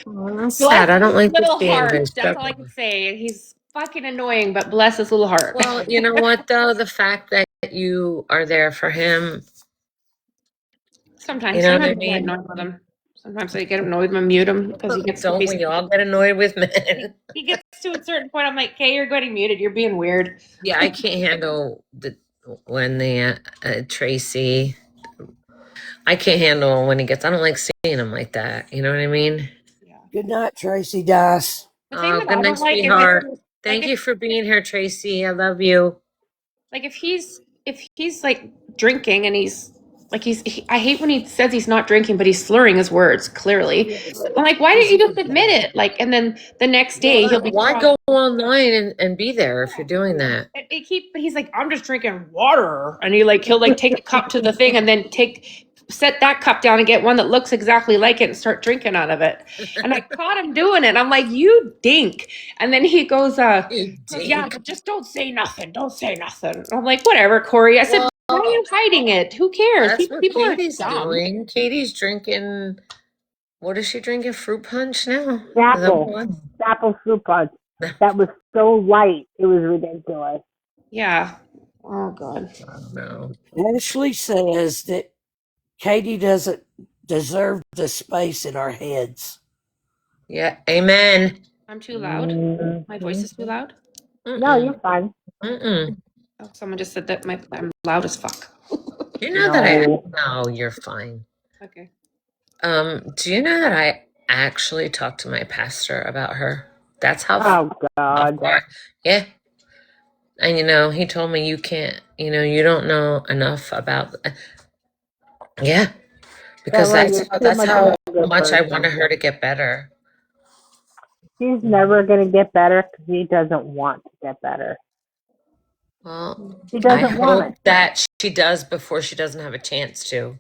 Oh, that's sad. I don't like little this being heart. very That's all I can say. He's fucking annoying, but bless his little heart. Well, you know what though? The fact that you are there for him. Sometimes, You know what I sometimes I get mean? annoyed with him. Sometimes I get annoyed with him, mute him because he gets to Don't be. we all get annoyed with men? He gets to a certain point. I'm like, "Okay, you're getting muted. You're being weird." Yeah, I can't handle when the Tracy. I can't handle when he gets. I don't like seeing him like that. You know what I mean? Good night, Tracy Dice. The thing that good I night, don't like is sweetheart. if, Thank like, you for being here, Tracy. I love you. like if he's like drinking and he's like I hate when he says he's not drinking, but he's slurring his words clearly. I'm like, why didn't you just admit it? Like, and then the next day he'll be Why go online and be there if you're doing that? But he's like, I'm just drinking water, and he'll like take a cup to the thing and then set that cup down and get one that looks exactly like it and start drinking out of it. And I caught him doing it. I'm like, you dink. And then he goes, You yeah, dink. but just don't say nothing. Don't say nothing. I'm like, whatever, Corey. I said, why are you hiding it? Who cares? That's what People are Katie's dumb. doing. Katie's drinking. What is she drinking? Fruit punch now? Apple fruit punch. That was so light. It was ridiculous. Yeah. Oh, God. I don't know. Ashley says that Katie doesn't deserve the space in our heads. Yeah. Amen. I'm too loud. My voice is too loud. No, you're fine. Mm-mm. Oh, someone just said that I'm loud as fuck. You know that No, you're fine. Okay. Do you know that I actually talked to my pastor about her? That's how. Oh, God. Yeah. And he told me you can't. You don't know enough about. Yeah. Because that's how much I wanted her to get better. She's never going to get better because she doesn't want to get better. Well, She doesn't want it. That she does before she doesn't have a chance to.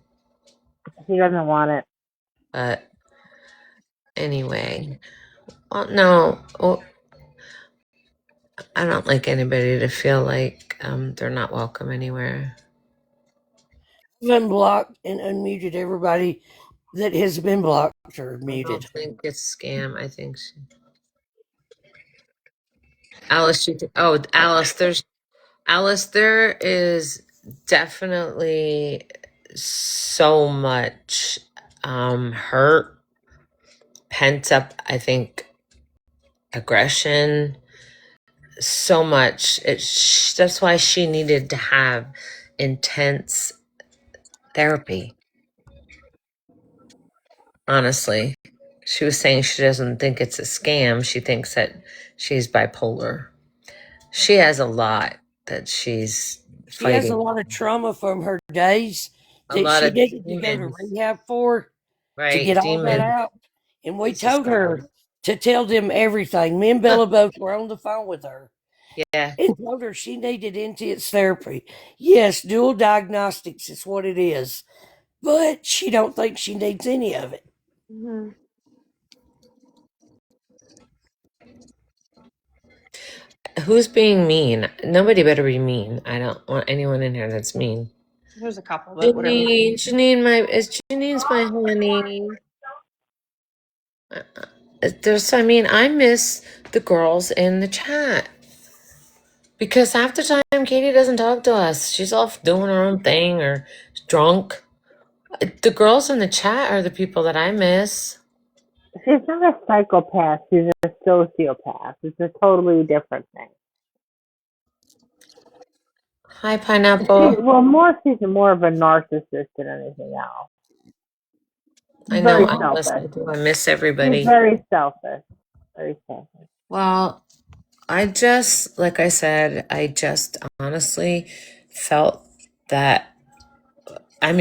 She doesn't want it. But anyway, well, no, I don't like anybody to feel like they're not welcome anywhere. I've unblocked and unmuted everybody that has been blocked or I muted. don't think it's scam. I think Alice. Alice. There is definitely so much hurt, pent up. I think aggression. So much. That's why she needed to have intense therapy. Honestly, she was saying she doesn't think it's a scam. She thinks that she's bipolar. She has a lot that she's She fighting. has a lot of trauma from her days that she needed to go to rehab for to get all that out. And we told her to tell them everything. Me and Bella both were on the phone with her. Yeah. And told her she needed intense therapy. Yes, dual diagnostics is what it is. But she don't think she needs any of it. Mm-hmm. Who's being mean? Nobody better be mean. I don't want anyone in here that's mean. There's a couple, but whatever. Janine's my honey. I miss the girls in the chat. Because half the time, Katie doesn't talk to us. She's off doing her own thing or drunk. The girls in the chat are the people that I miss. She's not a psychopath. She's a sociopath. It's a totally different thing. Hi, Pineapple. She's more of a narcissist than anything else. I know. I miss everybody. She's very selfish. Very selfish. Well, like I said, I just honestly felt that, I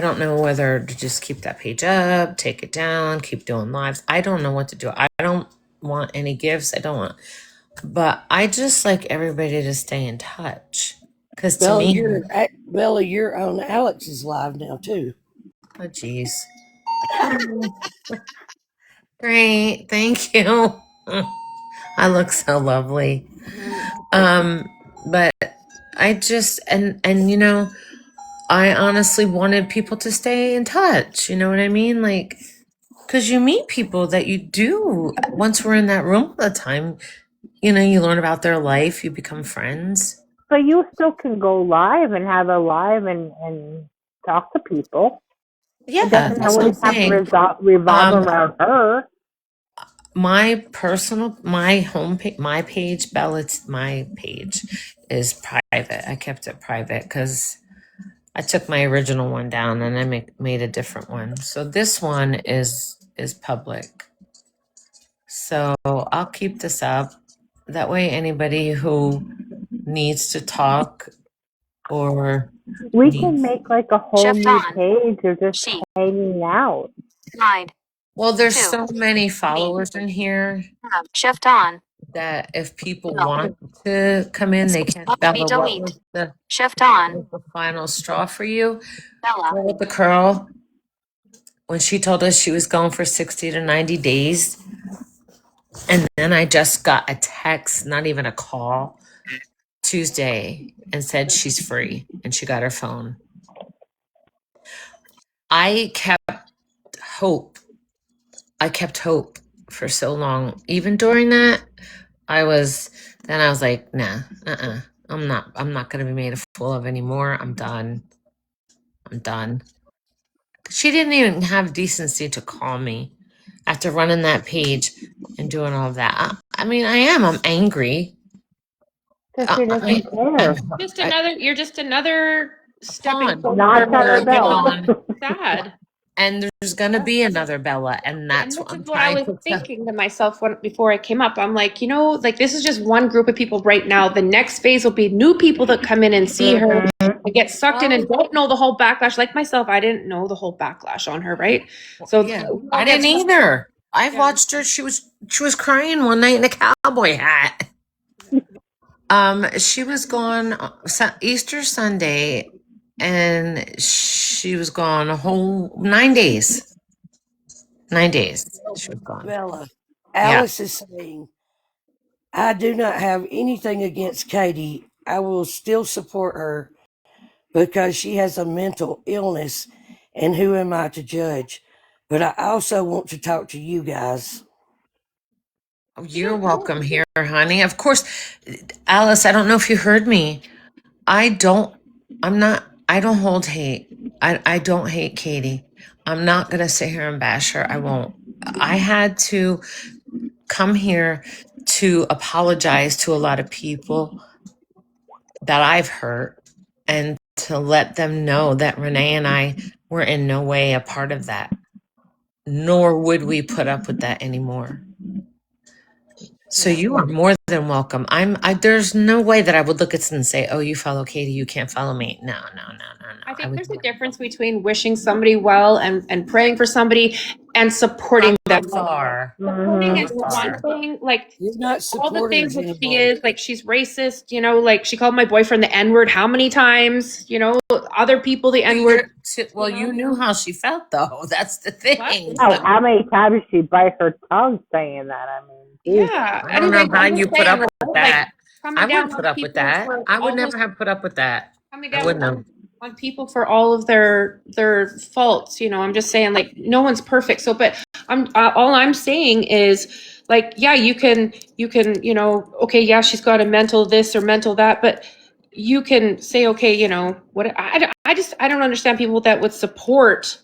don't know whether to just keep that page up, take it down, keep doing lives. I don't know what to do. I don't want any gifts. But I just like everybody to stay in touch. Because to me, Bella, you're on Alex's live now too. Oh, jeez. Great, thank you. I look so lovely. But I just and I honestly wanted people to stay in touch. You know what I mean? Like, because you meet people that you do once we're in that room all the time. You learn about their life. You become friends. But you still can go live and have a live and talk to people. Yeah, it doesn't always have to revolve around her. My homepage, my page, Bella's my page is private. I kept it private because I took my original one down and I made a different one. So this one is public. So I'll keep this up. That way, anybody who needs to talk or We needs, can make like a whole Shift new on. page of just Sheet. hanging out. Slide. well, there's 2. so many followers in here Tab. Shift on. that if people No. want to come in, they can. Copy, Bella, what delete. was the, Shift what on. was the final straw for you? Bella. Girl with the curl, when she told us she was going for 60 to 90 days. And then I just got a text, not even a call, Tuesday, and said she's free and she got her phone. I kept hope. I kept hope for so long. Even during that, I was like, nah, I'm not gonna be made a fool of anymore. I'm done. She didn't even have decency to call me after running that page and doing all of that. I mean, I'm angry. Because she doesn't care. You're just another stepping Pawn. Not stone her for Bella. sad. And there's gonna be another Bella, and that's And what this I'm is what I trying was to tell. thinking to myself before I came up. I'm like, like this is just one group of people right now. The next phase will be new people that come in and see her and get sucked in and don't know the whole backlash. Like myself, I didn't know the whole backlash on her, right? So Yeah, I didn't either. I've Yeah. watched her. She was crying one night in a cowboy hat. She was gone Easter Sunday, and she was gone a whole 9 days. 9 days she was gone. Bella, Yeah. Alice is saying, I do not have anything against Katie. I will still support her because she has a mental illness, and who am I to judge? But I also want to talk to you guys. You're welcome here, honey. Of course, Alice, I don't know if you heard me. I don't hold hate. I don't hate Katie. I'm not going to sit here and bash her. I won't. I had to come here to apologize to a lot of people that I've hurt and to let them know that Renee and I were in no way a part of that, nor would we put up with that anymore. So you are more than welcome. There's no way that I would look at this and say, "Oh, you follow Katie, you can't follow me." No. I think would there's a difference between wishing somebody well and praying for somebody and supporting them. far. Supporting is Mhm. one thing. Like You're not all the supporters things that she anymore. is, like she's racist, like she called my boyfriend the N-word how many times, other people the N-word. Well, you knew how she felt, though. That's the thing. Oh, how many times did she bite her tongue saying that? I mean, geez. Yeah. I don't know Anyway, how I'm you just put up saying, with like, that. coming I down wouldn't put on up with people that. for I would all never those- have put up with that. coming I down wouldn't have. on people for all of their faults. I'm just saying, like, no one's perfect. So, but all I'm saying is, like, yeah, you can, okay, yeah, she's got a mental this or mental that, but you can say, okay, what I don't understand people that would support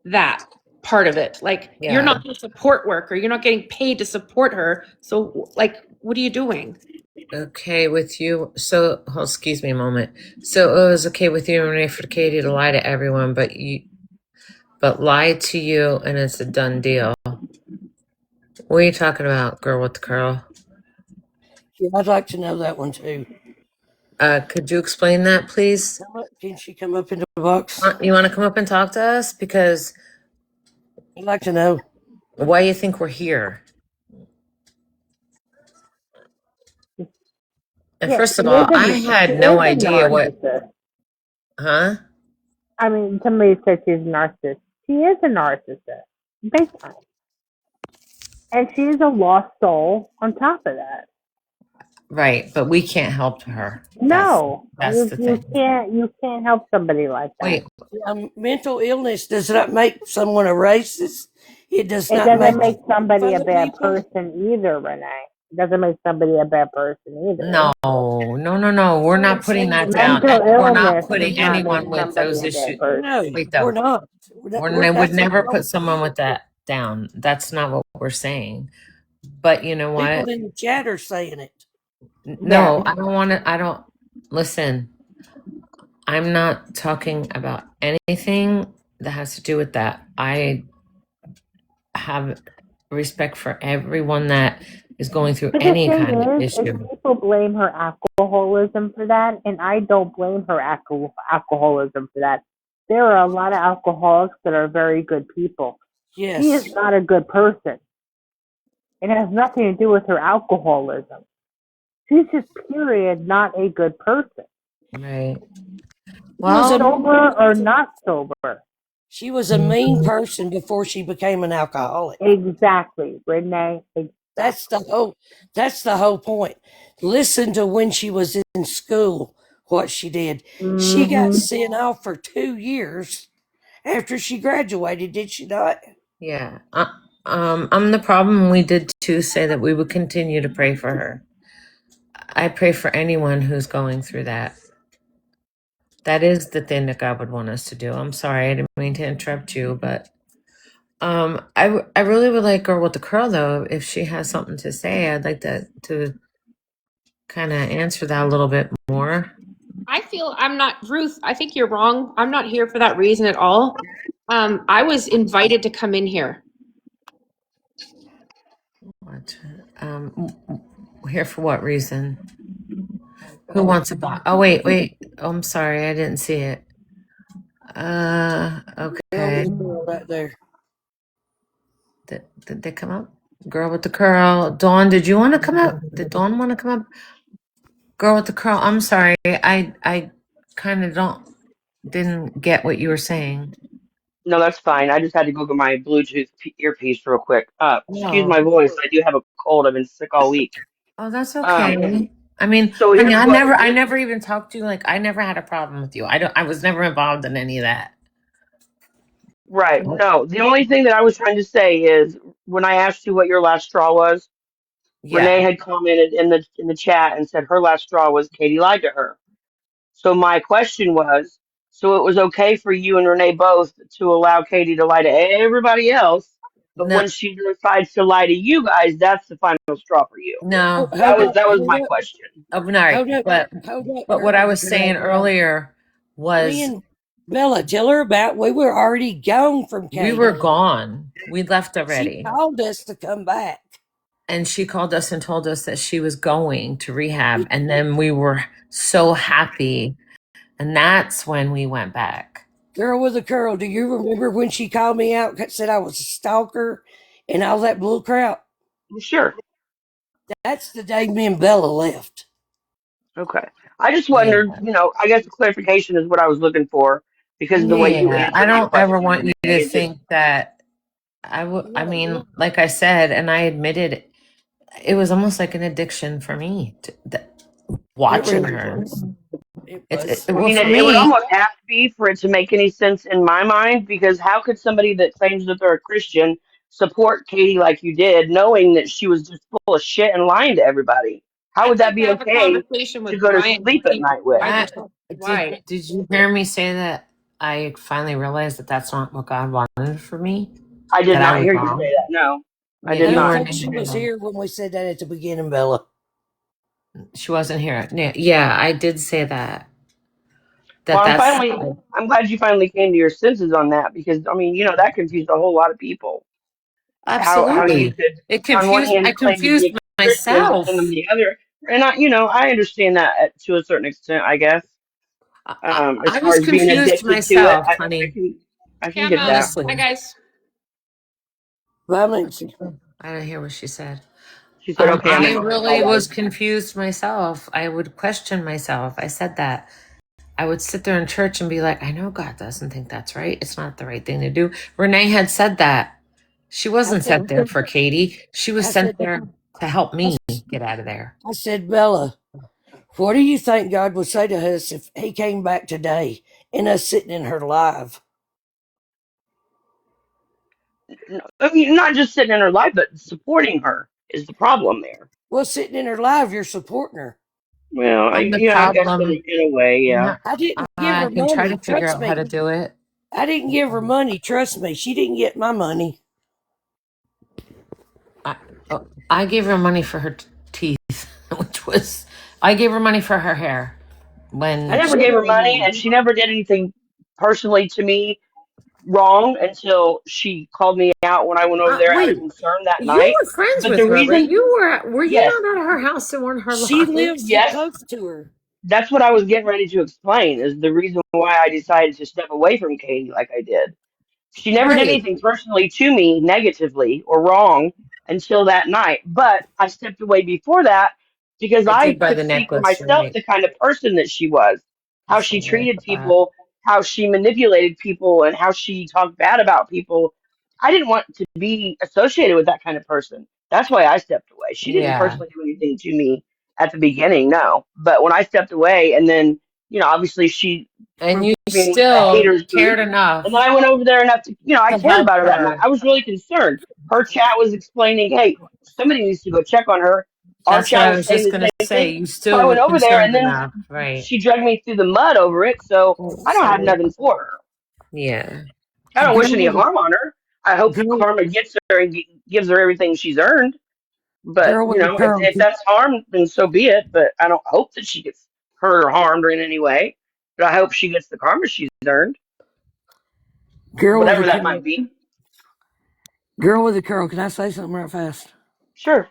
that part of it. Like, you're Yeah. not a support worker, you're not getting paid to support her. So, like, what are you doing? Okay with you. So, excuse me a moment. So it was okay with you, Renee, for Katie to lie to everyone, but lie to you, and it's a done deal. What are you talking about, girl with the curl? Yeah, I'd like to know that one too. Could you explain that, please? Can she come up in the box? You want to come up and talk to us? Because I'd like to know. why you think we're here? And Yeah, first of she all, I is had no a idea what. narcissist. Huh? I mean, somebody said she's a narcissist. She is a narcissist, big time. And she is a lost soul on top of that. Right, but we can't help her. No, That's the thing. You can't help somebody like that. Wait, Mental illness does not make someone a racist. It does It not doesn't make somebody a other bad people. person either, Renee. It doesn't make somebody a bad person either. no. We're not putting that down. Mental We're not illness putting does not anyone make with somebody those a bad issues. person. No, Wait, though. we're not. We would never put someone with that down. That's not what we're saying. But you know what? People in the chat are saying it. No, I don't want to. I don't listen. I'm not talking about anything that has to do with that. I have respect for everyone that is going through But the any thing kind of is issue. people blame her alcoholism for that, and I don't blame her alcoholism for that. There are a lot of alcoholics that are very good people. She is Yes. not a good person. It has nothing to do with her alcoholism. She's just period not a good person. Right. Was a Well, Sober or not sober. She was a mean person before she became an alcoholic. Exactly, Renee. That's the whole point. Listen to when she was in school, what she did. She got sent off for 2 years after she graduated, did she not? yeah. I'm the problem. We did too say that we would continue to pray for her. I pray for anyone who's going through that. That is the thing that God would want us to do. I'm sorry, I didn't mean to interrupt you, but I really would like Girl with the Curl though. If she has something to say, I'd like to kind of answer that a little bit more. I feel I'm not Ruth. I think you're wrong. I'm not here for that reason at all. I was invited to come in here. What? Here for what reason? Who wants a box? Oh wait. Oh, I'm sorry, I didn't see it. Okay. Right there. Did they come up? Girl with the Curl. Dawn, did you want to come up? Did Dawn want to come up? Girl with the Curl. I'm sorry. I kind of didn't get what you were saying. No, that's fine. I just had to go get my Bluetooth earpiece real quick. Excuse No. my voice. I do have a cold. I've been sick all week. Oh, that's okay. I mean, So honey, here's what. I never even talked to you. Like, I never had a problem with you. I was never involved in any of that. Right. No, the only thing that I was trying to say is when I asked you what your last straw was, Renee Yeah. had commented in the chat and said her last straw was Katie lied to her. So my question was, so it was okay for you and Renee both to allow Katie to lie to everybody else, but No, when she decides to lie to you guys, that's the final straw for you. no. That was my question. Oh, no, right. Hold up, But what I girl. was saying earlier Me was and Bella, tell her about we were already gone from Katie. we were gone. We left She already. called us to come back. And she called us and told us that she was going to rehab. And then we were so happy. And that's when we went back. Girl with a Curl, do you remember when she called me out, said I was a stalker and all that bull crap? Sure. That's the day me and Bella left. Okay. I just wondered, I guess the clarification is what I was looking for because of the way you Yeah. I answered my don't ever question, want you Renee. to think that I mean, like I said, and I admitted it was almost like an addiction for me watching really her. was. It It's was. I mean, for it would me. almost have to be for it to make any sense in my mind because how could somebody that claims that they're a Christian support Katie like you did, knowing that she was just full of shit and lying to everybody? How would I'd that like to be have a okay conversation to with go to Brian. sleep at night with? Why? Did you hear me say that I finally realized that that's not what God wanted for me? I did That I not was hear you wrong? say that. No, I Yeah, did I you don't not. weren't think she in was here. here when we said that at the beginning, Bella. She wasn't here. Yeah, I did say that. Well, That's I'm glad you finally came to your senses on that because I mean, that confused a whole lot of people. How you absolutely. could It on one confused. I hand claim to be confused a Christian, but then on myself. the other, and I understand that to a certain extent, I guess. As I far was as being confused addicted to it, myself, I honey. can I can Yeah, get Mom. that. Honestly, Hi, guys. Well, I mean, I didn't hear what she said. She said, "Okay, I'm I gonna talk to really you was guys." confused myself. I would question myself. I said that. I would sit there in church and be like, I know God doesn't think that's right. It's not the right thing to do. Renee had said that. She wasn't sent there for Katie. She was I sent said, there to help me get out of there. I said, Bella, what do you think God would say to us if He came back today and us sitting in her live? No, I mean, not just sitting in her life, but supporting her is the problem there. Well, sitting in her live, you're supporting her. Well, I'm the I guess problem. in a way, yeah. I didn't give I her can try to money. figure Trust out how to me. do it. I didn't give her money. Trust me. She didn't get my money. I gave her money for her teeth, I gave her money for her hair. I never gave her money, and she never did anything personally to me wrong until she called me out when I went over there out of Wait, concern that you night. were friends But with the her, right? reason, Were you yes, not at her house during her She lives? lives yes, close to her. that's what I was getting ready to explain is the reason why I decided to step away from Katie like I did. She never did Right. anything personally to me negatively or wrong until that night. But I stepped away before that because I I did buy could the see for necklace, myself right? the kind of person that she was, how So she weird treated for that. people, how she manipulated people, and how she talked bad about people. I didn't want to be associated with that kind of person. That's why I stepped away. She didn't Yeah. personally do anything to me at the beginning, no. But when I stepped away, and then, obviously she And proved you me a still hater's cared group. And then enough I went over there enough to, I to cared help about her that night. her. I was really concerned. Her chat was explaining, hey, somebody needs to go check on her. Our That's what chat I was was saying just the gonna same say. thing. You So I still were went over there, and concerned then enough, right? she dragged me through the mud over it. So I don't have So nothing for her. yeah. I don't wish Girl any with harm on her. I hope girl, karma gets her and gives her everything she's earned. But, girl with the curls. if that's harm, then so be it. But I don't hope that she gets hurt or harmed or in any way. But I hope she gets the karma she's earned, Girl with whatever the that curl. might be. Girl with the curl. Can I say something right fast? Sure.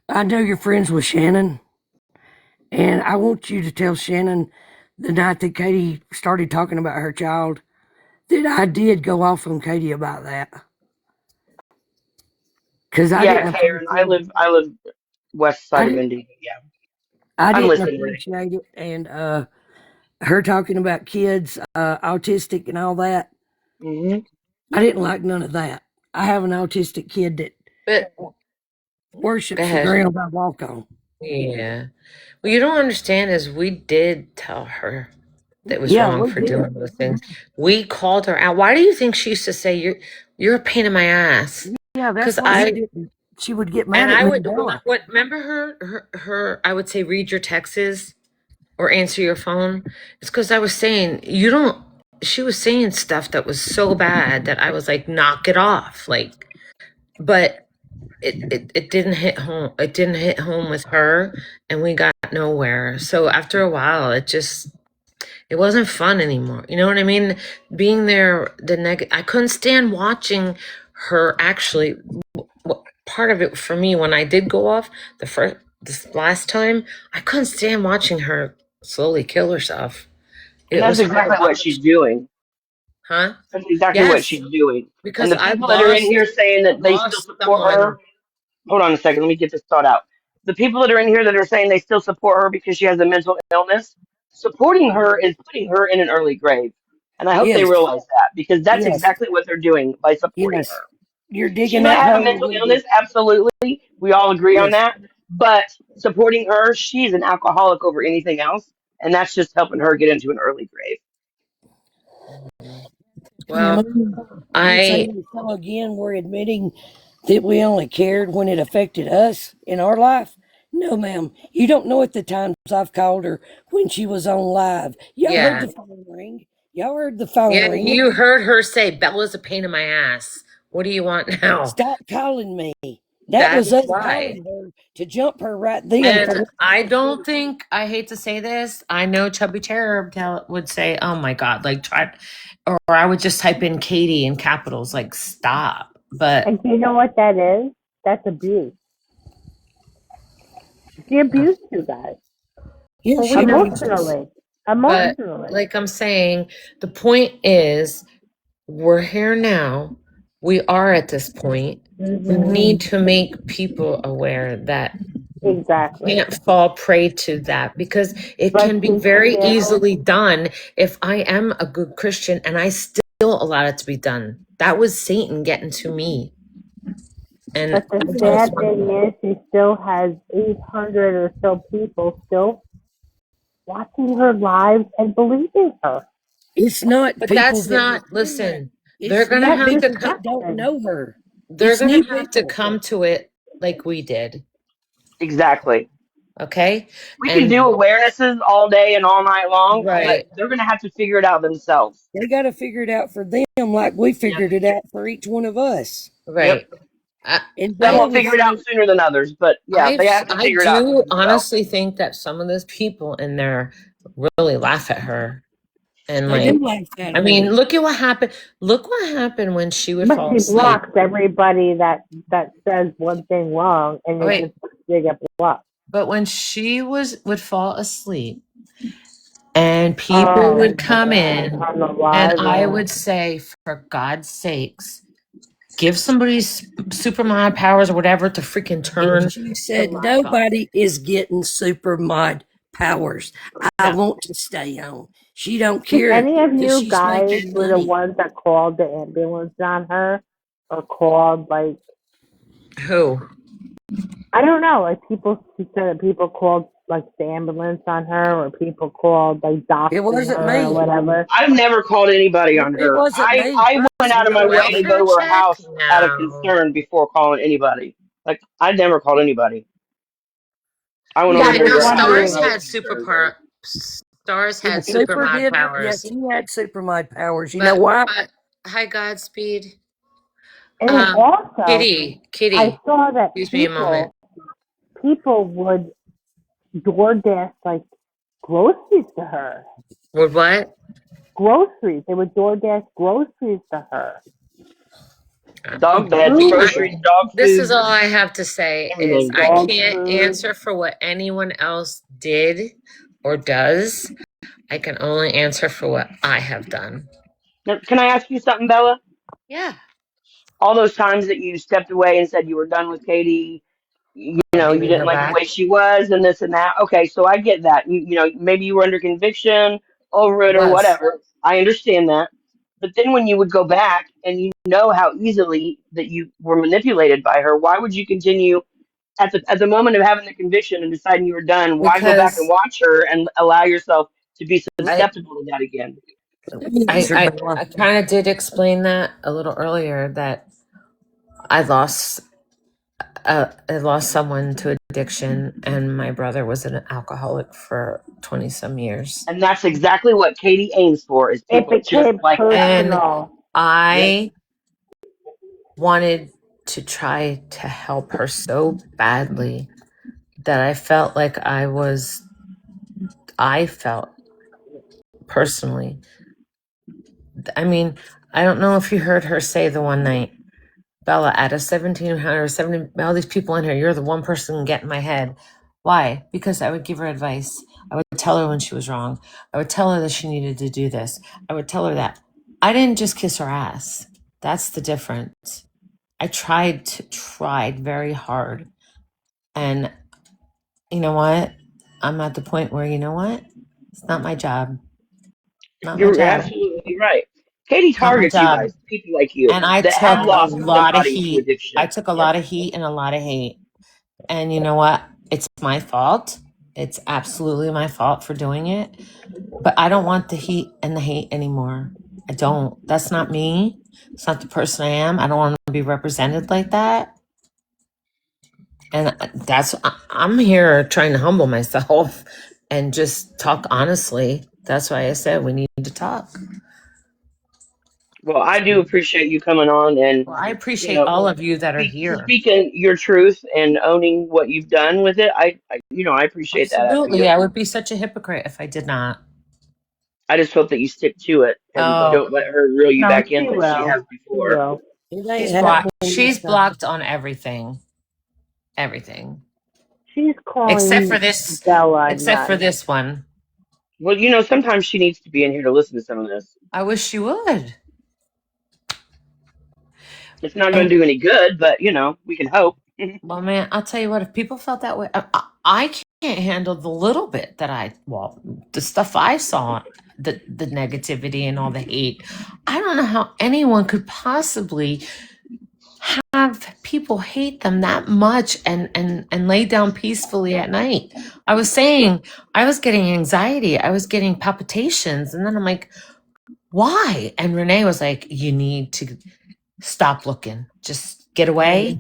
I know you're friends with Shannon, and I want you to tell Shannon the night that Katie started talking about her child that I did go off on Katie about that because I Yeah, didn't Karen, I appreciate it. live west I side of didn't. Indy. Yeah, I I'm didn't listening, Renee. appreciate it, and her talking about kids, autistic and all that. Hmm. I didn't like none of that. I have an autistic kid that But go worships the ahead. ground I walk on. Yeah. What you don't understand is we did tell her that was Yeah, wrong we for did. doing those things. We called her out. Why do you think she used to say you're a pain in my ass? Yeah, that's Because why she didn't. She would get mad and at I me would more. what remember her I would say read your texts or answer your phone. It's because I was saying you don't. She was saying stuff that was so bad that I was like, knock it off, like. But it didn't hit home. It didn't hit home with her, and we got nowhere. So after a while, it wasn't fun anymore. You know what I mean? Being there, I couldn't stand watching her. Actually, part of it for me when I did go off this last time, I couldn't stand watching her slowly kill herself. And It that's was hard to exactly what she's watch, doing. huh? That's exactly what Yes, she's doing. And because the people that are in here saying that they still support someone. her, hold on a second, let me get this thought out. The people that are in here that are saying they still support her because she has a mental illness, supporting her is putting her in an early grave. And I hope they Yes, realize that because that's yes, exactly what they're doing by supporting yes. her. You're She digging might that have a hole mental real illness, deep. absolutely. We all agree on Yes. that. But supporting her, she's an alcoholic over anything else. And that's just helping her get into an early grave. Well, You're I saying so again, we're admitting that we only cared when it affected us in our life. No, ma'am. You don't know at the times I've called her when she was on live. Y'all heard yeah. the phone ring. Y'all heard the phone Yeah, ring. you heard her say Bella's a pain in my ass. What do you want now? Stop calling me. That That was is us why. calling her to jump her right then for And what I she was don't doing. think I hate to say this. I know Chubby Cherub would say, "Oh my God!" Like try, or I would just type in Katie in capitals, like stop. But And do you know what that is? That's abuse. She abused you guys Yeah, she abused us. emotionally. but Emotionally. like I'm saying, the point is we're here now. We are at this point. We need to make people aware that Exactly. can't fall prey to that because it But can be she's very still, easily done if I am a good Christian and I still allow it to be done. That was Satan getting to me. And but the I just sad thing is, she still has 800 or so people still watching her live and believing her. It's not but people that's that not, would do that. listen, they're It's gonna new That's have to people come that don't deception. know her. they're It's new gonna have to people. come to it like we did. Exactly. Okay? We can do And awarenesses all day and all night long, but right, they're going to have to figure it out themselves. They got to figure it out for them like we Yep. figured it out for each one of us. Yep. right. I And Some I will Bella figure was it out saying, sooner than others, but yeah, they have to I figure it out for do themselves. honestly think that some of those people in there really laugh at her. And They do like, laugh at I her. mean, look at what happened. Look what happened when she would But fall she asleep. blocks everybody that says one thing wrong, and Wait, they get blocked. but when she would fall asleep and people would come in on the and live. I would say, for God's sakes, give somebody supermod powers or whatever to freaking turn. And she said the light nobody is getting super mod powers. I No. want to stay on. She don't If care any of that you she's guys making were the money. ones that called the ambulance on her, or called like Who? I don't know, like she said that people called like the ambulance on her, or people called like doctors It wasn't or me. whatever. I've never called anybody on It her. wasn't me. I went out of my way to go to her Welfare check? house out of No. concern before calling anybody. Like, I never called anybody. I went Yeah, over Yeah, there to no, your house when Stars I was had concerned. Stars had And Super supermod did. powers. Yes, he had super mod powers. You know But, why? but hi, Godspeed. And then also, Kitty, I saw that excuse me a moment. people would DoorDash like groceries to her. Would what? Groceries. They would DoorDash groceries to her. Dog beds, Food. groceries, dog This food, is all I have to say is everything. I Dog can't food. answer for what anyone else did or does. I can only answer for what I have done. Now, can I ask you something, Bella? Yeah. All those times that you stepped away and said you were done with Katie, you know, you Bringing didn't her like the back. way she was and this and that. Okay, so I get that. You know, maybe you were under conviction over it or Was. whatever. I understand that. But then when you would go back and you know how easily that you were manipulated by her, why would you continue at the moment of having the conviction and deciding you were done? Why go back and Because watch her and allow yourself to be I susceptible to that again? I kind of did explain that a little earlier, that I lost someone to addiction, and my brother was an alcoholic for 20 some years. And that's exactly what Katie aims for, is It people just became like that. personal. I wanted to try to help her so badly that I felt like I felt personally. I mean, I don't know if you heard her say the one night, Bella, out of 1,700 or 70, all these people in here, you're the one person who get in my head. Why? Because I would give her advice. I would tell her when she was wrong. I would tell her that she needed to do this. I would tell her that. I didn't just kiss her ass. That's the difference. I tried very hard. And you know what? I'm at the point where, you know what? It's not my job. Not my You're job. absolutely right. Katie Not my targets you job. guys, people like you And I that took have a lost lot of somebody to heat. I addiction. took a lot of heat and a lot of hate. And you know what? It's my fault. It's absolutely my fault for doing it. But I don't want the heat and the hate anymore. I don't. That's not me. It's not the person I am. I don't want to be represented like that. And I'm here trying to humble myself and just talk honestly. That's why I said we need to talk. Well, I do appreciate you coming on and, Well, I you appreciate know, all of you that are here. speaking your truth and owning what you've done with it. I appreciate that out of Absolutely. you. I would be such a hypocrite if I did not. I just hope that you stick to it and Oh, don't let her reel you No, back she in like she will. has She before. will. It ain't she's happening. blocked. She's blocked on everything. Everything. She's calling Except for this. Bella Except for nuts. this one. Well, you know, sometimes she needs to be in here to listen to some of this. I wish she would. It's not going to do any good, but, you know, we can hope. Well, man, I'll tell you what. If people felt that way, I can't handle the little bit that the stuff I saw, the negativity and all the hate. I don't know how anyone could possibly have people hate them that much and lay down peacefully at night. I was saying I was getting anxiety. I was getting palpitations. And then I'm like, why? And Renee was like, you need to stop looking. Just get away.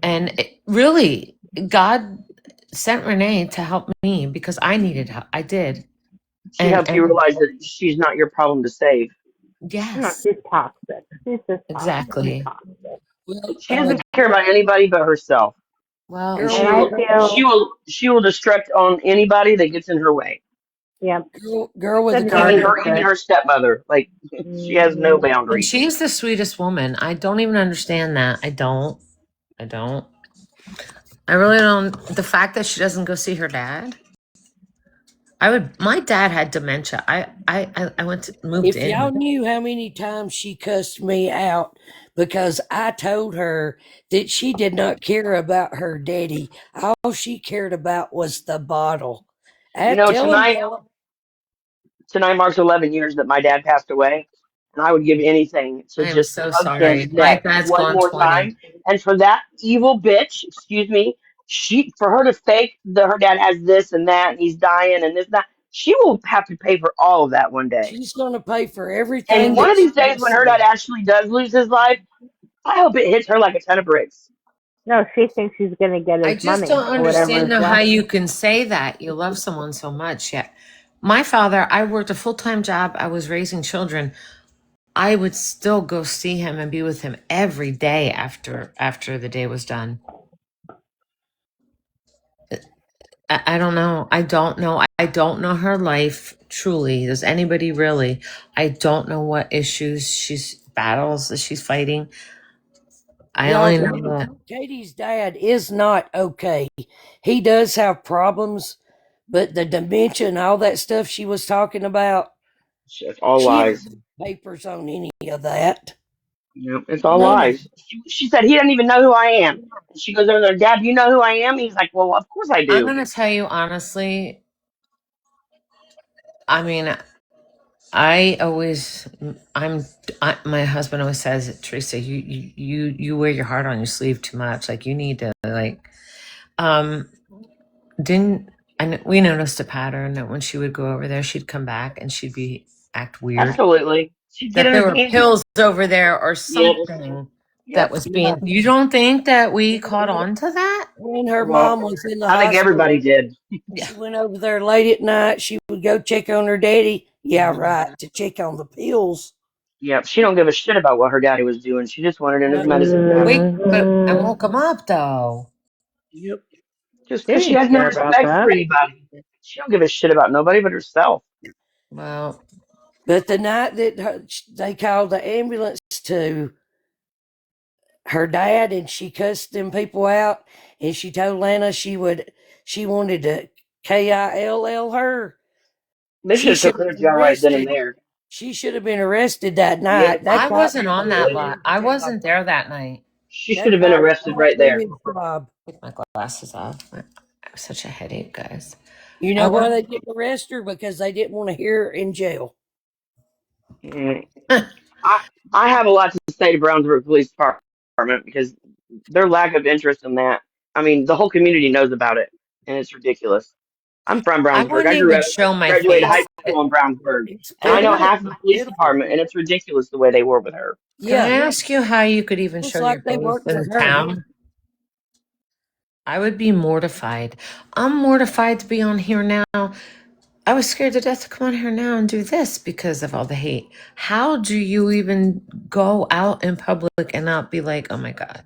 And really, God sent Renee to help me because I needed help. I did. She helped you realize that she's not your problem to save. Yes. No, she's toxic. She's just Exactly. toxic. She doesn't care about anybody but herself. Well, And And I feel she will destruct on anybody that gets in her way. Yep. Girl with a Good car. narcissist. Even her stepmother, like she has no Mhm. And boundaries. she's the sweetest woman. I don't even understand that. I don't. I really don't. The fact that she doesn't go see her dad. My dad had dementia. I moved If y'all in. knew how many times she cussed me out because I told her that she did not care about her daddy. All she cared about was the bottle. I You know, tell him, tonight marks 11 years that my dad passed away, and I would give anything to I am just so hug his sorry. My neck dad's one gone more 20. time. And for that evil bitch, excuse me, for her to fake that her dad has this and that, and he's dying and this and that, she will have to pay for all of that one day. she's going to pay for And everything one that of she these days, when her dad said. actually does lose his life, I hope it hits her like a ton of bricks. No, she thinks she's gonna get I his just money don't or whatever understand is though how left. you can say that you love someone so much. Yet, my father, I worked a full-time job. I was raising children. I would still go see him and be with him every day after the day was done. I don't know. I don't know. I don't know her life truly. Does anybody really? I don't know what issues battles that she's fighting. I Y'all, only know that. Katie's dad is not okay. He does have problems, but the dementia and all that stuff she was talking about, It's all she lies. didn't have papers on any of that. Yep, it's all None of lies. She said he doesn't even know who I am. And she goes over there, Dad, do you know who I am? He's like, well, of course I I'm do. gonna tell you honestly. I mean, my husband always says, Teresa, you wear your heart on your sleeve too much. Like you need to um, didn't, and we noticed a pattern that when she would go over there, she'd come back and act weird. Absolutely. She'd get That in there her were panties. pills over there or Yep. something that Yep. was yeah. you don't think that we caught on to that? When her Well, mom was in the I think hospital, everybody did. Yeah. she went over there late at night. She would go check on her daddy. Yeah, Mhm. right, to check on the pills. Yep. She don't give a shit about what her daddy was doing. She just wanted in his No, medicine Wait, cabinet. but I Mhm. woke him up though. Yep. Just She because she didn't has no care about respect for that. anybody. She don't give a shit about nobody but herself. Well, but the night that they called the ambulance to her dad and she cussed them people out and she told Lana she wanted to kill her. They should She have took should her have to been jail right then and arrested. there. She should have been arrested that Yep. night. That I cop wasn't on did not that do lot. his I job. wasn't there that night. She should That have been cop arrested did not right do there. his job. Take my glasses off. I have such a headache, guys. You I know why was. they didn't arrest her? Because they didn't want to hear her in jail. Mm. I I have a lot to say to Brownsburg Police Department because their lack of interest in that. I mean, the whole community knows about it, and it's ridiculous. I'm from I Brownsburg. wouldn't I grew even up, show my graduated high face. school in Brownsburg, It's and I I know pitiful. half of the It's police pitiful. department, and it's ridiculous the way they were with her. Can I Yeah, ask you how you could even it's show your like they face work for in her. town? I would be mortified. I'm mortified to be on here now. I was scared to death to come on here now and do this because of all the hate. How do you even go out in public and not be like, oh my God?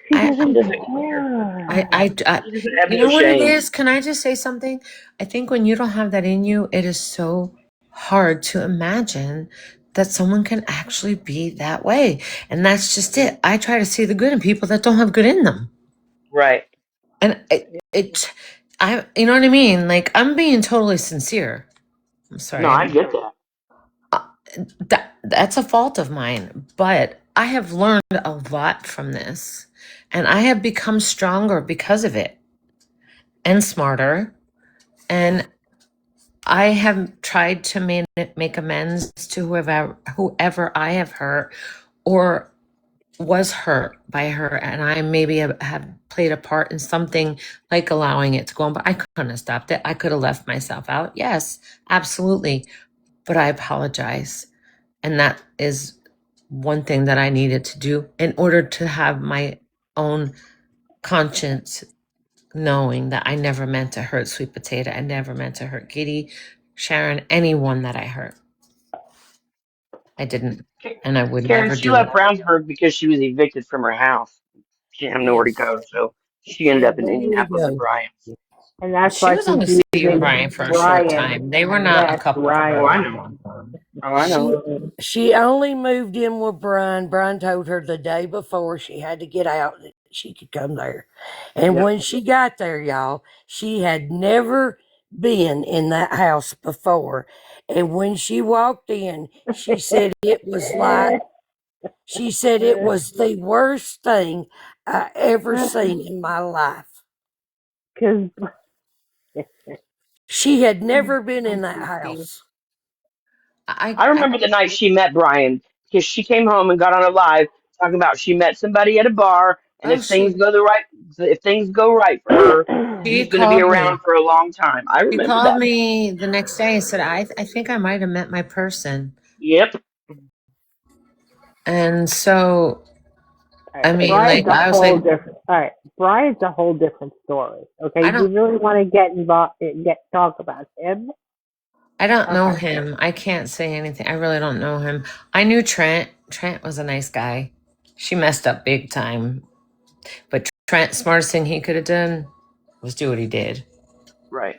She She doesn't doesn't care. care. She doesn't have You no know what it shame. is? Can I just say something? I think when you don't have that in you, it is so hard to imagine that someone can actually be that way. And that's just it. I try to see the good in people that don't have good in them. Right. And you know what I mean? Like, I'm being totally sincere. I'm No, sorry. I get that. Uh, that's a fault of mine, but I have learned a lot from this and I have become stronger because of it and smarter. And I have tried to make amends to whoever I have hurt or was hurt by her, and I maybe have played a part in something like allowing it to go on. But I couldn't have stopped it. I could have left myself out. Yes, absolutely. But I apologize, and that is one thing that I needed to do in order to have my own conscience knowing that I never meant to hurt Sweet Potato. I never meant to hurt Kitty, Sharon, anyone that I hurt. I didn't, and I would Karen, never she do it. left Brownsburg because she was evicted from her house. She didn't have nowhere to Yes, go, so she she ended had up in nowhere to Indianapolis at go. Bryant's. And that's She why was on the she's CU with using Brian for a short Brian. time. They were not a Yes, couple for Oh, I a Ryan. know. long time. Oh, I know. She only moved in with Brian. Brian told her the day before she had to get out that she could come there. And Yep. when she got there, y'all, she had never been in that house before. And when she walked in, she said it was like, she said it was the worst thing I ever seen in my life. Because She had never been in that house. I remember the night she met Brian because she came home and got on a live talking about she met somebody at a bar, and Oh, if things go right for her, she he's going to be called me. around for a long time. I She remember called that. me the next day and said, I think I might have met my person. Yep. And so, I mean, Brian's like, a I was whole like, different. All right, Brian's a whole different story. Okay, I do you don't, really want to get involved? Talk about him? I don't know Okay. him. I can't say anything. I really don't know him. I knew Trent. Trent was a nice guy. She messed up big time. But Trent, smartest thing he could have done was do what he did. Right.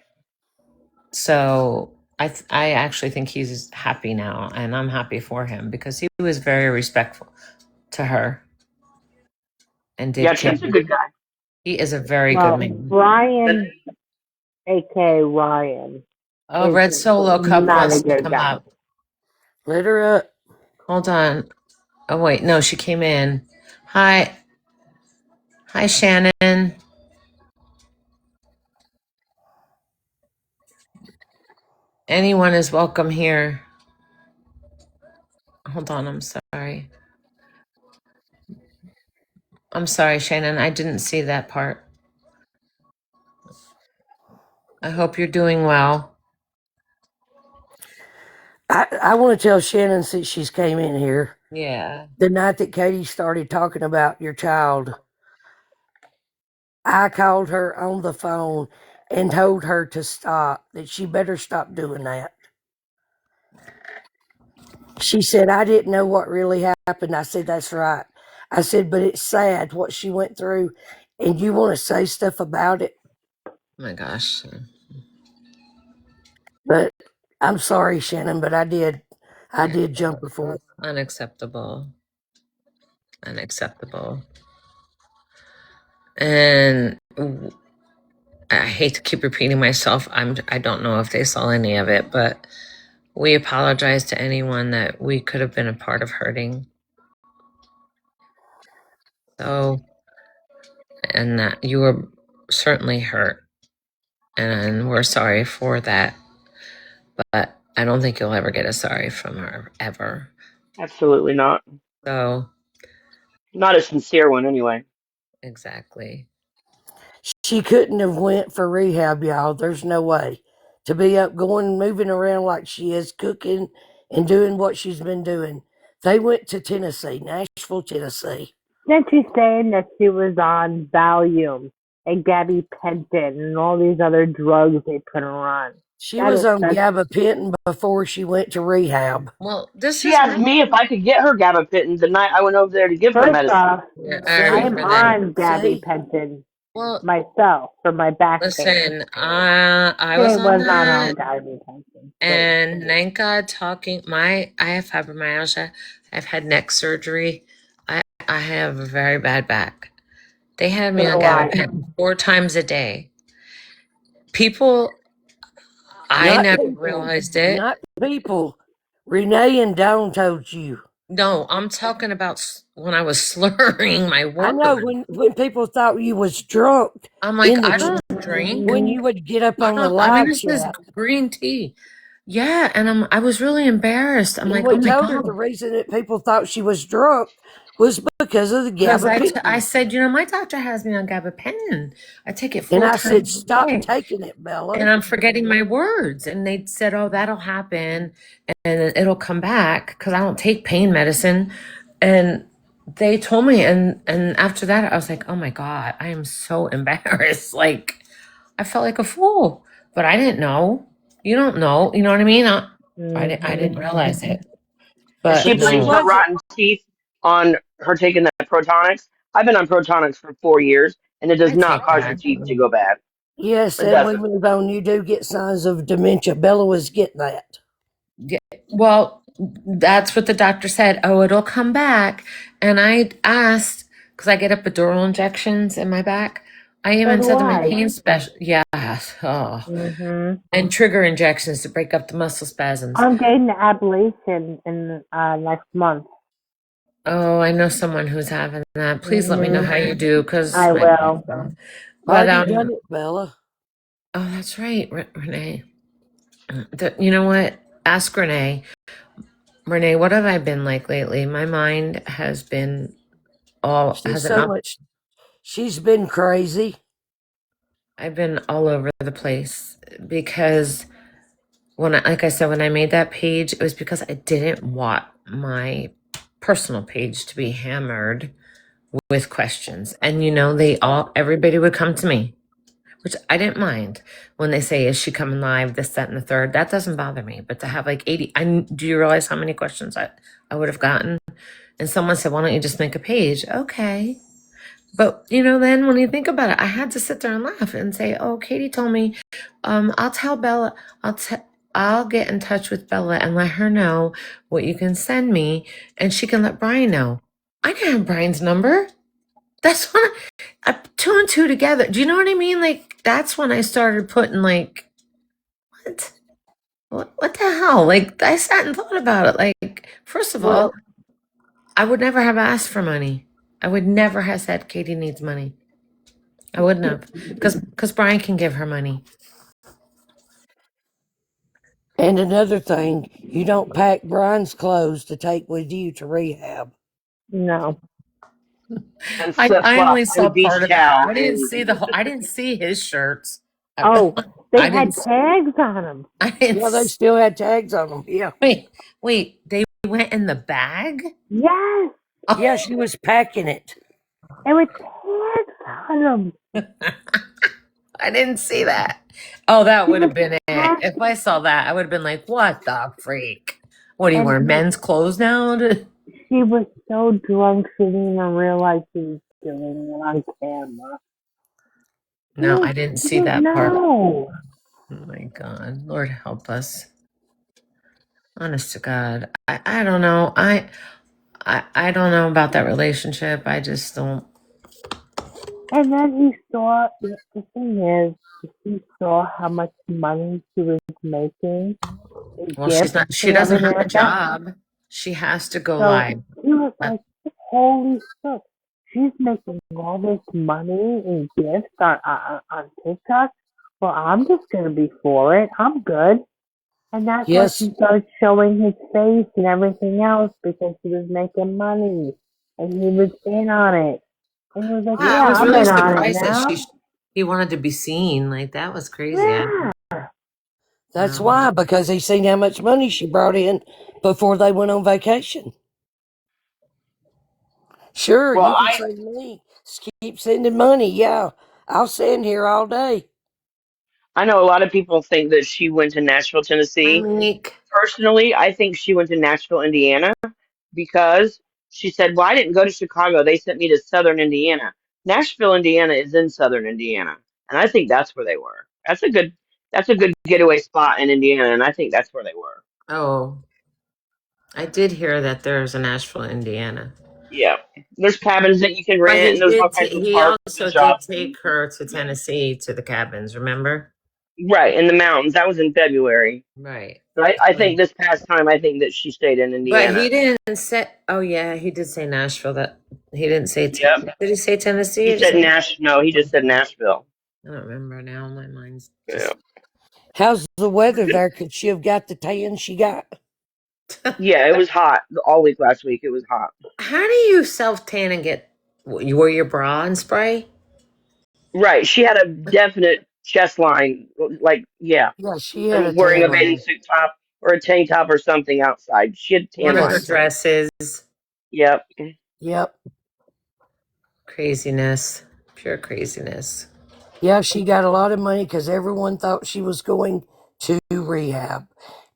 So I actually think he's happy now, and I'm happy for him because he was very respectful to her and Yeah, did care. Trent's a good guy. He is a very good Well, man. Brian, aka Ryan, Oh, is Red Solo Cup not a wants to good come guy. up. Let her up. Hold on. Oh wait, no, she came in. Hi, Shannon. Anyone is welcome here. Hold on, I'm sorry. I'm sorry, Shannon. I didn't see that part. I hope you're doing well. I want to tell Shannon since she's came in here. Yeah. The night that Katie started talking about your child, I called her on the phone and told her to stop, that she better stop doing that. She said, I didn't know what really happened. I said, that's right. I said, but it's sad what she went through, and you want to say stuff about it. Oh my gosh. But I'm sorry, Shannon, but I did jump before. Unacceptable. Unacceptable. And I hate to keep repeating myself. I don't know if they saw any of it, but we apologize to anyone that we could have been a part of hurting. So, and that you were certainly hurt, and we're sorry for that. But I don't think you'll ever get a sorry from her ever. Absolutely not. So, Not a sincere one, anyway. exactly. She couldn't have went for rehab, y'all. There's no way. To be up going, moving around like she is, cooking and doing what she's been doing. They went to Tennessee, Nashville, Tennessee. Then she's saying that she was on Valium and Gabby Penton and all these other drugs they put her on. She That was is on such- gabapentin before she went to rehab. Well, this She is asked me if I could get her gabapentin the night I went over there to give her First medicine. off, Yeah, See? I I'm remember that. on Gabby See? Penton Well, myself for my back pain. listen, I was She on was not that. on Gabby Penton. And thank God talking I have fibromyalgia. I've had neck surgery. I have a very bad back. They had me So on do I. gabapentin 4 times a day. People, I Not never people. realized it. Not people. Renee and Dawn told you. No, I'm talking about when I was slurring my words. I know when people thought you was drunk. I'm like, in the I don't drink. when you would get up I on the don't. I mean, live this is chat. green tea. Yeah, and I was really embarrassed. I'm And like, we oh my told her the God. reason that people thought she was drunk was because of the Because I gabapentin. said, my doctor has me on gabapentin. I take it 4 And I times said, a stop day. taking it, Bella. And I'm forgetting my words. And they said, oh, that'll happen. And it'll come back because I don't take pain medicine. And they told me. And after that, I was like, oh my God, I am so embarrassed. Like, I felt like a fool. But I didn't know. You don't know. You know what I mean? I didn't realize it. And But she But she blames her wasn't. rotten teeth on her taking that Protonics. I've been on Protonics for 4 years, and it does I not take cause your that. teeth to go bad. Yes, But and that's we move on. You do get signs of dementia. Bella was getting that. Yeah, well, that's what the doctor said. Oh, it'll come back. And I asked, because I get epidural injections in my back. I So even do said to my I. pain special, yeah, oh, Hmm. and trigger injections to break up the muscle spasms. I'm getting the ablation in next month. Oh, I know someone who's having that. Please let me know how you do, because I will. but Already done it, Bella. oh, that's right, Renee. You know what? Ask Renee. Renee, what have I been like lately? My mind has been She's has it so not? much. She's been crazy. I've been all over the place because like I said, when I made that page, it was because I didn't want my personal page to be hammered with questions. And everybody would come to me, which I didn't mind when they say, is she coming live? This, that, and the third. That doesn't bother me. But to have like 80, do you realize how many questions I would have gotten? And someone said, why don't you just make a page? Okay. But then when you think about it, I had to sit there and laugh and say, "Oh, Katie told me, I'll tell Bella, I'll get in touch with Bella and let her know what you can send me, and she can let Brian know." I didn't have Brian's number. That's when two and two together. Do you know what I mean? Like that's when I started putting like, what the hell? Like I sat and thought about it. Like first of all, Well, I would never have asked for money. I would never have said Katie needs money. I wouldn't have, because Brian can give her money. and another thing, you don't pack Brian's clothes to take with you to rehab. No. and I flip only flops saw and beach part of it. towel. I didn't see the whole. I didn't see his shirts. Oh, they I had didn't. tags on them. I didn't. Yeah, they still had tags on them. Yeah. Wait. They went in the bag. Yes, Oh, Yeah, she was packing it. it was tags on them. I didn't see that. Oh, that She would have was been it. packed, If I saw that, I would have been like, "What the freak? What do you and wear? Men's clothes now?" she was so drunk she didn't even realize she was doing it on camera. No, I didn't She see didn't that part. know. Oh my God, Lord help us. Honest to God, I don't know. I don't know about that relationship. I just don't. And then he saw, the thing is, he saw how much money she was making in Well, she's gifts not. She and doesn't everything have a like that. job. She has to go So live. he was Uh, like, holy shit, she's making all this money in gifts on TikTok. Well, I'm just going to be for it. I'm good. And that's when Yes. he started showing his face and everything else because he was making money and he was in on it. And he was like, I yeah, was I'm really in on it surprised that now. he wanted to be seen. Like that was crazy. Yeah. That's why, because he seen how much money she brought in before they went on vacation. Sure, Well, you can say to me, keep sending money. Yeah, I'll send here all day. I know a lot of people think that she went to Nashville, Tennessee. Monique. Personally, I think she went to Nashville, Indiana, because she said, "Well, I didn't go to Chicago. They sent me to Southern Indiana." Nashville, Indiana is in Southern Indiana, and I think that's where they were. That's a good getaway spot in Indiana, and I think that's where they were. Oh, I did hear that there's a Nashville, Indiana. Yeah, there's cabins that you can But rent, and there's all kinds of he parks and also did shops. take her to Tennessee to the cabins. Remember? Right in the mountains. That was in February. Right. But I think this past time, I think that she stayed in But he Indiana. didn't say. Oh yeah, he did say Nashville. That he didn't say. Yep. Did he say Tennessee? He Or did he said say, No, he just said Nashville. I don't remember now. My mind's Yeah. just. How's the weather there? Could she have got the tan she got? Yeah, it was hot all week last week. It was hot. How do you self tan and get? You wear your bra and spray? Right. She had a definite chest line. Like, yeah, Yeah, she had a from wearing a tan bathing line. suit top or a tank top or something outside. She had tan One of her lines. Yes. dresses. Yep. Yep. Craziness. Pure craziness. Yeah, she got a lot of money because everyone thought she was going to rehab.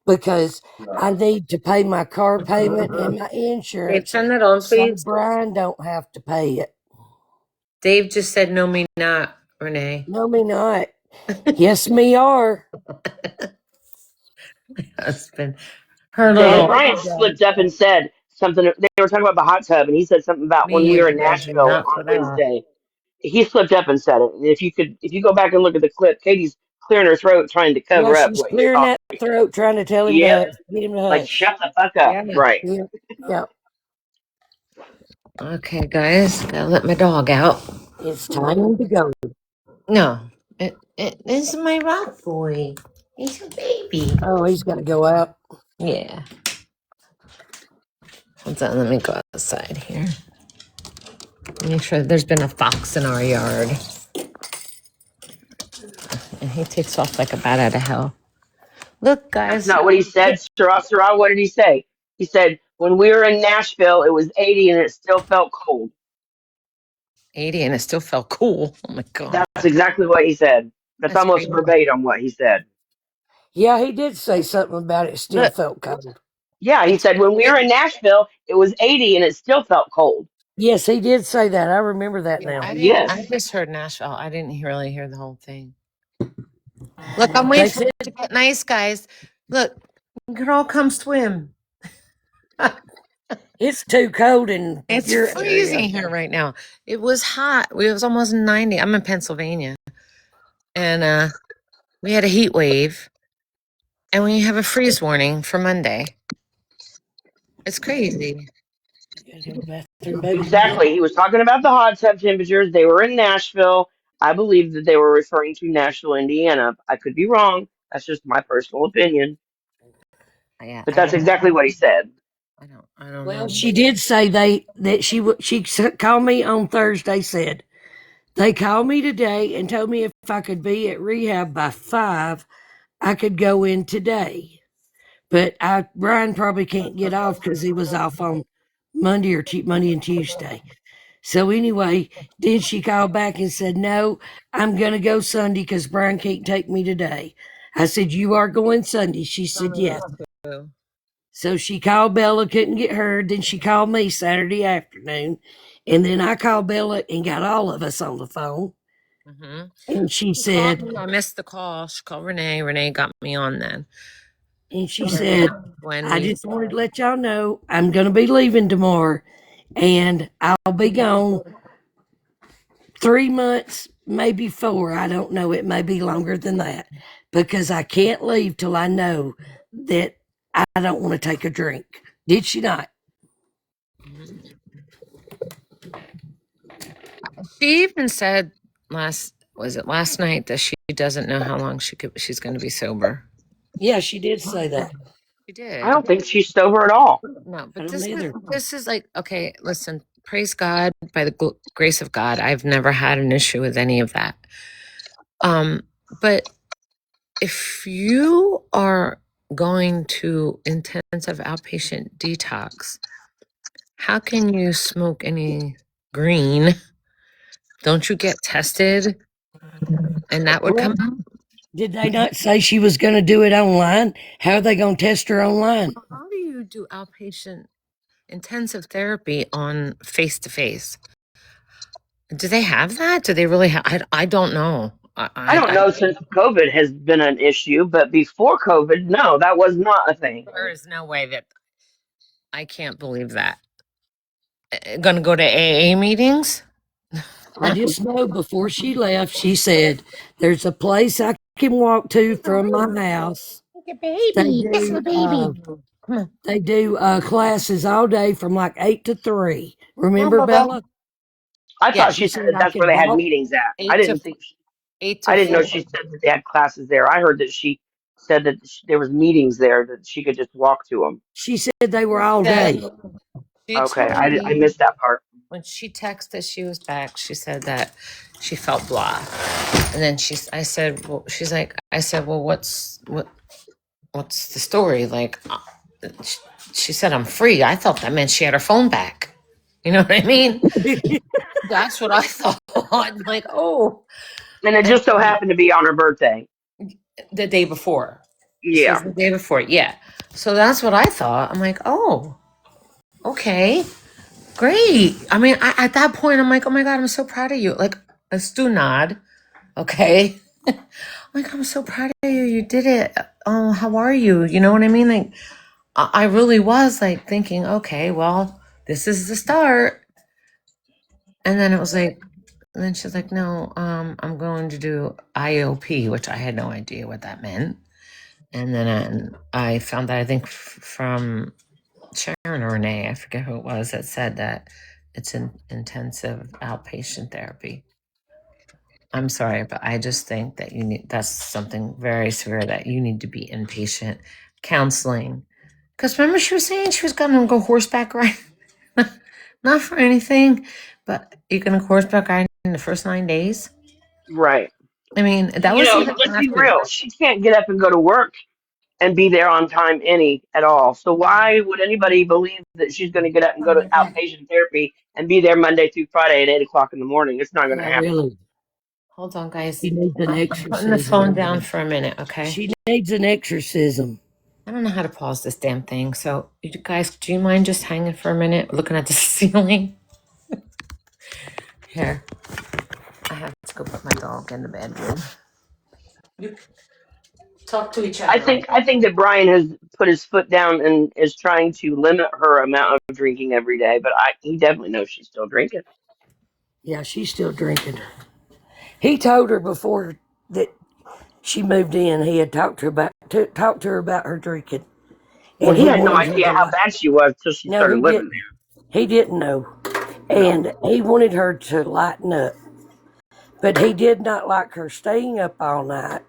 Because I need to pay my car payment and my Hey, insurance, turn that on, so please. Brian don't have to pay it. Dave just said, no, me not, Renee. No, me not. Yes, me are. Husband, her Yeah, Dan little look Bryant at God. slipped up and said something. They were talking about the hot tub, and he said something about when me we and were in Georgia, Nashville not on for that. Wednesday. He slipped up and said it. And if you go back and look at the clip, Katie's clearing her throat, trying to Yeah, cover up she's what he's clearing talking. that throat, trying to tell him to Yep, hush, get him to like hush. shut the fuck up. Yeah. Right. Yeah, yeah. Okay, guys, gotta let my dog out. It's time to go. No, it is my rock boy. He's a baby. Oh, he's got to go out. Yeah. Hold on, let me go outside here. Make sure there's been a fox in our yard. And he takes off like a bat out of hell. Look, That's guys. not what he said, Sarah. What did he say? He said when we were in Nashville, it was 80 and it still felt cold. 80 and it still felt cool. Oh my God. That's exactly what he said. That's That's almost crazy. verbatim what he said. Yeah, he did say something about it still Look, felt cold. Yeah, he it's said when we were in Nashville, it was 80 and it still felt cold. Yes, he did say that. I remember that yeah, now. Yes. I just heard Nashville. I didn't really hear the whole thing. Look, I'm They waiting for said it to get nice, guys. Look, you can all come swim. it's too cold in It's your freezing area. here right now. It was hot. It was almost 90. I'm in Pennsylvania. And we had a heat wave. And we have a freeze warning for Monday. It's crazy. Gotta go to the bathroom, baby. Exactly. He was talking about the hot tub temperatures. They were in Nashville. I believe that they were referring to Nashville, Indiana. I could be wrong. That's just my personal opinion. Yeah, But that's exactly what he said. I don't Well, know. she did say she called me on Thursday. Said they called me today and told me if I could be at rehab by 5, I could go in today. But Brian probably can't get off because he was off on Monday and Tuesday. So anyway, then she called back and said, "No, I'm gonna go Sunday because Brian can't take me today." I said, "You are going Sunday?" She said, "Yes." So she called Bella, couldn't get her. Then she called me Saturday afternoon, and then I called Bella and got all of us on the phone. Mm-hmm. And she She called said, me. I missed the call. She called Renee. Renee got me on then. and she said, When "I we just wanted to let y'all know I'm gonna be leaving tomorrow, and I'll be gone 3 months, maybe 4. I don't know. It may be longer than that because I can't leave till I know that I don't want to take a drink." Did she not? She even said last night that she doesn't know how long she's going to be sober. Yeah, she did say that. She did. I don't think she's sober at all. No, I but don't either. this is like, okay, listen, praise God, by the grace of God, I've never had an issue with any of that. But if you are going to intensive outpatient detox, how can you smoke any green? Don't you get tested? And that would come out? Did they not say she was going to do it online? How are they going to test her online? How do you do outpatient intensive therapy on face to face? Do they have that? Do they really have? I don't know. I don't know since COVID has been an issue, but before COVID, no, that was not a thing. There is no way that I can't believe that. Gonna go to AA meetings? I just know before she left, she said, "There's a place I can walk to from my house. Like a They baby. Yes, do, a baby. Come on. they do classes all day from like 8 to 3. Remember, Bella? I Yeah, thought She she said said that I that's where could they had walk. meetings at. I 8 to didn't think. 8 I to didn't know 4. she said that they had classes there. I heard that she said that there was meetings there that she could just walk to them. She said they were all day. She Okay, told I me missed that part. when she texted she was back, she said that she felt blah. And then I said, well, I said, well, what's the story? Like, she said, I'm free. I thought that meant she had her phone back. You know what I mean? That's what I thought. I'm like, oh, And it just so happened to be on her birthday. the day before. This was Yeah. the day before. Yeah. So that's what I thought. I'm like, oh, okay, great. I mean, at that point, I'm like, oh my God, I'm so proud of you. Like a stunad. Okay. Like, I'm so proud of you. You did it. Oh, how are you? You know what I mean? Like, I really was like thinking, okay, well, this is the start. And then it was like, and then she's like, no, I'm going to do IOP, which I had no idea what that meant. And then I found that I think from Sharon or Renee, I forget who it was, that said that it's an intensive outpatient therapy. I'm sorry, but I just think that that's something very severe that you need to be inpatient counseling. Because remember, she was saying she was going to go horseback riding. Not for anything, but you're going to horseback ride in the first 9 days. Right. I mean, that was even Let's be after. real. She can't get up and go to work and be there on time at all. So why would anybody believe that she's going to get up and go to outpatient therapy and be there Monday through Friday at 8 o'clock in the morning? It's not going to Yeah, happen. really. Hold on, guys. She needs an I'm putting the exorcism. phone down for a minute, okay? She needs an exorcism. I don't know how to pause this damn thing. So, you guys, do you mind just hanging for a minute, looking at the ceiling? Here, I have to go put my dog in the bedroom. You talk to each I other, think okay? that Brian has put his foot down and is trying to limit her amount of drinking every day, but he definitely knows she's still drinking. Yeah, she's still drinking. He told her before that she moved in. He had talked to her about her drinking, Well, and he he had no wanted her idea to. how bad she was till she No, started he living didn't. He didn't know, there. No. and he wanted her to lighten up. But he did not like her staying up all night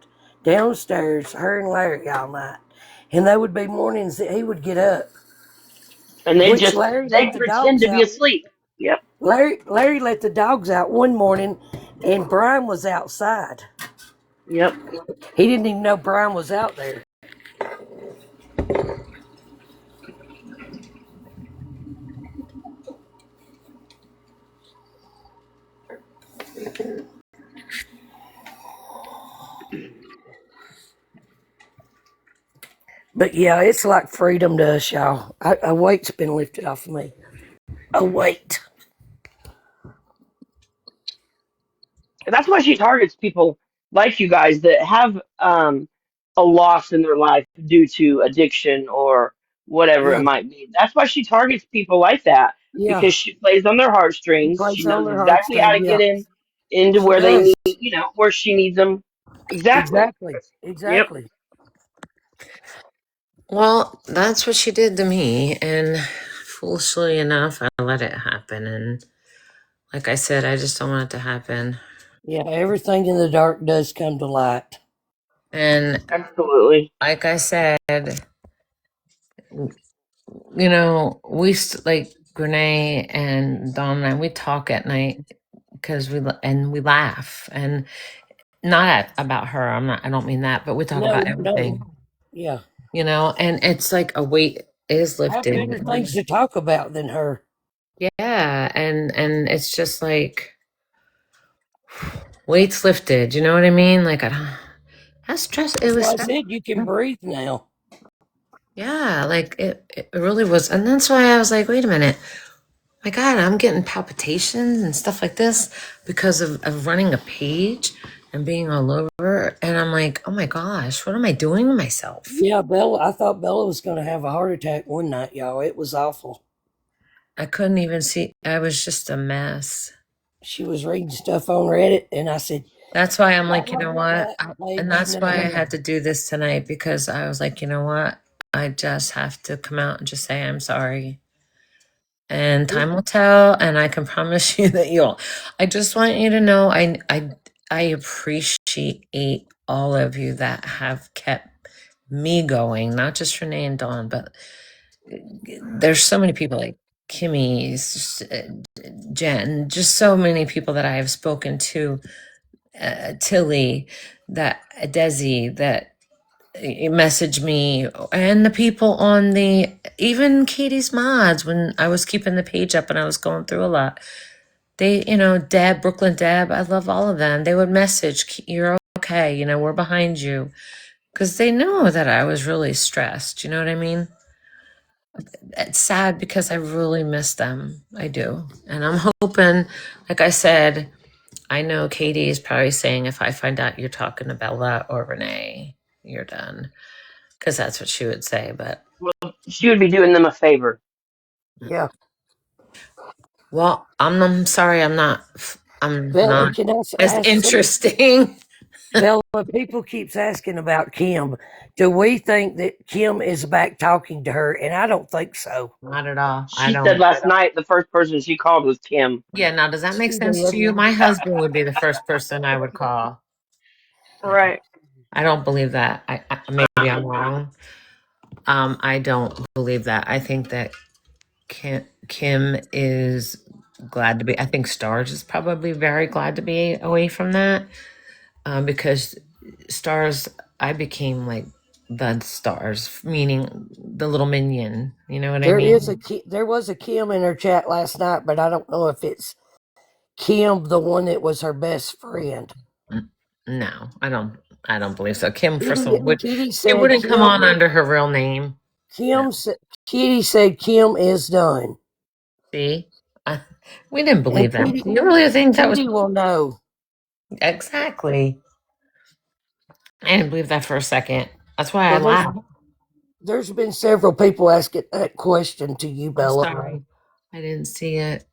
downstairs, her and Larry all night. And there would be mornings that he would get up, And which Larry they let the pretend dogs to be out. asleep. Yep. Larry let the dogs out one morning, and Brian was outside. Yep. He didn't even know Brian was out there. But yeah, it's like freedom to us, y'all. A weight's been lifted off of me. A weight. And that's why she targets people like you guys that have a loss in their life due to addiction or whatever it Yeah, might be. That's why she targets people like that yeah. because she plays on their He heartstrings. She plays on knows their exactly how heartstrings. to Yeah, get into she where they does. need, where she needs them. Exactly. Exactly. Yep. Exactly. Well, that's what she did to me. And foolishly enough, I let it happen. And like I said, I just don't want it to happen. Yeah, everything in the dark does come to light. And Absolutely. like I said, like Renee and Dawn and I, we talk at night because we laugh and not about her. I don't mean that, but we talk about No. everything, Yeah. and it's like a weight is I have lifted. better things to talk about than her. Yeah. And it's just like weights lifted. You know what I mean? Like, how stress, it That's was why I stressful. said you can breathe now. Yeah. Like it really was. And that's why I was like, wait a minute. My God, I'm getting palpitations and stuff like this because of running a page and being all over. And I'm like, oh my gosh, what am I doing to myself? Yeah, Bella. I thought Bella was going to have a heart attack one night, y'all. It was awful. I couldn't even see. I was just a mess. She was reading stuff on Reddit, and I said, That's why I'm "Blah, like, you blah, know blah, what? blah." And Baby, that's why I no. had to do this tonight because I was like, you know what? I just have to come out and just say I'm sorry. And time will tell, and I can promise you that I just want you to know I appreciate all of you that have kept me going, not just Renee and Dawn, but there's so many people like Kimmy, Jen, just so many people that I have spoken to, Tilly, that Desi, that message me, and the people on even Katie's mods when I was keeping the page up and I was going through a lot. They, Deb, Brooklyn Deb, I love all of them. They would message, you're okay, we're behind you. Because they know that I was really stressed. You know what I mean? It's sad because I really miss them. I do. And I'm hoping, like I said, I know Katie is probably saying if I find out you're talking to Bella or Renee, you're done. Because that's what she would say. But, She would be doing them a favor. Yeah. well, I'm sorry. I'm not Bella, can I as ask interesting. Bella, people keeps asking about Kim. Do we think that Kim is back talking to her? And I don't think so. Not at all. I She said don't. last night the first person she called was Kim. Yeah, now does that make She sense to you? did. My husband would be the first person I would call. Right. I don't believe that. I maybe I'm wrong. I don't believe that. I think that Kim is glad to be. I think Stars is probably very glad to be away from that, because Stars, I became like the Stars, meaning the little minion. You know what I mean? There was a Kim in her chat last night, but I don't know if it's Kim, the one that was her best friend. No, I don't. I don't believe so. Kim, first of Kitty, all, Kitty it said wouldn't come Kim, on under her real name. Kitty said Kim is done. See, we didn't believe that. Kitty, Do you really think that was Kitty will know. exactly? I didn't believe that for a second. That's why I Well, laughed. there's been several people asking that question to you, I'm Bella. sorry, I didn't see it.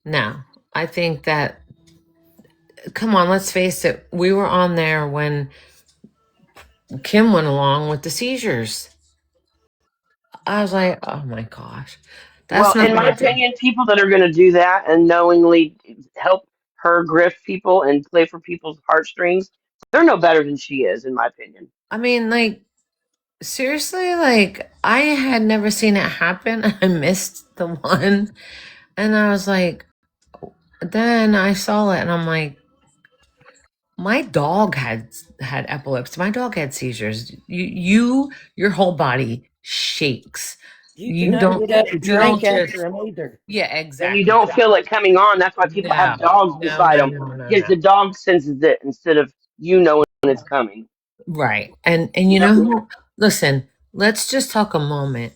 No, I think that. Come on, let's face it. We were on there when Kim went along with the seizures. I was like, oh my gosh, that's Well, not in my gonna do. opinion, people that are going to do that and knowingly help her grift people and play for people's heartstrings, they're no better than she is, in my opinion. I mean, like, seriously, like, I had never seen it happen. I missed the one. And I was like, then I saw it and I'm like, my dog had epilepsy. My dog had seizures. Your whole body shakes. You cannot get up and you don't drink after just, them either. yeah, And you exactly. don't feel it coming on. That's why people have dogs beside them because the dog senses it instead of you knowing when it's coming. Right. And you know who, listen, let's just talk a moment.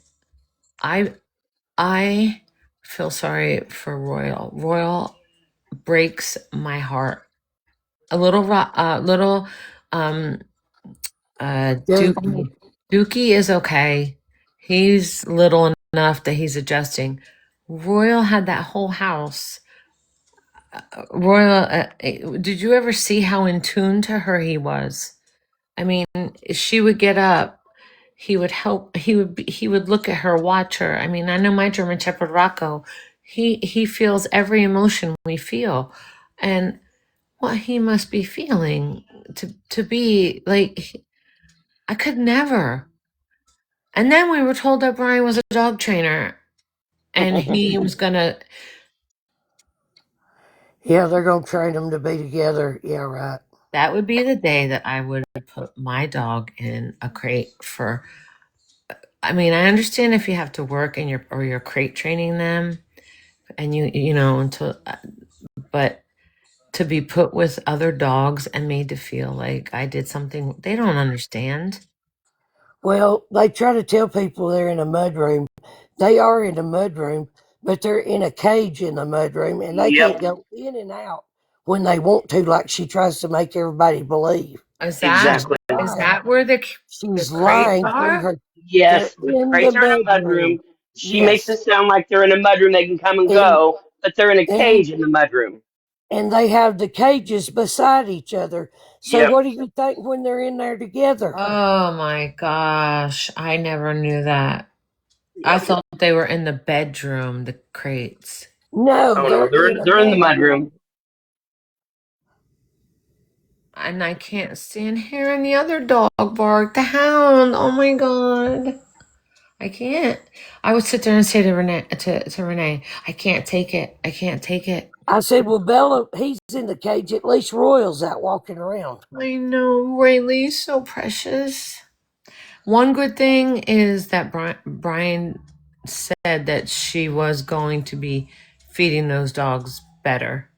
I feel sorry for Royal. Royal breaks my heart. A little um Dookie. Dookie is okay. He's little enough that he's adjusting. Royal had that whole house. Royal, did you ever see how in tune to her he was? I mean, she would get up, he would help, he would look at her, watch her. I mean, I know my German Shepherd Rocco, he feels every emotion we feel. And what he must be feeling to be like, I could never. And then we were told that Brian was a dog trainer and he was gonna. Yeah, they're going to train them to be together. Yeah, right. That would be the day that I would put my dog in a crate for. I mean, I understand if you have to work and you're crate training them, and you know until, but to be put with other dogs and made to feel like I did something they don't understand. Well, they try to tell people they're in a mudroom. They are in a mudroom, but they're in a cage in the mudroom, and they can't go in and out when they want to, like she tries to make everybody believe. Is that where the She's crates lying through are? her. Yes, They're the in crates the are in a mudroom. mudroom. She makes Yes. it sound like they're in a mudroom. They can come and go, but they're in a cage in the mudroom. And they have the cages beside each other. So what do you think when they're in there together? Oh my gosh, I never knew that. I thought they were in the bedroom, the crates. No, they're in the mudroom. And I can't stand hearing the other dog bark, the hound. Oh my god. I can't. I would sit there and say to Renee, I can't take it. I can't take it. I said, well, Bella, he's in the cage. At least Royal's out walking around. I know, Rayleigh's so precious. One good thing is that Brian said that she was going to be feeding those dogs better.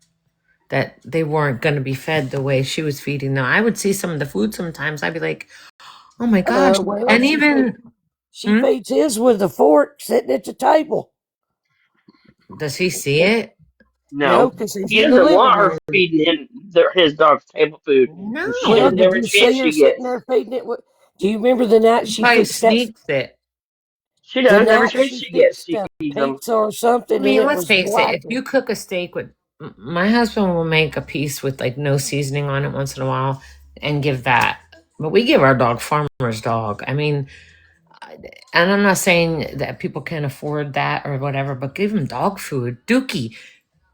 That they weren't going to be fed the way she was feeding them. I would see some of the food sometimes. I'd be like, oh my gosh. And she feeds his with a fork sitting at the table. Does he see it? No, No, because he's he in the doesn't living want her room. feeding him his dog's table food No. because she Well, knows did every you chance see her she sitting gets. there feeding it? Do you remember the night she Probably fixed that? sneaks it. She The does every night chance she she gets. fixed She a feeds them. pizza or I something, and mean, it let's was face it, if you blackened. cook a steak with my husband will make a piece with like no seasoning on it once in a while and give that. But we give our dog farmer's dog. I mean, and I'm not saying that people can afford that or whatever, but give him dog food. Dookie,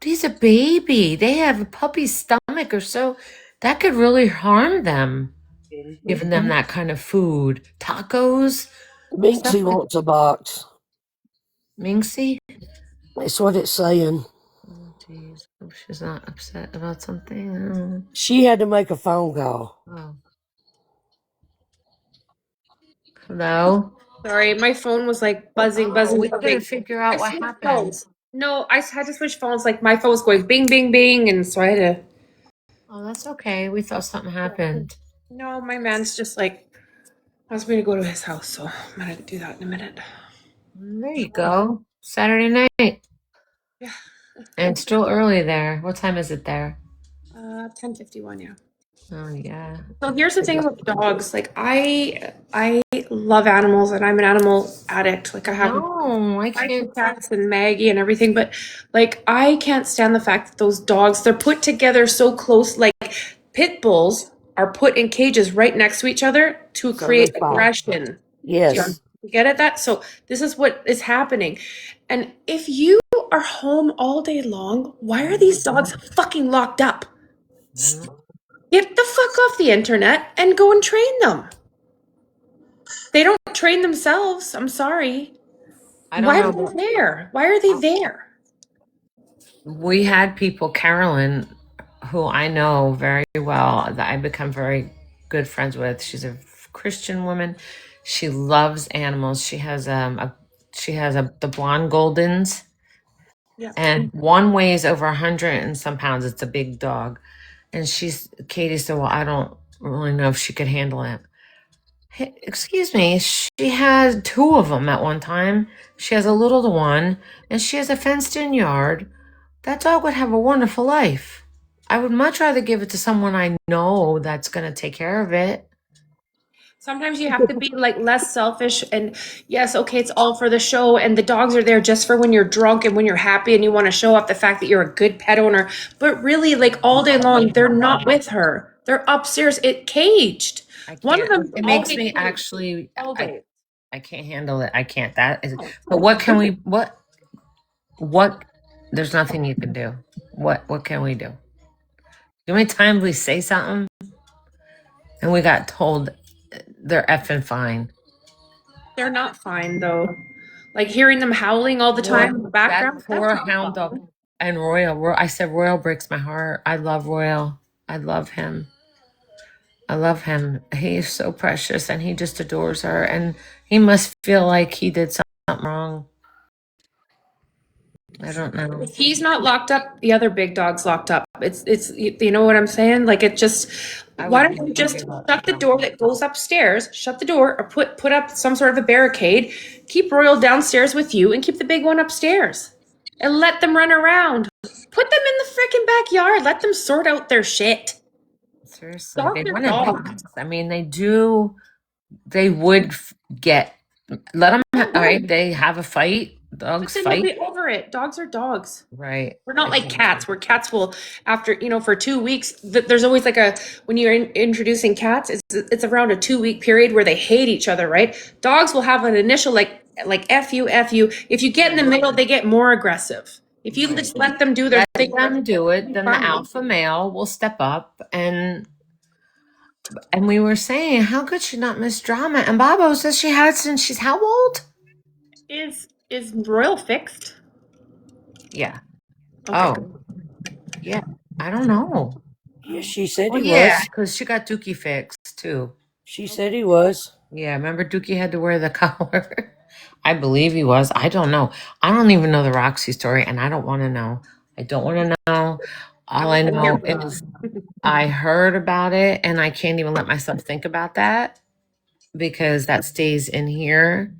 he's a baby. They have a puppy stomach or so. That could really harm them, Mhm. giving them that kind of food. Tacos, stuff Minxie like wants a box. Minxie. That's what it's saying. Oh, jeez. Hope she's not upset about something. She had to make a phone call. Oh. Hello? Sorry, my phone was like buzzing, Oh, buzzing, we couldn't buzzing. figure I out what switched happened. phones. No, I had to switch phones. Like my phone was going bing, bing, bing, and so I had to. Oh, that's okay. We thought something happened. No, my man's just like wants me to go to his house, so I'm gonna do that in a minute. There you go. Saturday night. Yeah. And it's still early there. What time is it there? 10:51. Yeah. Oh, yeah. So here's the thing with dogs. Like I love animals, and I'm an animal addict. Like I have No, I my two can't. cats and Maggie and everything, but like I can't stand the fact that those dogs they're put together so close. Like pit bulls are put in cages right next to each other to So they create fight. aggression. Do you Yes. get at that? So this is what is happening. And if you are home all day long, why are these dogs fucking locked up? Get the fuck off the internet and go and train them. They don't train themselves. I'm sorry. I Why don't are know. they there? Why are they there? We had people, Carolyn, who I know very well, that I become very good friends with. She's a Christian woman. She loves animals. She has the blonde Goldens, Yeah. and one weighs over 100 and some pounds. It's a big dog. And Katie said, well, I don't really know if she could handle it. Hey, excuse me, she had two of them at one time. She has a little one, and she has a fenced-in yard. That dog would have a wonderful life. I would much rather give it to someone I know that's going to take care of it. Sometimes you have to be like less selfish and yes, okay, it's all for the show and the dogs are there just for when you're drunk and when you're happy and you want to show off the fact that you're a good pet owner. But really, like all day long, they're not with her. They're upstairs, caged. I One of can't. them It all makes day me caged, actually. all day. I can't handle it. I can't. That is. But what can we? What? There's nothing you can do. What can we do? The only time we say something, and we got told they're effing fine. They're not fine though. Like hearing them howling all the time in the That background. poor That's not hound fun. dog. And Royal. I said Royal breaks my heart. I love Royal. I love him. I love him. He is so precious, and he just adores her. And he must feel like he did something wrong. I don't know. If he's not locked up, the other big dog's locked up. It's you know what I'm saying? Like it just I why would don't you never just give up. shut the door that goes upstairs, shut the door or put up some sort of a barricade, keep Royal downstairs with you and keep the big one upstairs. And let them run around. Put them in the freaking backyard. Let them sort out their shit. Seriously, Dogs they are want to dogs. dance. I mean, they do. They would get. Let them. All right, they have a fight. But Dogs then they'll fight. be over it. Dogs are dogs. Right. We're not like cats, where cats will, after, for 2 weeks, there's always like when you're introducing cats, it's around a 2 week period where they hate each other, right? Dogs will have an initial like F you, F you. If you get in the middle, they get more aggressive. If you just let them do their Let thing, them do it. Then the fine. alpha male will step up and we were saying, how could she not miss drama? And Bobo says she had since she's how old? Is Royal fixed? Yeah. Okay, Oh, good. yeah. I don't know. Yeah, she said Oh, he yeah, was. because she got Dookie fixed too. She said he was. Yeah, remember Dookie had to wear the collar? I believe he was. I don't know. I don't even know the Roxy story, and I don't want to know. I don't want to know. All I wasn't here know for that. is I heard about it, and I can't even let myself think about that because that stays in here,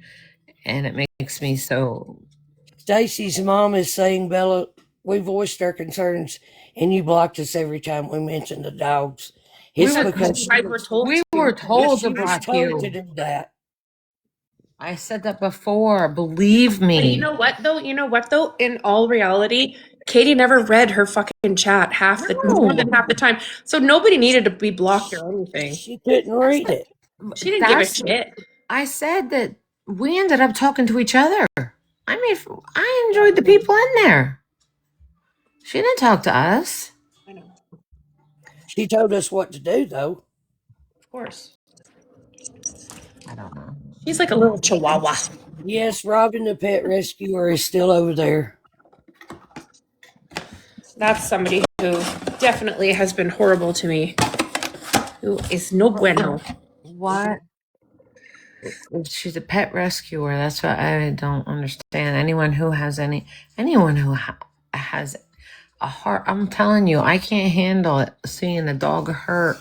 and it makes me so. Stacy's mom is saying Bella we voiced our concerns, and you blocked us every time we mentioned the dogs. It's were- because You guys were told We to. were told she to was block told to you. do that. I said that before. Believe But me. you know what though? In all reality, Katie never read her fucking chat more than half the time. So nobody needed to be blocked or anything. She couldn't read it. She didn't give a That's- shit. I said that we ended up talking to each other. I mean, I enjoyed the people in there. She didn't talk to us. I know. She told us what to do, though. Of course. I don't know. She's like a little chihuahua. Yes, Robin the pet rescuer is still over there. That's somebody who definitely has been horrible to me. Who is no bueno. What? She's a pet rescuer. That's what I don't understand. Anyone who has has a heart. I'm telling you, I can't handle it. Seeing a dog hurt.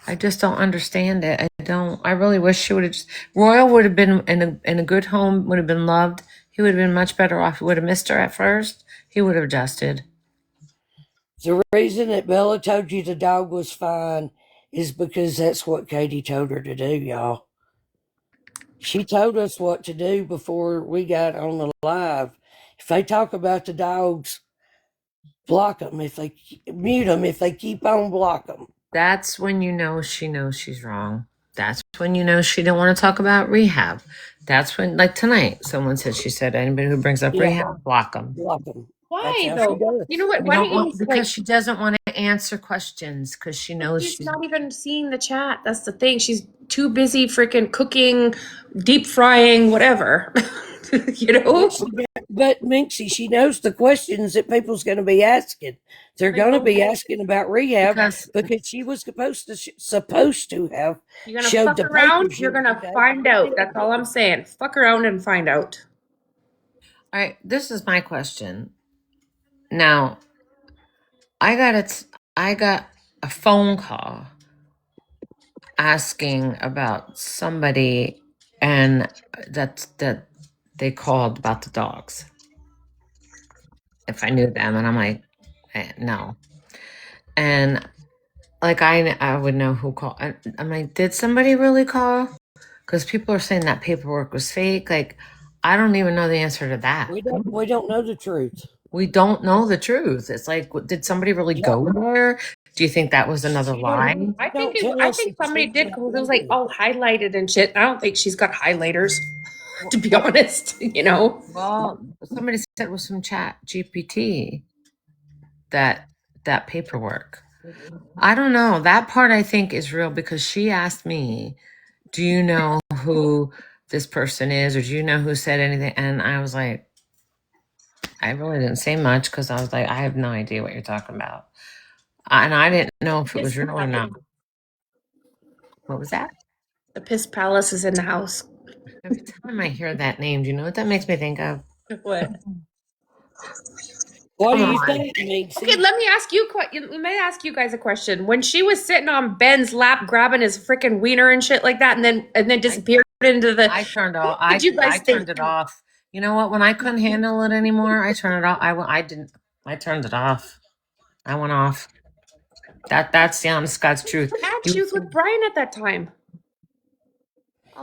I just don't understand it. I really wish she would have. Royal would have been in a good home. Would have been loved. He would have been much better off. He would have missed her at first. He would have adjusted. The reason that Bella told you the dog was fine is because that's what Katie told her to do, y'all. She told us what to do before we got on the live. If they talk about the dogs, block them. If they mute them, if they keep on, block them. That's when you know she knows she's wrong. That's when you know she don't want to talk about rehab. That's when, like tonight, someone said she said anybody who brings up Yeah. rehab, block them. Block them. Why That's how she though? does. You know what? Why don't you Because she doesn't want to answer questions because she knows she's she's not even seeing the chat. That's the thing. She's too busy freaking cooking, deep frying, whatever. You know? But Minxie, she knows the questions that people's going to be asking. They're going to be asking about rehab because she was supposed to have. You're gonna showed fuck the around, papers you're gonna yesterday. find out. That's all I'm saying. Fuck around and find out. All right, this is my question. Now, I got a phone call asking about somebody and that they called about the dogs. If I knew them, and I'm like, no. And like I would know who called. I'm like, did somebody really call? Because people are saying that paperwork was fake. Like, I don't even know the answer to that. We don't know the truth. We don't know the truth. It's like, did somebody really go there? Do you think that was another lie? I think somebody did because it was like all highlighted and shit. I don't think she's got highlighters, to be honest. You know. Well, somebody said it was from Chat GPT that paperwork. I don't know. That part I think is real because she asked me, do you know who this person is or do you know who said anything? And I was like, I really didn't say much because I was like, I have no idea what you're talking about. And I didn't know if it was real or not. What was that? The Piss Palace is in the house. Every time I hear that name, do you know what that makes me think of? What? What do Come you on. think, Minxie? Okay, let me ask you. Let me ask you guys a question. When she was sitting on Ben's lap, grabbing his freaking wiener and shit like that, and then disappeared into the. I turned off. What did you guys I think? turned it off. You know what? When I couldn't handle it anymore, I turned it off. I didn't. I turned it off. I went off. That's the honest God's truth. And she was with Brian at that time.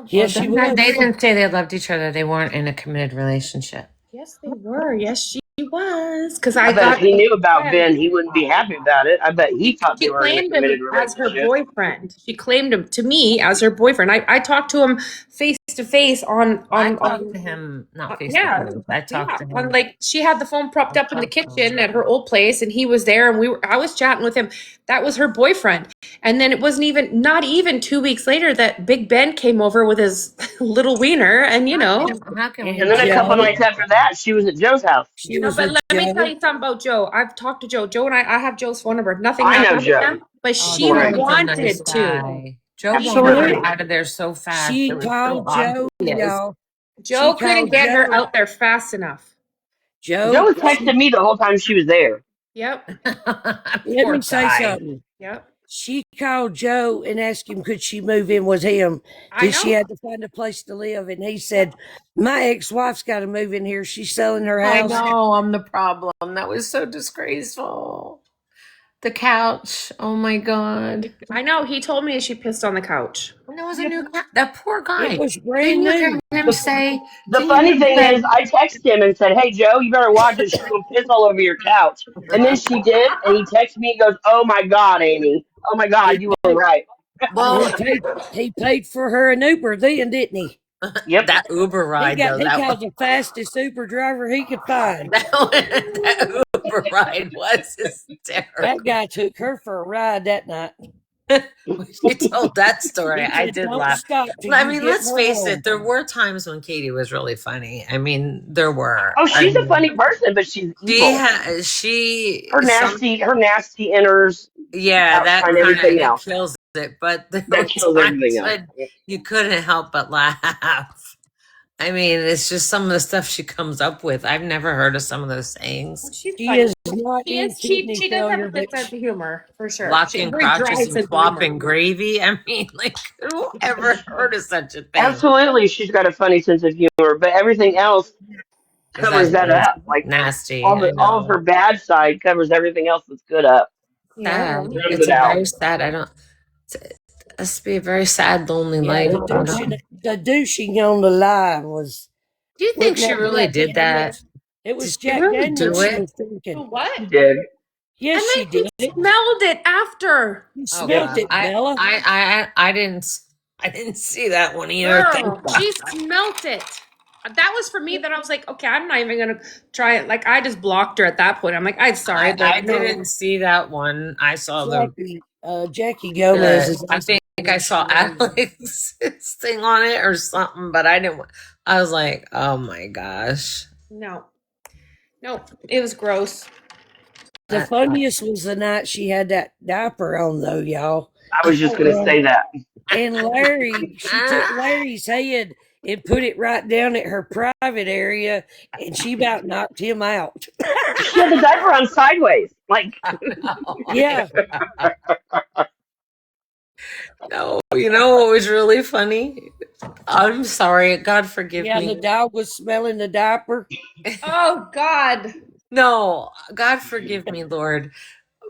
Yes, she was. They didn't say they loved each other. They weren't in a committed relationship. Yes, they were. Yes, she was. Because I I bet if thought he knew about Ben, he wouldn't be happy about it. I bet he thought they she were in a claimed committed him as her relationship. boyfriend. She claimed him to me as her boyfriend. I talked to him face to face on I talked to him, not face yeah, to face. I talked to him. on like she had the phone propped up in the kitchen at her old place, and he was there, and I was chatting with him. That was her boyfriend. And then it wasn't not even 2 weeks later that Big Ben came over with his little wiener, and How can we And then a couple nights after that, she was at Joe's house. She was but with let me Joe. tell you something about Joe. I've talked to Joe. Joe and I have Joe's phone number. Nothing I know happened with Joe. them, but she Right. wanted to. Joe Absolutely. got her out of there so fast. She It was so called Joe, obvious. y'all. Joe She couldn't called get her Joe. out there fast enough. Joe was texting me the whole time she was there. Yep. Let me say something. Yep. She called Joe and asked him could she move in with him I because she know. had to find a place to live, and he said, "My ex-wife's got to move in here. She's selling her I house." know I'm the problem. That was so disgraceful. The couch. Oh my god. I know. He told me she pissed on the couch. And there was a new cat. That poor guy. It was Didn't brand you hear new. him say? The Didn't you hear funny him thing say? is, I texted him and said, "Hey Joe, you better watch it. She's gonna piss all over your couch." And then she did, and he texted me and goes, "Oh my God, Amy. Oh my God, He you were right." Well, he paid for her an Uber then, didn't he? Yep. that Uber ride though. He That called the fastest Uber driver he could find. that Uber ride was hysterical. That guy took her for a ride that night. When she told that story, He I said, did "Don't laugh. stop till I you mean, get let's her face home." it, there were times when Katie was really funny. I mean, there were. Oh, I she's a mean, funny person, but she's evil. her Her nasty inners yeah, that outshine kind of everything it else. kills it. But there That were kills times everything else. when you couldn't help but laugh. I mean, it's just some of the stuff she comes up with. I've never heard of some of those sayings. She's She funny. is not She in is. She kidney does have a failure, good but sense of humor for sure. She's Locking very dry crotches and sense of swapping humor. gravy. I mean, like, who ever heard of such a thing? Absolutely, she's got a funny sense of humor, but everything else covers that That's up. Like nasty. I all of her know. bad side covers everything else that's good up. Yeah. Sad. Rounds It's it a out. very sad. I don't. It must be a very sad, lonely yeah, life. the douching on the line was. Do you think wasn't she that really Jack did that? Daniels? It was Did she Jack really do Daniels she it? was drinking. What? She did. Yes, she And then did. he smelled it after. You Oh smelled God, it, Bella. I didn't see that one either. Thank Girl, God. she smelt it. That was for me that I was like, okay, I'm not even gonna try it. Like I just blocked her at that point. I'm like, I'm sorry, but I didn't see that one. I saw Jackie Gomez is. I think I saw Alex's thing on it or something, but I didn't. I was like, oh my gosh. no, it was gross. The funniest was the night she had that diaper on, though, y'all. I was just gonna say that. And Larry, she took Larry's head and put it right down at her private area, and she about knocked him out. She had the diaper on sideways. Like Yeah, No, you know what was really funny? I'm sorry. God forgive yeah. me. The dog was smelling the diaper. Oh God. No, God forgive me, Lord.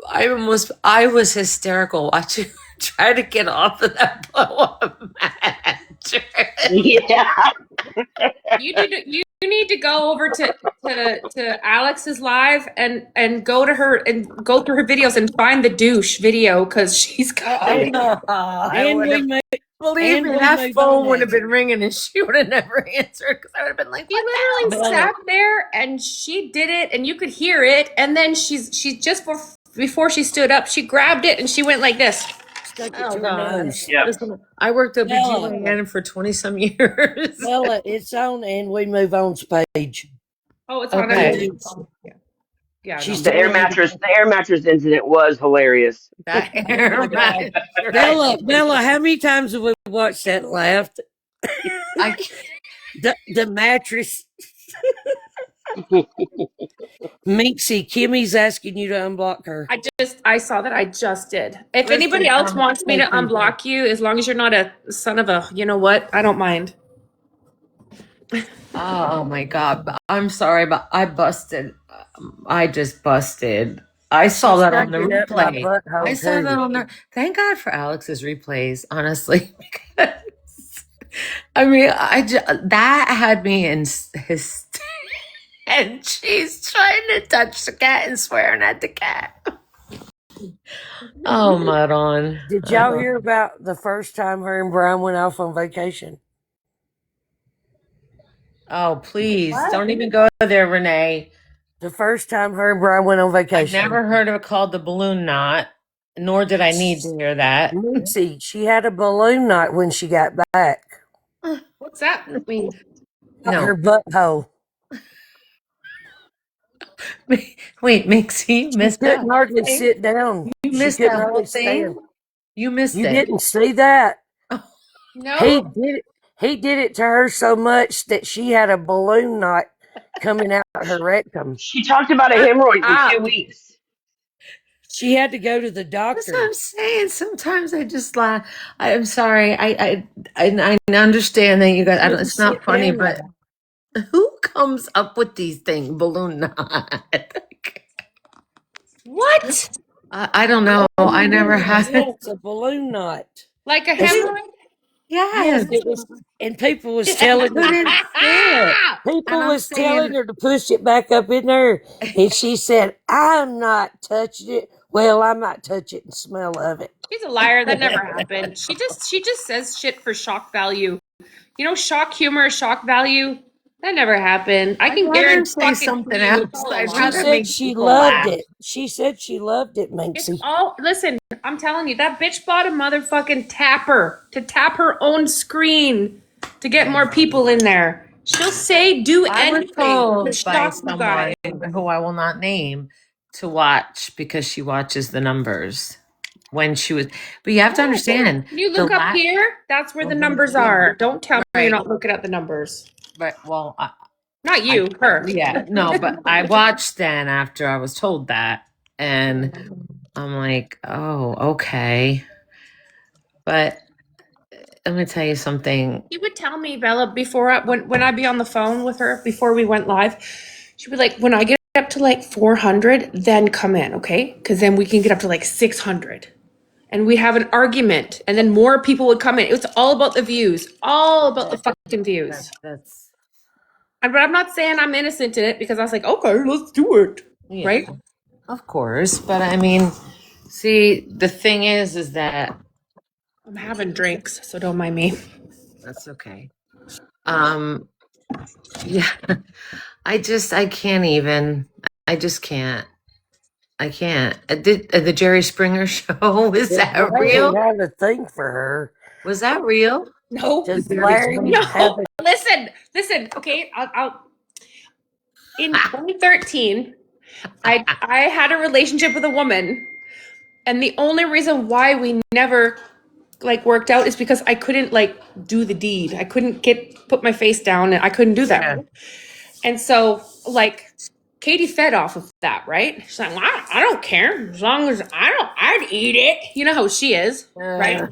I was hysterical watching her try to get off of that blow up mattress. yeah. You need to go over to Alex's live and go to her and go through her videos and find the douche video because she's got Oh, it. no. I And would we have, moved. believe and me, we that moved phone on would have after. been ringing and she would have never answered because I would have been like, She what the literally hell? Bella. sat there and she did it and you could hear it and then she just before she stood up she grabbed it and she went like this. Stuck it Oh to her God. nose. Yep. Listen, I worked at Bella. BGYN for 20 some years. Bella, it's on, and we move on's page. Oh, it's on Okay. yeah. She's The air mattress incident was hilarious. That air mattress. Bella, how many times have we watched that and laughed? I The mattress. Minxie, Kimmy's asking you to unblock her. I saw that I just did. If Listen, anybody else wants me to thank you. unblock you, as long as you're not a son of a, you know what, I don't mind. Oh my God. But I'm sorry, but I busted. I just busted. I saw that on the Stuck it up my replay. butthole, I saw too. that on the. Thank God for Alex's replays, honestly. Because, I mean, that had me in his. And she's trying to touch the cat and swearing at the cat. Oh, Maron. Did y'all hear about the first time her and Brian went off on vacation? Oh, please. Don't even go there, Renee. The first time her and Brian went on I've vacation. never heard of it called the balloon knot, nor did I need to hear that. Minxie, she had a balloon knot when she got back. What's that mean? Her No. butthole. Wait, Mixie, you She missed that couldn't whole hardly thing? sit down. You She missed couldn't that whole hardly stand. thing? You missed You it. didn't see that. No. He did it to her so much that she had a balloon knot coming out her rectum. She talked about a hemorrhoid for 2 weeks. She had to go to the That's what doctor. I'm saying. Sometimes I just laugh. I'm sorry. I understand that you guys. It's Sit not funny, down but now. who comes up with these things? Balloon knot. What? I don't know. I never Yeah, had. it's a balloon knot. Like a It's- hemorrhoid? Yes, Yes. it was, and people was I telling her. couldn't sit. People And I'm was telling saying, her to push it back up in there, and she said, "I'm not touching it." Well, I might touch it and smell of it. She's a liar. That never happened. She just says shit for shock value. You know, shock humor, shock value. That never happened. I I'd can rather guarantee say something else. I'd She rather said make she people loved laugh. it. She said she loved it, It's Minxie. all listen, I'm telling you, that bitch bought a motherfucking tapper to tap her own screen to get more people in there. She'll say do I was anything to told by shock you guys. someone who I will not name to watch because she watches the numbers when she was. But you have to understand. Can you the look up la- here? That's where the Mhm. numbers are. Don't tell me Right. you're not looking at the numbers. But well, Not you, her. yeah, no, but I watched then after I was told that, and I'm like, oh, okay. But let me tell you something. She would tell me, Bella, before when I'd be on the phone with her before we went live, she'd be like, when I get up to like 400, then come in, okay? Because then we can get up to like 600. And we'd have an argument, and then more people would come in. It was all about the views, all about the fucking views. That's But I'm not saying I'm innocent in it because I was like, okay, let's do it, yeah, right? of course. But I mean, see, the thing is that I'm having drinks, so don't mind me. that's okay. Yeah, I can't even. I just can't. I can't. The Jerry Springer show, is that I real? have a thing for her. Was that real? No, Does Larry no. have a Listen. Okay, I'll. In 2013, I had a relationship with a woman, and the only reason why we never like worked out is because I couldn't like do the deed. I couldn't put my face down, and I couldn't do that. Yeah. And so, like, Katie fed off of that, right? She's like, well, I don't care as long as I'd eat it. You know how she is, right?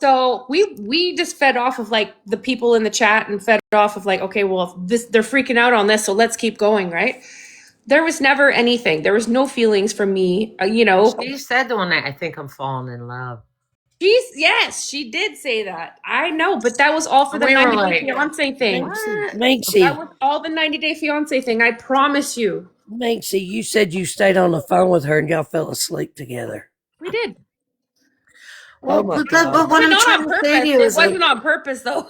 So we just fed off of like the people in the chat and fed off of like, okay, well, they're freaking out on this, so let's keep going, right? There was never anything. There was no feelings from me, you know. She said the one night, I think I'm falling in love. Yes, she did say that. I know, but that was all for the We were 90 Day like, Fiance thing. what? That Minxie? was all the 90 Day Fiance thing. I promise you. Minxie, you said you stayed on the phone with her and y'all fell asleep together. We did. Oh my God. But what I'm Not trying on to purpose. say to you It is like, wasn't on purpose, though.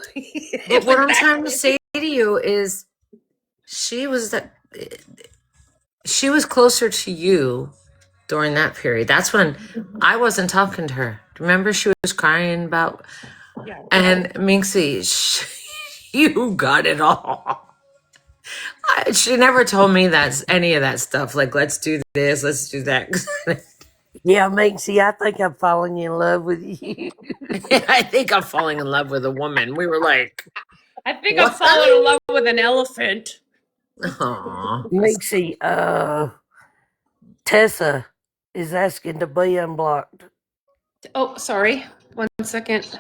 but what I'm trying to say to you is, she was closer to you during that period. That's when I wasn't talking to her. Remember, she was crying about, Yeah. and Minxie, you got it all. She never told me any of that stuff. Like, let's do this, let's do that. Yeah, Minxie, I think I'm falling in love with you. I think I'm falling in love with a woman. We were like, I think what? I'm falling in love with an elephant. Aw. Minxie, Tessa is asking to be unblocked. Oh, sorry. 1 second.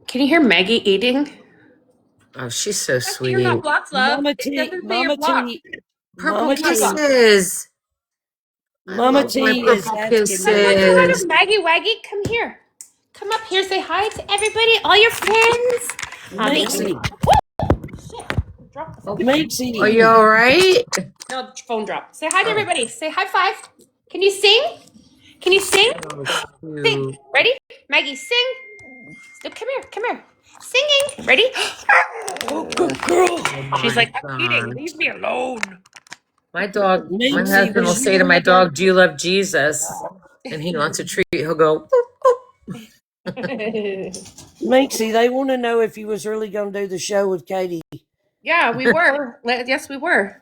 Can you hear Maggie eating? Oh, she's so sweet. You're not blocked, love. Mama It T, doesn't say Mama you're blocked. T, Purple Mama T, kisses. I Mama love my T is purple asking kisses. Say hi to Maggie Waggy. Come here. Come up here. Say hi to everybody, all your friends. Minxie, Drop the phone. Minxie. Are you all right? No, the phone dropped. Say hi to everybody. Say high five. Can you sing? Can you sing? Sing. Ready? Maggie, sing. So come here. Come here. Singing. Ready? Oh, good girl. She's like, I'm eating. Leave me alone. My dog, my Minxie, husband will was say you to my ever- dog, "Do you love Jesus?" And he wants a treat. He'll go, Minxie, they want to know if you was really going to do the show with Katie. Yeah, we were. Yes, we were.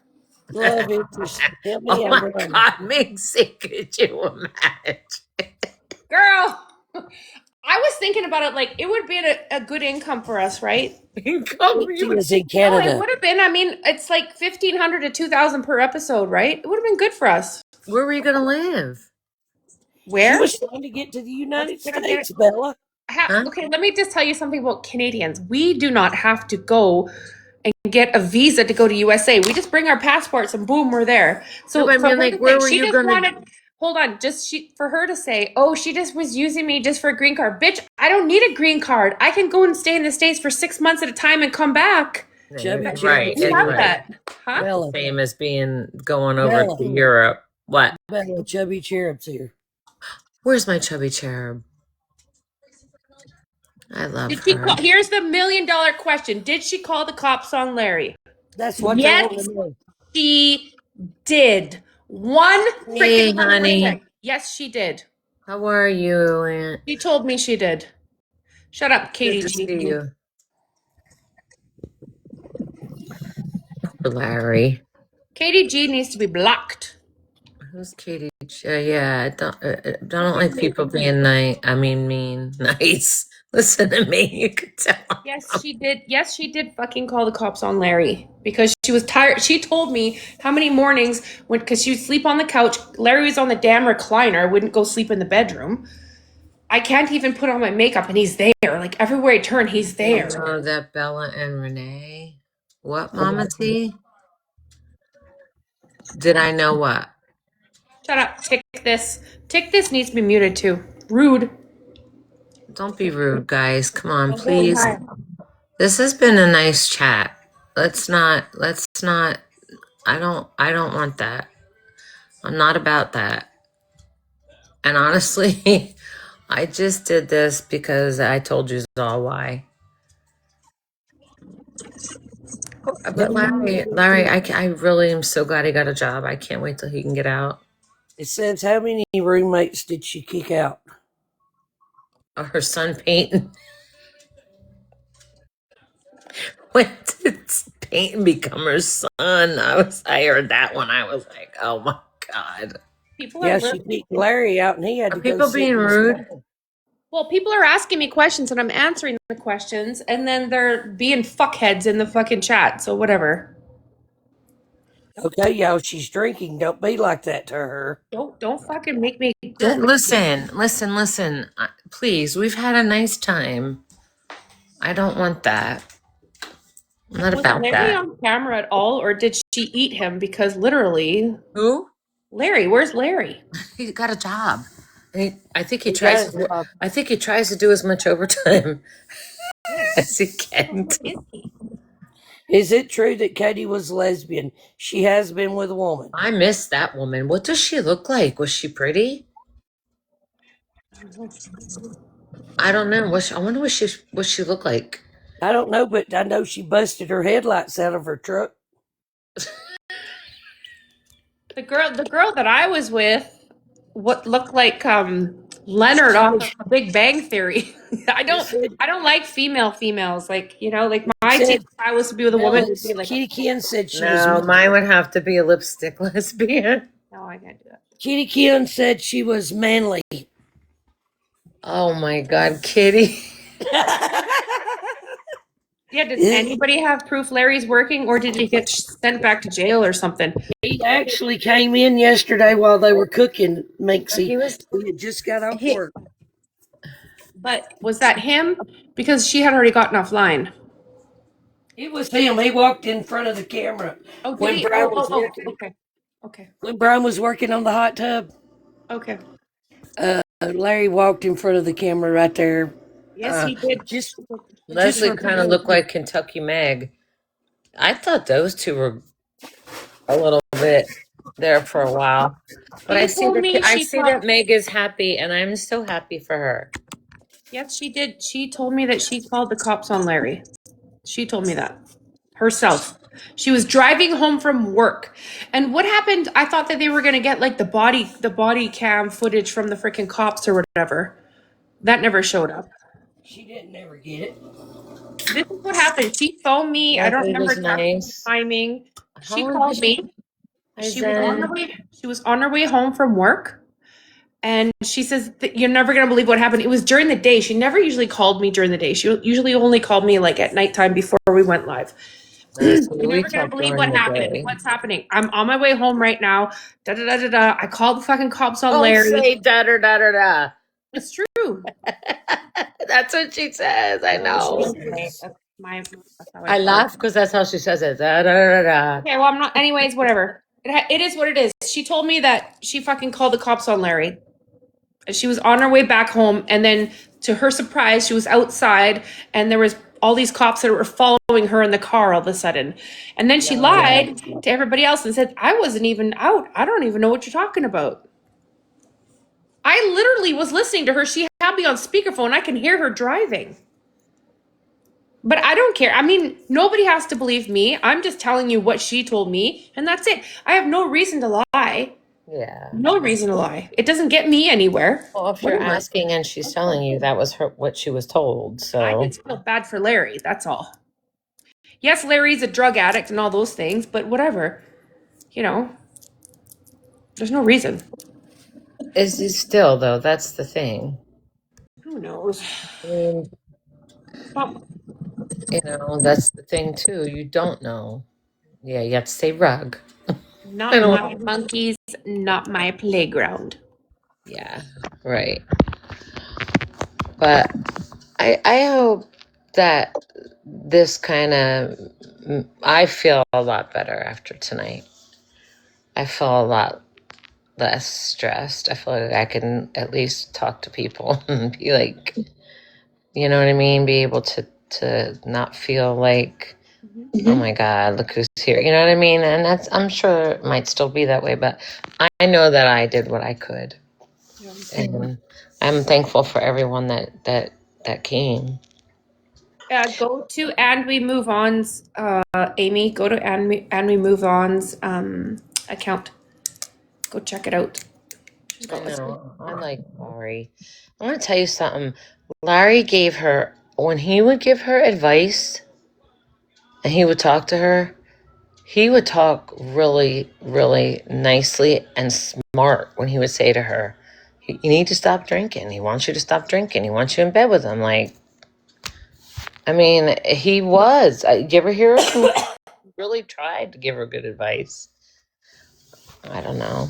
Love interest. Help me "Oh out. my brother. God, Minxie, could you imagine?" Girl, I was thinking about it like it would be a good income for us, right? Minxie is in No, it Canada. would have been. I mean, it's like 1,500 to 2,000 per episode, right? It would have been good for us. Where were you gonna live? She Where? was trying to get to the United Let's get States, Bella. Huh? Okay, let me just tell you something about Canadians. We do not have to go and get a visa to go to USA. We just bring our passports and boom, we're there. So No, but I for mean, her like, to where say, were she you just gonna? wanted, hold on, for her to say, oh, she just was using me just for a green card. Bitch, I don't need a green card. I can go and stay in the States for 6 months at a time and come back. Chubby Right, cherubs We it's have here. right. that. Huh? Bella, Same as going over Bella, to Europe. What? Bella, chubby cherubs here. Where's my chubby cherub? I love Did she her. call? Here's the $1,000,000 question. Did she call the cops on Larry? That's what they want Yes, to know. she did. 1 Hey, freaking honey. 100%. Yes, she did. How are you, Aunt? She told me she did. Shut up, Good Katie to G. see you. Poor Larry. Katie G needs to be blocked. Who's Katie? Yeah, I don't like people being nice. I mean, mean, nice. Listen to me. You could tell. Yes, she did. Yes, she did fucking call the cops on Larry because she was tired. She told me how many mornings because she would sleep on the couch. Larry was on the damn recliner, wouldn't go sleep in the bedroom. I can't even put on my makeup and he's there. Like everywhere I turn, he's there. Oh, that Bella and Renee. What, Mama T? Did I know what? Shut up. Tick this. Tick this needs to be muted too. Rude. Don't be rude, guys. Come on, please. This has been a nice chat. Let's not, I don't want that. I'm not about that. And honestly, I just did this because I told you all why. But Larry, I really am so glad he got a job. I can't wait till he can get out. It says, how many roommates did she kick out? Or her son Peyton. When did Peyton become her son? I heard that one. I was like, oh my God. People are Yeah, she kicked Larry out, and he had Are to go people sit being in his rude? car. Well, people are asking me questions and I'm answering the questions, and then they're being fuckheads in the fucking chat. So whatever. Okay, y'all, she's drinking. Don't be like that to her. Don't fucking make me. Listen. Please, we've had a nice time. I don't want that. I'm not Was about Larry that. on camera at all, or did she eat him? Because literally, Who? Larry, where's Larry? He got a job. I think he He tries. got a To, job. I think he tries to do as much overtime as he Where can. is he? Is it true that Katie was lesbian? She has been with a woman. I miss that woman. What does she look like? Was she pretty? I don't know. I wonder what she looked like. I don't know, but I know she busted her headlights out of her truck. The girl that I was with, what looked like Leonard off of Big Bang Theory. I don't like females. Like like my team. Said, If I was to be with a woman, it would be like Kitty Ken said she was. No, mine would have to be a lipstick lesbian. no, I can't do that. Kitty Ken said she was manly. Oh my God, Kitty. Yeah, does anybody have proof Larry's working, or did he get sent back to jail or something? He actually came in yesterday while they were cooking, Minxie. He was. He had just got off He- work. But was that him? Because she had already gotten offline. It was him. He walked in front of the camera Oh, did when he? Brian was working. Okay. When Brian was working on the hot tub, Okay. Larry walked in front of the camera right there. Yes, he did. Just Leslie for kind of looked like Kentucky Meg. I thought those two were a little bit there for a while, but He I see told me I she see thought- that Meg is happy, and I'm so happy for her. Yes, she did. She told me that she called the cops on Larry. She told me that herself. She was driving home from work. And what happened? I thought that they were going to get like the body cam footage from the freaking cops or whatever. That never showed up. she didn't ever get it. This is what happened. She phoned me. I don't Leslie remember was exactly nice. the timing. She How called old me. is She was on her way home from work. And she says, you're never going to believe what happened. It was during the day. She never usually called me during the day. She usually only called me like at nighttime before we went live. Nice. You're We never gonna talked believe during what the happened. day. What's happening? I'm on my way home right now. Da da da da da. I called the fucking cops on Don't Larry. say da da da da da. It's true. That's what she says. I know. That's that's how I I feel. laugh because that's how she says it. Da da da da. Okay, well, I'm not. Anyways, whatever. It is what it is. She told me that she fucking called the cops on Larry. She was on her way back home, and then to her surprise, she was outside, and there was all these cops that were following her in the car all of a sudden. And then she lied to everybody else and said, "I wasn't even out. I don't even know what you're talking about." I literally was listening to her. She had me on speakerphone. I can hear her driving. But I don't care. I mean, nobody has to believe me. I'm just telling you what she told me, and that's it. I have no reason to lie. Yeah. No reason to lie. It doesn't get me anywhere. Well, if you're Whatever. asking and she's telling you that was her what she was told, I so just feel bad for Larry. That's all. Yes, Larry's a drug addict and all those things, but whatever. You know, there's no reason. is he still though? That's the thing. Who knows? I mean, Not, that's the thing too. You don't know. Yeah, you have to say rug. I not don't. my monkeys, not my playground. Yeah, right. But I hope that this kind of I feel a lot better after tonight. I feel a lot less stressed. I feel like I can at least talk to people and be like, you know what I mean? Be able to not feel like, oh my God, look who's here. You know what I mean? And that's I'm sure it might still be that way, but I know that I did what I could. And I'm thankful for everyone that came. Go to And We Move On's, Amy, go to And We Move On's account. Go check it out. She's I got this. know. I like Larry. I want to tell you something. Larry gave her, when he would give her advice and he would talk to her, he would talk really, really nicely and smart when he would say to her, you need to stop drinking. He wants you to stop drinking. He wants you in bed with him. Like, I mean, he was. Did you ever hear him? He really tried to give her good advice. I don't know.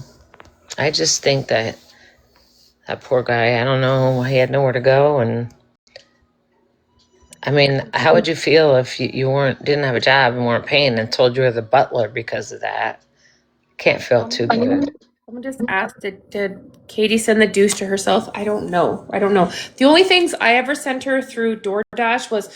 I just think that poor guy, I don't know, he had nowhere to go. And I mean, how would you feel if you didn't have a job and weren't paying and told you were the butler because of that? Can't feel too good. Someone just asked, did Katie send the douche to herself? I don't know. I don't know. The only things I ever sent her through DoorDash was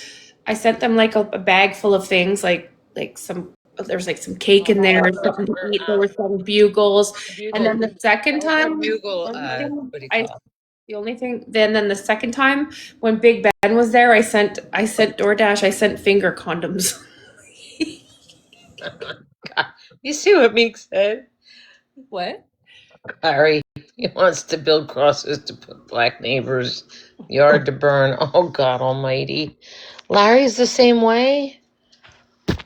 I sent them like a bag full of things, like some. There's like some cake in there, something to eat. There were some bugles, and then the second time, the only thing, then the second time when Big Ben was there, I sent DoorDash. I sent finger condoms. God. You see what Meek said? What? Larry, he wants to build crosses to put black neighbors' yard to burn. Oh, God almighty. Larry's the same way.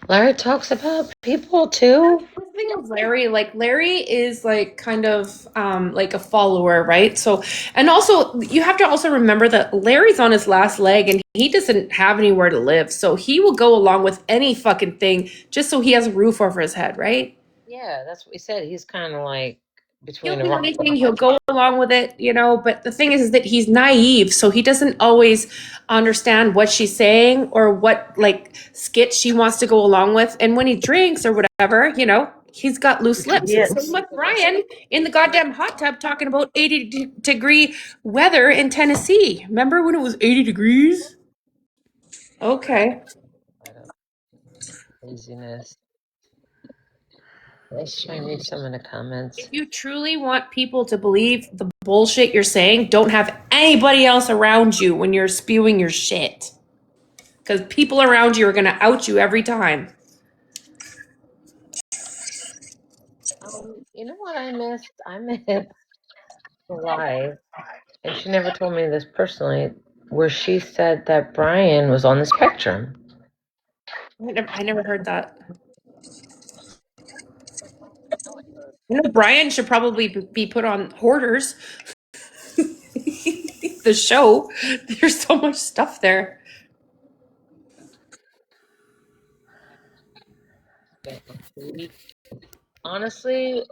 Larry talks about people too. The thing of Larry, like Larry is like kind of like a follower, right? So, and also you have to also remember that Larry's on his last leg and he doesn't have anywhere to live. So he will go along with any fucking thing just so he has a roof over his head, right? Yeah, that's what we said. He's kind of like He'll between a do rock and anything, a he'll hard go along with it, but the thing is that he's naive, so he doesn't always understand what she's saying or what like skit she wants to go along with. And when he drinks or whatever, he's got loose lips. Yes. Same with Brian in the goddamn hot tub talking about 80-degree weather in Tennessee. Remember when it was 80 degrees? Okay. laziness. Let's try and read some of the comments. If you truly want people to believe the bullshit you're saying, don't have anybody else around you when you're spewing your shit. Because people around you are going to out you every time. You know what I missed? I missed live, and she never told me this personally, where she said that Brian was on the spectrum. I never heard that. Brian should probably be put on Hoarders. The show. There's so much stuff there. Honestly,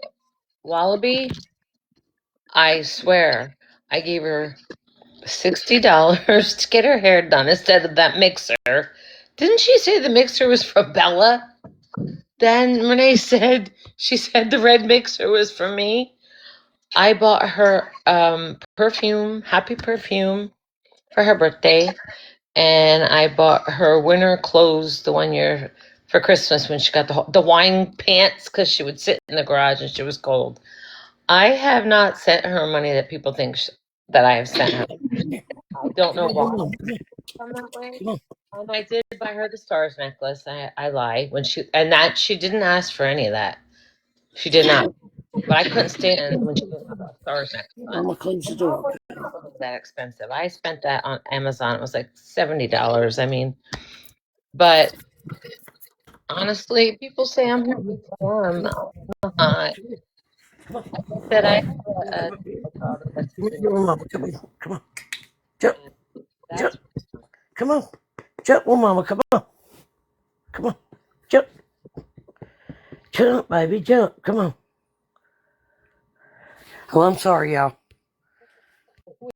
Wallaby, I swear, I gave her $60 to get her hair done instead of that mixer. Didn't she say the mixer was for Bella? Then Renee said she said the red mixer was for me. I bought her perfume, happy perfume, for her birthday, and I bought her winter clothes the one year for Christmas when she got the wine pants because she would sit in the garage and she was cold. I have not sent her money that people think that I have sent her. I don't know why. I'm that way. Come on. And I did buy her the stars necklace. I lie when she didn't ask for any of that. She did not. But I couldn't stand when she didn't have a stars necklace on. Mama, close the door. It was that expensive. I spent that on Amazon. It was like $70. I mean, but honestly, people say I'm happy for them. I'm not. I said I have a child that's Come here, Mama. Come on. Come on. Jump. Jump. that's Come on. Jump, well, Mama. Come on. Come on. Jump. Jump, baby. Jump. Come on. Oh, I'm sorry, y'all.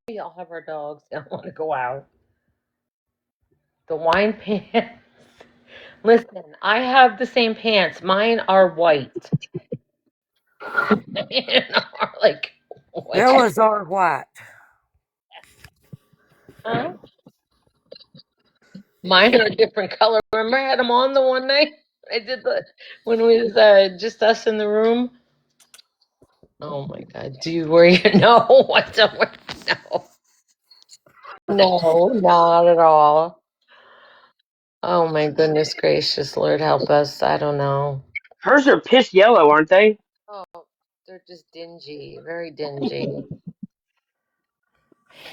we all have our dogs. I don't want to go out. The wine pants. Listen, I have the same pants. Mine are white. Mine are like white. Bella's are white. Huh? Mine are a different color. Remember, I had them on the one night. I did when we was just us in the room. Oh my God! Do you worry? No, what the no, no, not at all. Oh my goodness gracious, Lord help us. I don't know. Hers are piss yellow, aren't they? Oh, they're just dingy, very dingy.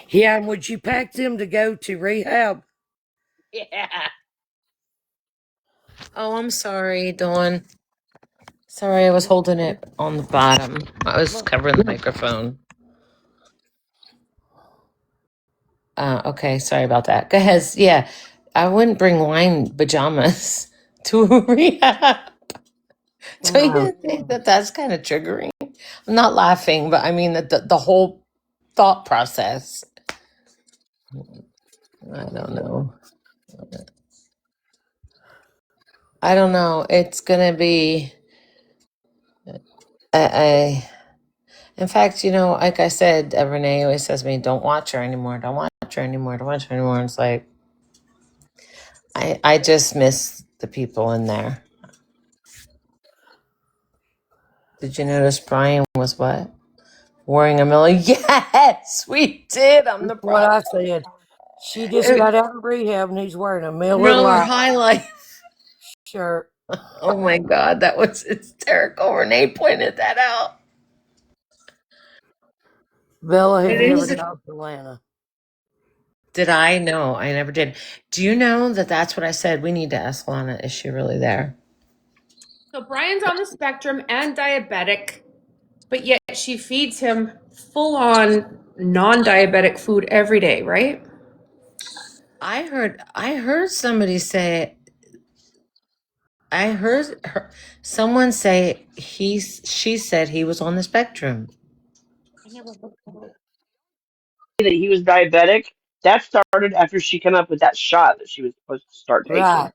Yeah, and would you pack them to go to rehab? Yeah. Oh, I'm sorry, Dawn. Sorry, I was holding it on the bottom. I was covering the microphone. Okay, sorry about that. Go ahead. Yeah, I wouldn't bring wine pajamas to a rehab. Don't you think that that's kind of triggering? I'm not laughing, but I mean that the whole thought process. I don't know. I don't know. It's gonna be. I in fact, like I said, Renee always says to me, "Don't watch her anymore. Don't watch her anymore. Don't watch her anymore." And it's like I just miss the people in there. Did you notice Brian was what? Wearing a Miller? Yes, we did. I'm the That's what I problem. said. She just got out of rehab and he's wearing a Miller Miller Lite High Life. shirt. Oh my God, that was hysterical. Renee pointed that out. Bella, have It you ever is. talked to Lana? Did I? No, I never did. Do you know that that's what I said? We need to ask Lana, is she really there? So Brian's on the spectrum and diabetic, but yet she feeds him full on non-diabetic food every day, right? I heard somebody say, I heard someone say she said he was on the spectrum. I never looked at it. That he was diabetic. That started after she came up with that shot that she was supposed to start taking. Right.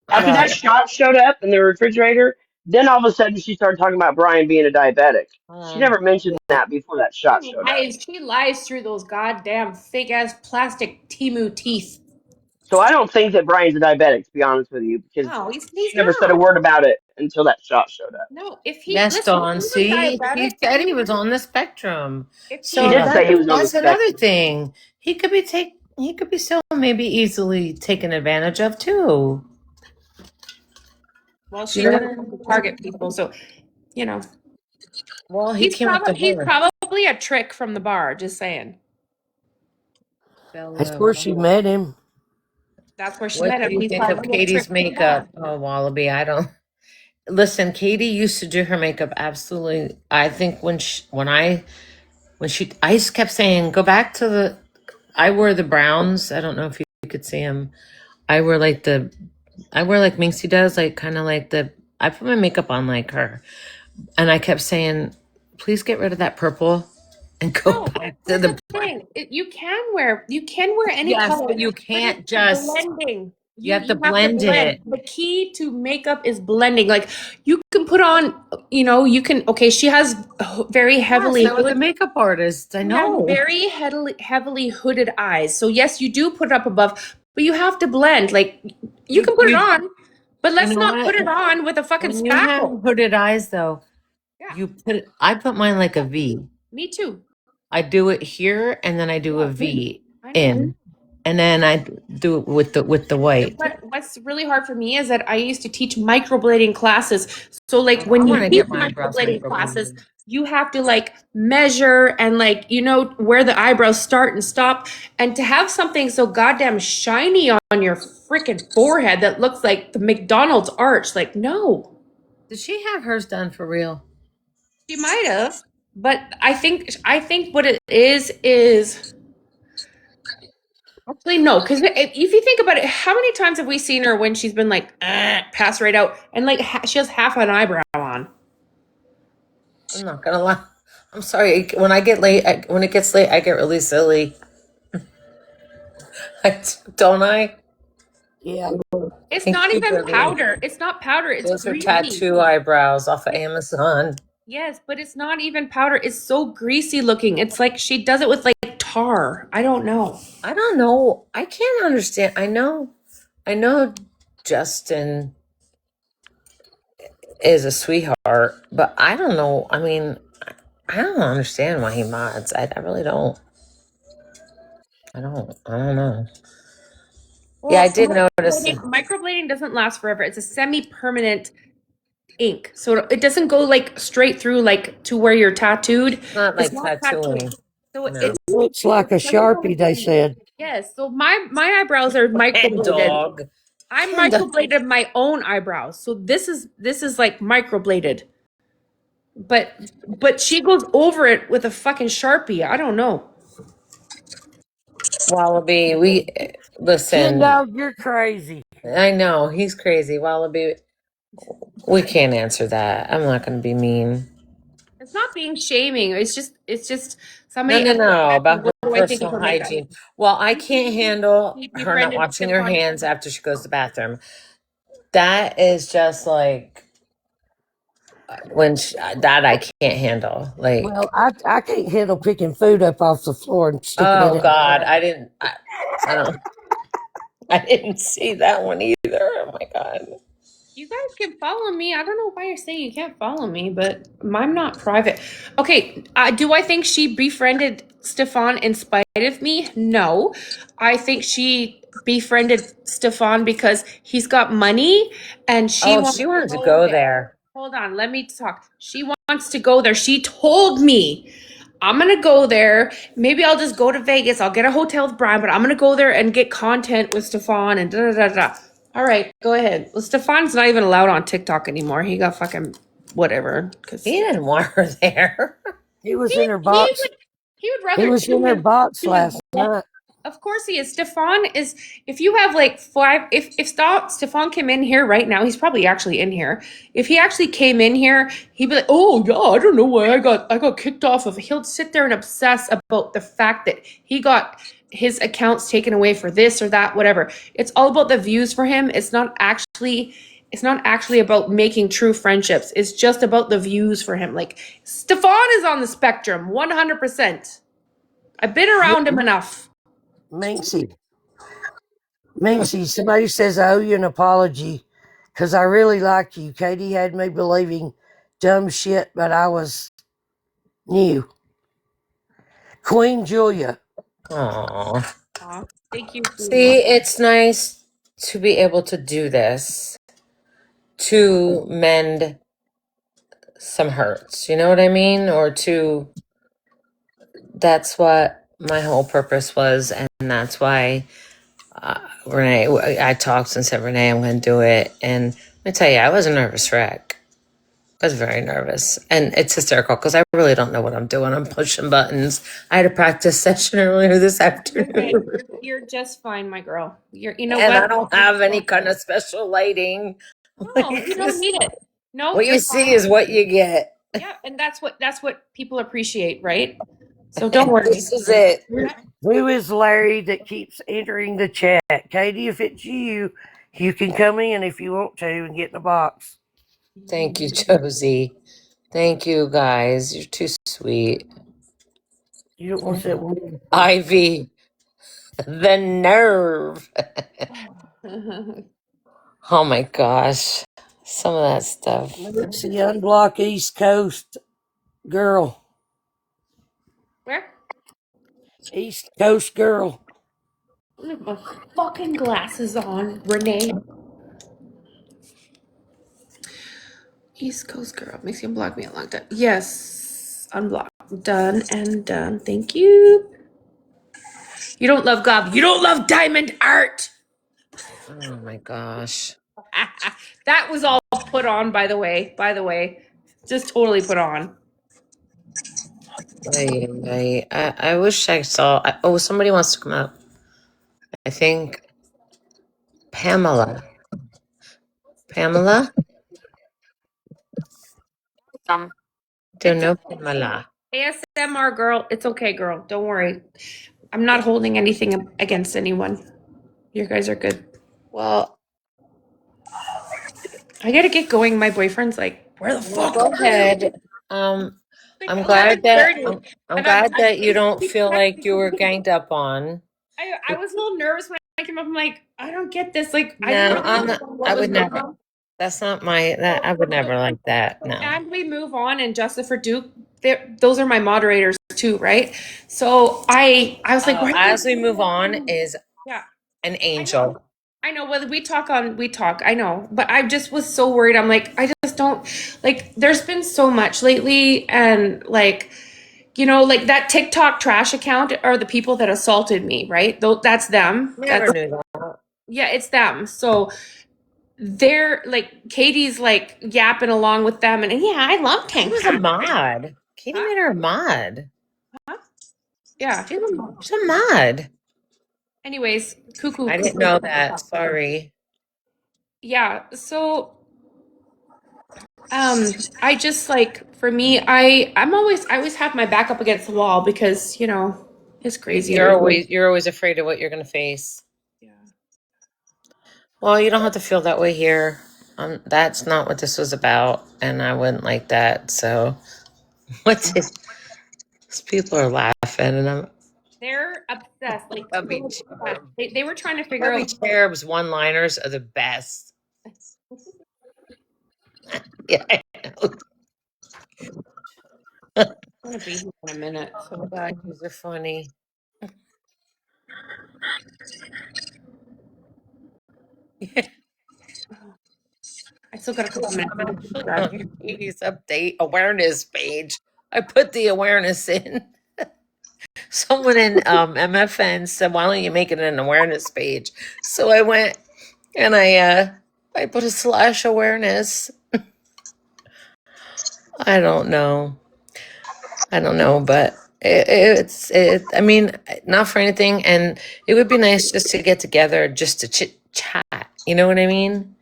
After that Right. shot showed up in the refrigerator, then all of a sudden she started talking about Brian being a diabetic. She Um, never mentioned that before that shot showed up. She lies through those goddamn fake ass plastic Timu teeth. So I don't think that Brian's a diabetic, to be honest with you, because No, she he's never said a not. word about it until that shot showed up. No, if he yes, listen, if Dawn. he was See, he diabetic, said he was on the spectrum. if She he So did was say he was on the that's another spectrum. thing. He could be he could be still maybe easily taken advantage of too. well, You she know doesn't what I have to mean? target people, so you know Well, he came up to he's her. probably a trick from the bar. Just saying. That's Bella, where she met him. That's where she what met do him. you He's think of probably a trick Katie's from the bar. makeup? Oh, Wallaby, I don't. Listen, Katie used to do her makeup absolutely. I think I just kept saying, go back to I wear the browns. I don't know if you could see them. I wear like Minxie does, like kind of like the I put my makeup on like her, and I kept saying, "Please get rid of that purple and go No, back to here's the the black." thing. You can wear any Yes, color, but you but can't it's just. blending. You have to You have to blend blend. it. The key to makeup is blending. Like you can put on, you can. Okay, she has very Yes, heavily I was a makeup artist. I She has know. very heavily hooded eyes. So yes, you do put it up above, but you have to blend. Like you can put it on, but You let's know not what? put it on with a fucking When you have spackle. hooded eyes, though, Yeah, I put mine like a V. me too. I do it here, and then I do a Yeah, V I know. in, and then I do it with the white. But what's really hard for me is that I used to teach microblading classes. So like I when you want to teach get my eyebrows microblading classes, microbladed. you have to like measure and like where the eyebrows start and stop, and to have something so goddamn shiny on your freaking forehead that looks like the McDonald's arch, like no. Did she have hers done for real? She might have, but I think what it is actually no, because if you think about it, how many times have we seen her when she's been like pass right out and like she has half an eyebrow on? I'm not gonna lie. I'm sorry. When when it gets late, I get really silly. Don't I? Yeah. It's Thank not you, even Billy. powder. It's not powder. It's Those are greasy. tattoo eyebrows off of Amazon. Yes, but it's not even powder. It's so greasy looking. It's like she does it with like tar. I don't know. I don't know. I can't understand. I know Justin is a sweetheart, but I don't know. I mean, I don't understand why he mods. I really don't. I don't know. Yeah, I did notice. Microblading doesn't last forever. It's a semi-permanent ink, so it doesn't go like straight through like to where you're tattooed. It's not like tattooing. So No. it's Looks like a Sharpie, they said. yes. So my eyebrows are microbladed. Dog. I Ken dog. microbladed my own eyebrows. So this is like microbladed. But she goes over it with a fucking Sharpie. I don't know. Wallaby, we Ken listen. Dog, you're crazy. I know he's crazy. Wallaby, we can't answer that. I'm not going to be mean. It's not being shaming. It's just No, somebody. about her What do I think of personal her makeup? hygiene. Well, I can't handle He her not befriended washing her Stefan. hands after she goes to the bathroom. That is just like that I can't handle. Like, Well, I can't handle picking food up off the floor and sticking it oh in. God, I don't. I didn't see that one either. Oh my God. You guys can follow me. I don't know why you're saying you can't follow me, but I'm not private. Okay, do I think she befriended Stefan in spite of me? No. I think she befriended Stefan because he's got money and she Oh, wants she wanted to go there. Hold on, let me talk. She wants to go there. She told me, I'm gonna go there. Maybe I'll just go to Vegas. I'll get a hotel with Brian, but I'm gonna go there and get content with Stefan and da da da da. All right, go ahead. Well, Stefan's not even allowed on TikTok anymore. He got fucking whatever. Cause He didn't want her there. He was in her box. he would rather He was in her box last night. Of course he is. Stefan is, if you have like Stefan came in here right now, he's probably actually in here. If he actually came in here, he'd be like, oh yeah, I don't know why I got kicked off of. He'll sit there and obsess about the fact that he got his accounts taken away for this or that, whatever. It's all about the views for him. It's not actually about making true friendships. It's just about the views for him. Like Stefan is on the spectrum, 100%. I've been around him enough. Minxie, somebody says I owe you an apology because I really liked you. Katie had me believing dumb shit, but I was new. Queen Julia. Aw. Aw, thank you. See, it's nice to be able to do this to mend some hurts. You know what I mean? That's what my whole purpose was. And that's why Renee, I talked and said, Renee, I'm going to do it. And let me tell you, I was a nervous wreck. I was very nervous. And it's hysterical because I really don't know what I'm doing. I'm pushing buttons. I had a practice session earlier this afternoon. You're just fine, my girl. You know And what? I don't have any kind of special lighting. No, you don't need it. No, What you're you see fine. is what you get. Yeah, and that's what people appreciate, right? So don't worry. This is it. Who is Larry that keeps entering the chat? Katie, if it's you, you can come in if you want to and get in the box. Thank you, Josie. Thank you, guys. You're too sweet. You don't want to sit one. Ivy, the nerve. Oh my gosh. Some of that stuff. Let's see, unblock East Coast girl. Where? East Coast girl. Look, my fucking glasses on, Renee. East Coast girl makes you unblock me a long time. Yes, unblock. Done and done. Thank you. You don't love gob. You don't love diamond art. Oh my gosh. That was all put on, by the way. Just totally put on. I wish I saw. Oh, somebody wants to come up. I think Pamela. Pamela? Some. Don't know Pamela. ASMR girl. It's okay, girl. Don't worry. I'm not holding anything against anyone. You guys are good. Well, I gotta get going. My boyfriend's like, where the fuck go are you? ahead. Like I'm glad that 11:30. I'm glad that you don't feel like you were ganged up on. I was a little nervous when I came up. I'm like, I don't get this. Like, I No, don't I'm know not, what I was would going never. on. That's not my. That I would never like that. No. And we move on, and Justice for Duke, those are my moderators too, right? So I was like, why As we move on, is yeah, an angel. I know. Whether we talk, I know, but I just was so worried. I'm like, I just don't like. There's been so much lately, and like, you know, like that TikTok trash account are the people that assaulted me, right? Though that's them. Never knew that. Yeah, it's them. So they're like Katie's like yapping along with them, and yeah, I love She tank was a tops. mod. Katie made her a mod. Yeah. She's a mod. Anyways, cuckoo. I didn't know that. Sorry. Yeah. So, I just like for me, I always have my back up against the wall because you know it's crazy. You're always afraid of what you're gonna face. Yeah. Well, you don't have to feel that way here. That's not what this was about, and I wouldn't like that. So, what's it? These people are laughing, and I'm They're obsessed. Like Chubby obsessed. They were trying to figure Chubby out. Cherub's one-liners are the best. Yeah, I know. I'm gonna be here in a minute. So bad. These are funny. I still got a couple minutes. On your Katie's update awareness page, I put the awareness in. Someone in MFN said, "Why don't you make it an awareness page?" So I went and I put a slash awareness. I don't know, but I mean, not for anything, and it would be nice just to get together, just to chit chat. You know what I mean?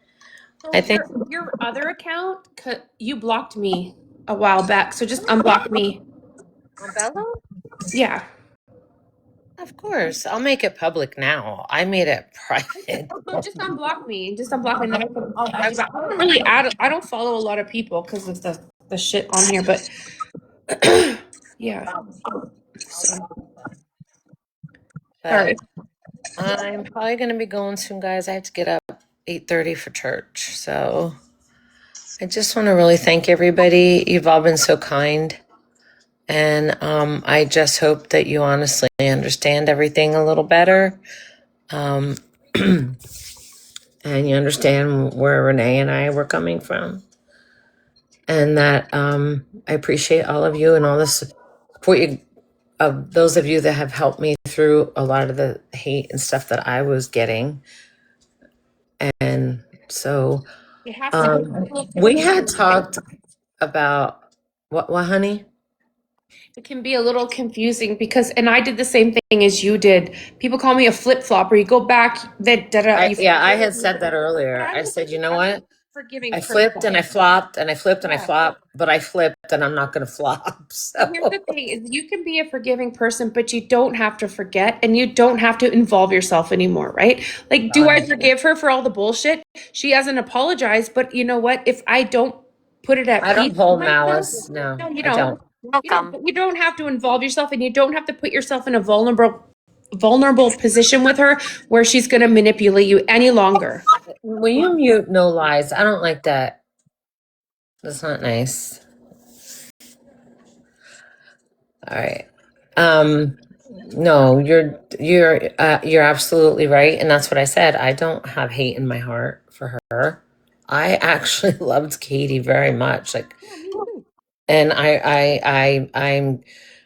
I think Your other account, you blocked me a while back, so just unblock me. Bella. Yeah. Of course, I'll make it public now. I made it private. So just unblock me. Just unblock me, and then I'll add you back. I don't really add. I don't follow a lot of people because of the shit on here, but yeah. So, sorry. I'm probably going to be going soon, guys. I have to get up 8:30 for church. So I just want to really thank everybody. You've all been so kind. And I just hope that you honestly understand everything a little better. And you understand where Renee and I were coming from. And that I appreciate all of you and all the support you, of those of you that have helped me through a lot of the hate and stuff that I was getting. And so It has to be. we had talked about what, honey? It can be a little confusing because, and I did the same thing as you did. People call me a flip flopper. You go back, I had said that earlier. I said, you know what? forgiving I person. flipped and I flopped and I flipped and I Yeah. flopped, but I flipped and I'm not going to flop. So Here's the thing is you can be a forgiving person, but you don't have to forget and you don't have to involve yourself anymore, right? Like, do I forgive her for all the bullshit? She hasn't apologized, but you know what? If I don't put it at I peace don't hold with myself, malice. No, no, you I don't. don't. Welcome. You don't have to involve yourself and you don't have to put yourself in a vulnerable position with her where she's going to manipulate you any longer. Will you mute no lies? I don't like that. That's not nice. All right. No, you're absolutely right, and that's what I said. I don't have hate in my heart for her. I actually loved Katie very much. Like, and I'm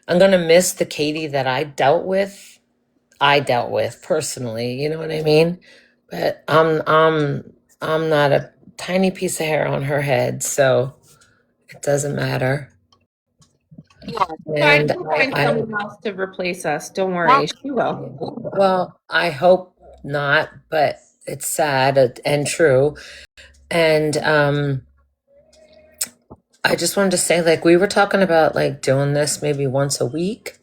gonna miss the Katie that I dealt with. I dealt with personally, you know what I mean? But I'm not a tiny piece of hair on her head, so it doesn't matter. And She'll find I someone else to replace us. Don't worry. She will. well, I hope not, but it's sad and true. And I just wanted to say, like, we were talking about like doing this maybe once a week,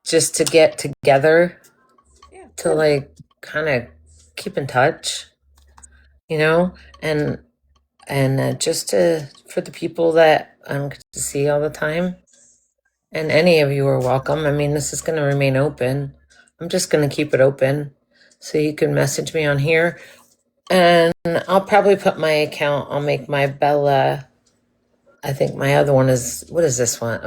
just to get together Yeah. to like kind of keep in touch, you know, and just to for the people that I don't get to see all the time. And any of you are welcome. I mean, this is going to remain open. I'm just going to keep it open, so you can message me on here. And I'll probably put my account, I'll make my Bella, I think my other one is, what is this one?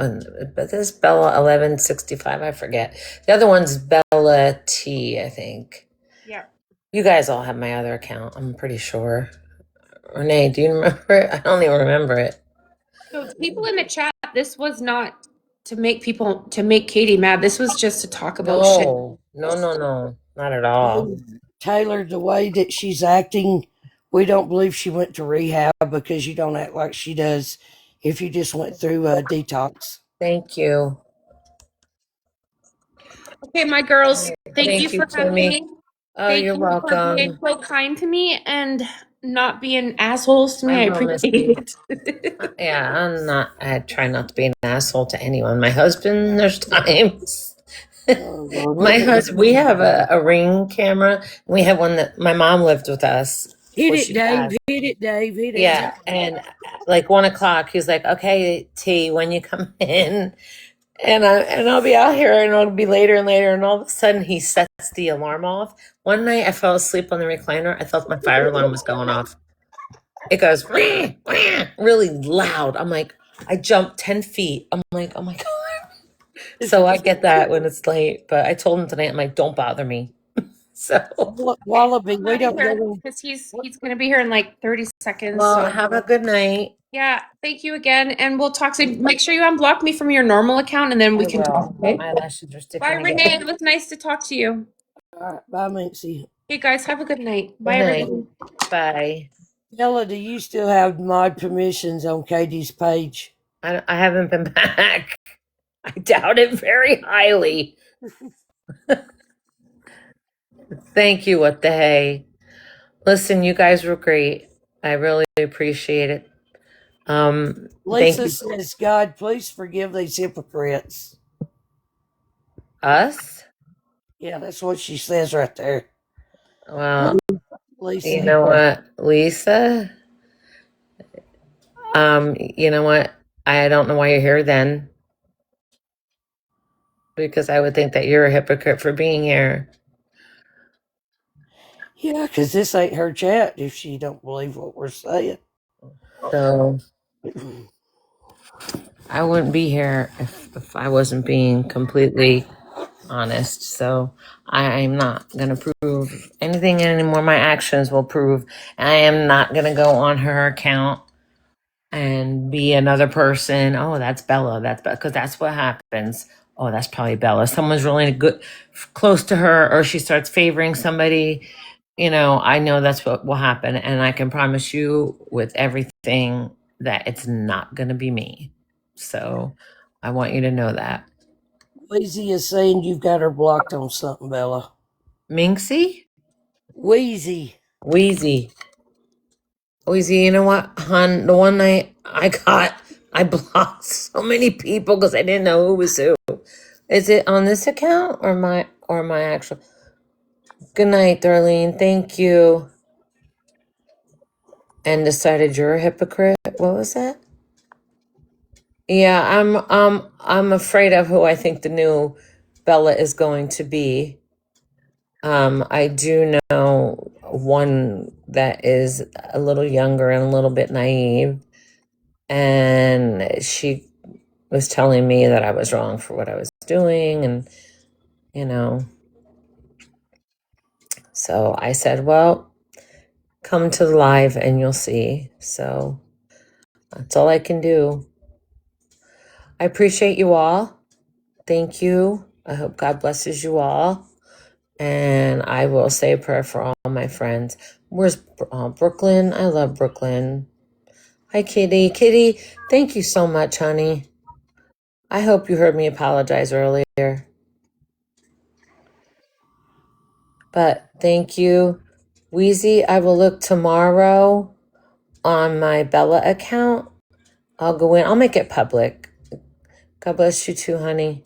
But this Bella 1165, I forget. The other one's Bella T, I think. Yeah. You guys all have my other account, I'm pretty sure. Renee, do you remember it? I don't even remember it. So people in the chat, this was not to make Katie mad. This was just to talk about shit. No, not at all. Taylor, the way that she's acting, we don't believe she went to rehab because you don't act like she does if you just went through a detox. Thank you. Okay, my girls, thank you for having Timmy. me. Oh, Thank you're you for being welcome. so kind to me and not being assholes to me. I promise appreciate you. it. Yeah, I try not to be an asshole to anyone. My husband, there's times. My husband, we have a Ring camera. We have one that my mom lived with us. Hit before it, she Dave. passed. Hit it, Dave. Hit it. Yeah, and like 1 o'clock, he's like, "Okay, T, when you come in," and I'll be out here, and it'll be later and later, and all of a sudden he sets the alarm off. One night, I fell asleep on the recliner. I thought my fire alarm was going off. It goes "Wah, wah," really loud. I'm like, I jumped 10 feet. I'm like, oh my God. So I get that when it's late, but I told him tonight, I'm like, don't bother me. So, Wallaby, we don't know. Because he's going to be here in like 30 seconds. well, So have a good night. yeah, thank you again, and we'll talk soon. Make sure you unblock me from your normal account, and then we can talk. Okay? My eyelashes are sticking Bye, together. Renee. It was nice to talk to you. All right, bye, Minxie. Hey guys, have a good night. Good Bye, night. everybody. Bye. Bella, do you still have mod permissions on Katie's page? I haven't been back. I doubt it very highly. Thank you. What the hey? Listen, you guys were great. I really appreciate it. Thank Lisa you. says, God, please forgive these hypocrites. Us? Yeah, that's what she says right there. Well, Lisa. you know what, Lisa? You know what? I don't know why you're here then. Because I would think that you're a hypocrite for being here. Yeah, because this ain't her chat if she don't believe what we're saying. So I wouldn't be here if I wasn't being completely honest. So I'm not going to prove anything anymore. My actions will prove. I am not going to go on her account and be another person. Oh, that's Bella. That's because that's what happens. Oh, that's probably Bella. Someone's really good, close to her, or she starts favoring somebody. You know, I know that's what will happen, and I can promise you with everything that it's not going to be me. So I want you to know that. Wheezy is saying you've got her blocked on something, Bella. Minxie? Wheezy. Wheezy. Easy, you know what, hon? The one night I blocked so many people because I didn't know who was who. Is it on this account or my actual? Good night, Darlene. Thank you. And decided you're a hypocrite. What was that? Yeah, I'm afraid of who I think the new Bella is going to be. I do know one that is a little younger and a little bit naive, and she was telling me that I was wrong for what I was doing, and you know, so I said, well, come to the live and you'll see. So that's all I can do. I appreciate you all. Thank you. I hope God blesses you all. And I will say a prayer for all my friends. Where's Brooklyn? I love Brooklyn. Hi, Kitty. Kitty, thank you so much, honey. I hope you heard me apologize earlier. But thank you. Wheezy, I will look tomorrow on my Bella account. I'll go in. I'll make it public. God bless you too, honey.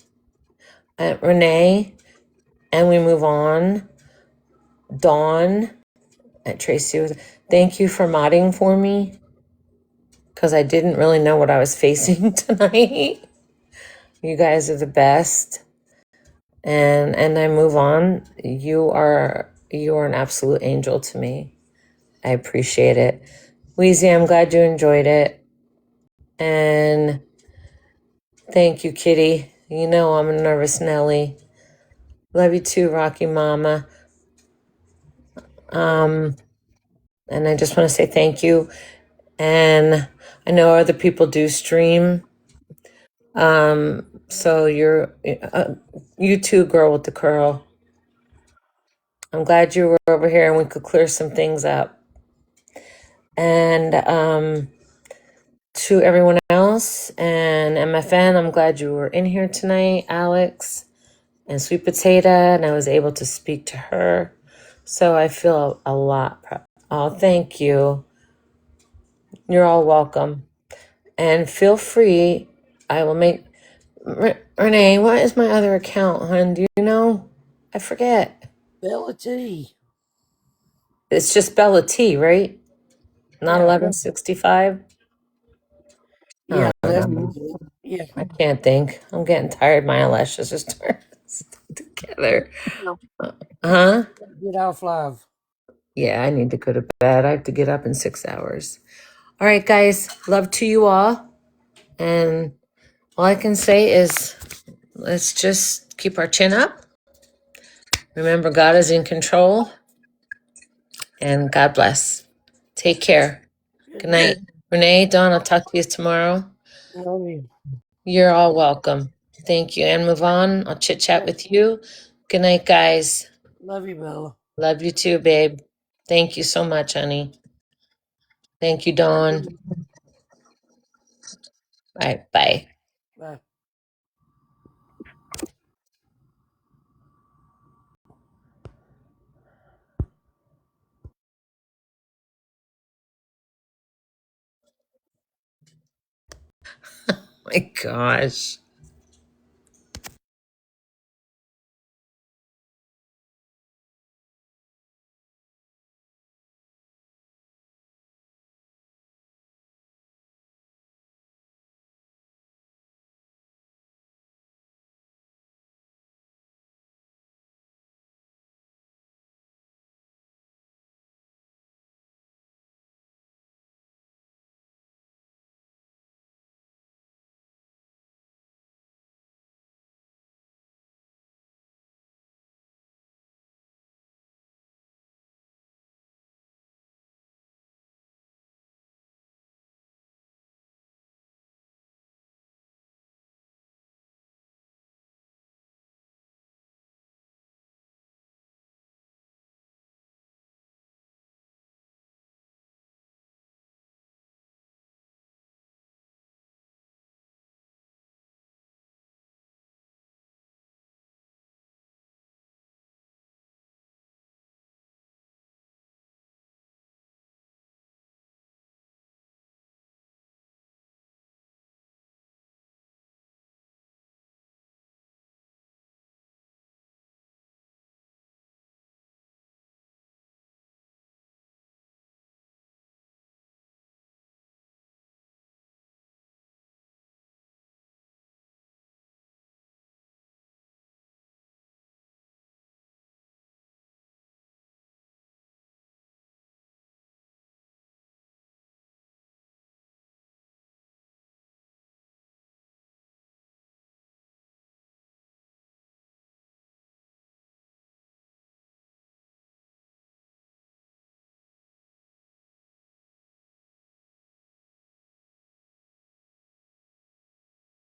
Renee, and we move on. Dawn at Tracy. Thank you for modding for me because I didn't really know what I was facing tonight. You guys are the best. And I move on. You are an absolute angel to me. I appreciate it. Wheezy, I'm glad you enjoyed it. And thank you, Kitty. You know I'm a nervous Nelly. Love you too, Rocky Mama. And I just want to say thank you. And I know other people do stream. So you too, girl with the curl. I'm glad you were over here and we could clear some things up. And to everyone else and MFN, I'm glad you were in here tonight, Alex and Sweet Potato, and I was able to speak to her. So I feel a lot. Oh, thank you. You're all welcome. And feel free. I will make. Renee, what is my other account, hon? Do you know? I forget. Bella T. It's just Bella T, right? Not Yeah. 1165. Yeah, I don't that's know. yeah. I can't think. I'm getting tired. My eyelashes are starting to stick together. Huh? Get off live. Yeah, I need to go to bed. I have to get up in 6 hours. All right, guys. Love to you all. And all I can say is let's just keep our chin up. Remember, God is in control. And God bless. Take care. Good night. Renee, Dawn, I'll talk to you tomorrow. Love you. You're all welcome. Thank you. And move on. I'll chit chat with you. Good night, guys. Love you, Bella. Love you too, babe. Thank you so much, honey. Thank you, Dawn. All right, bye. Bye. My gosh.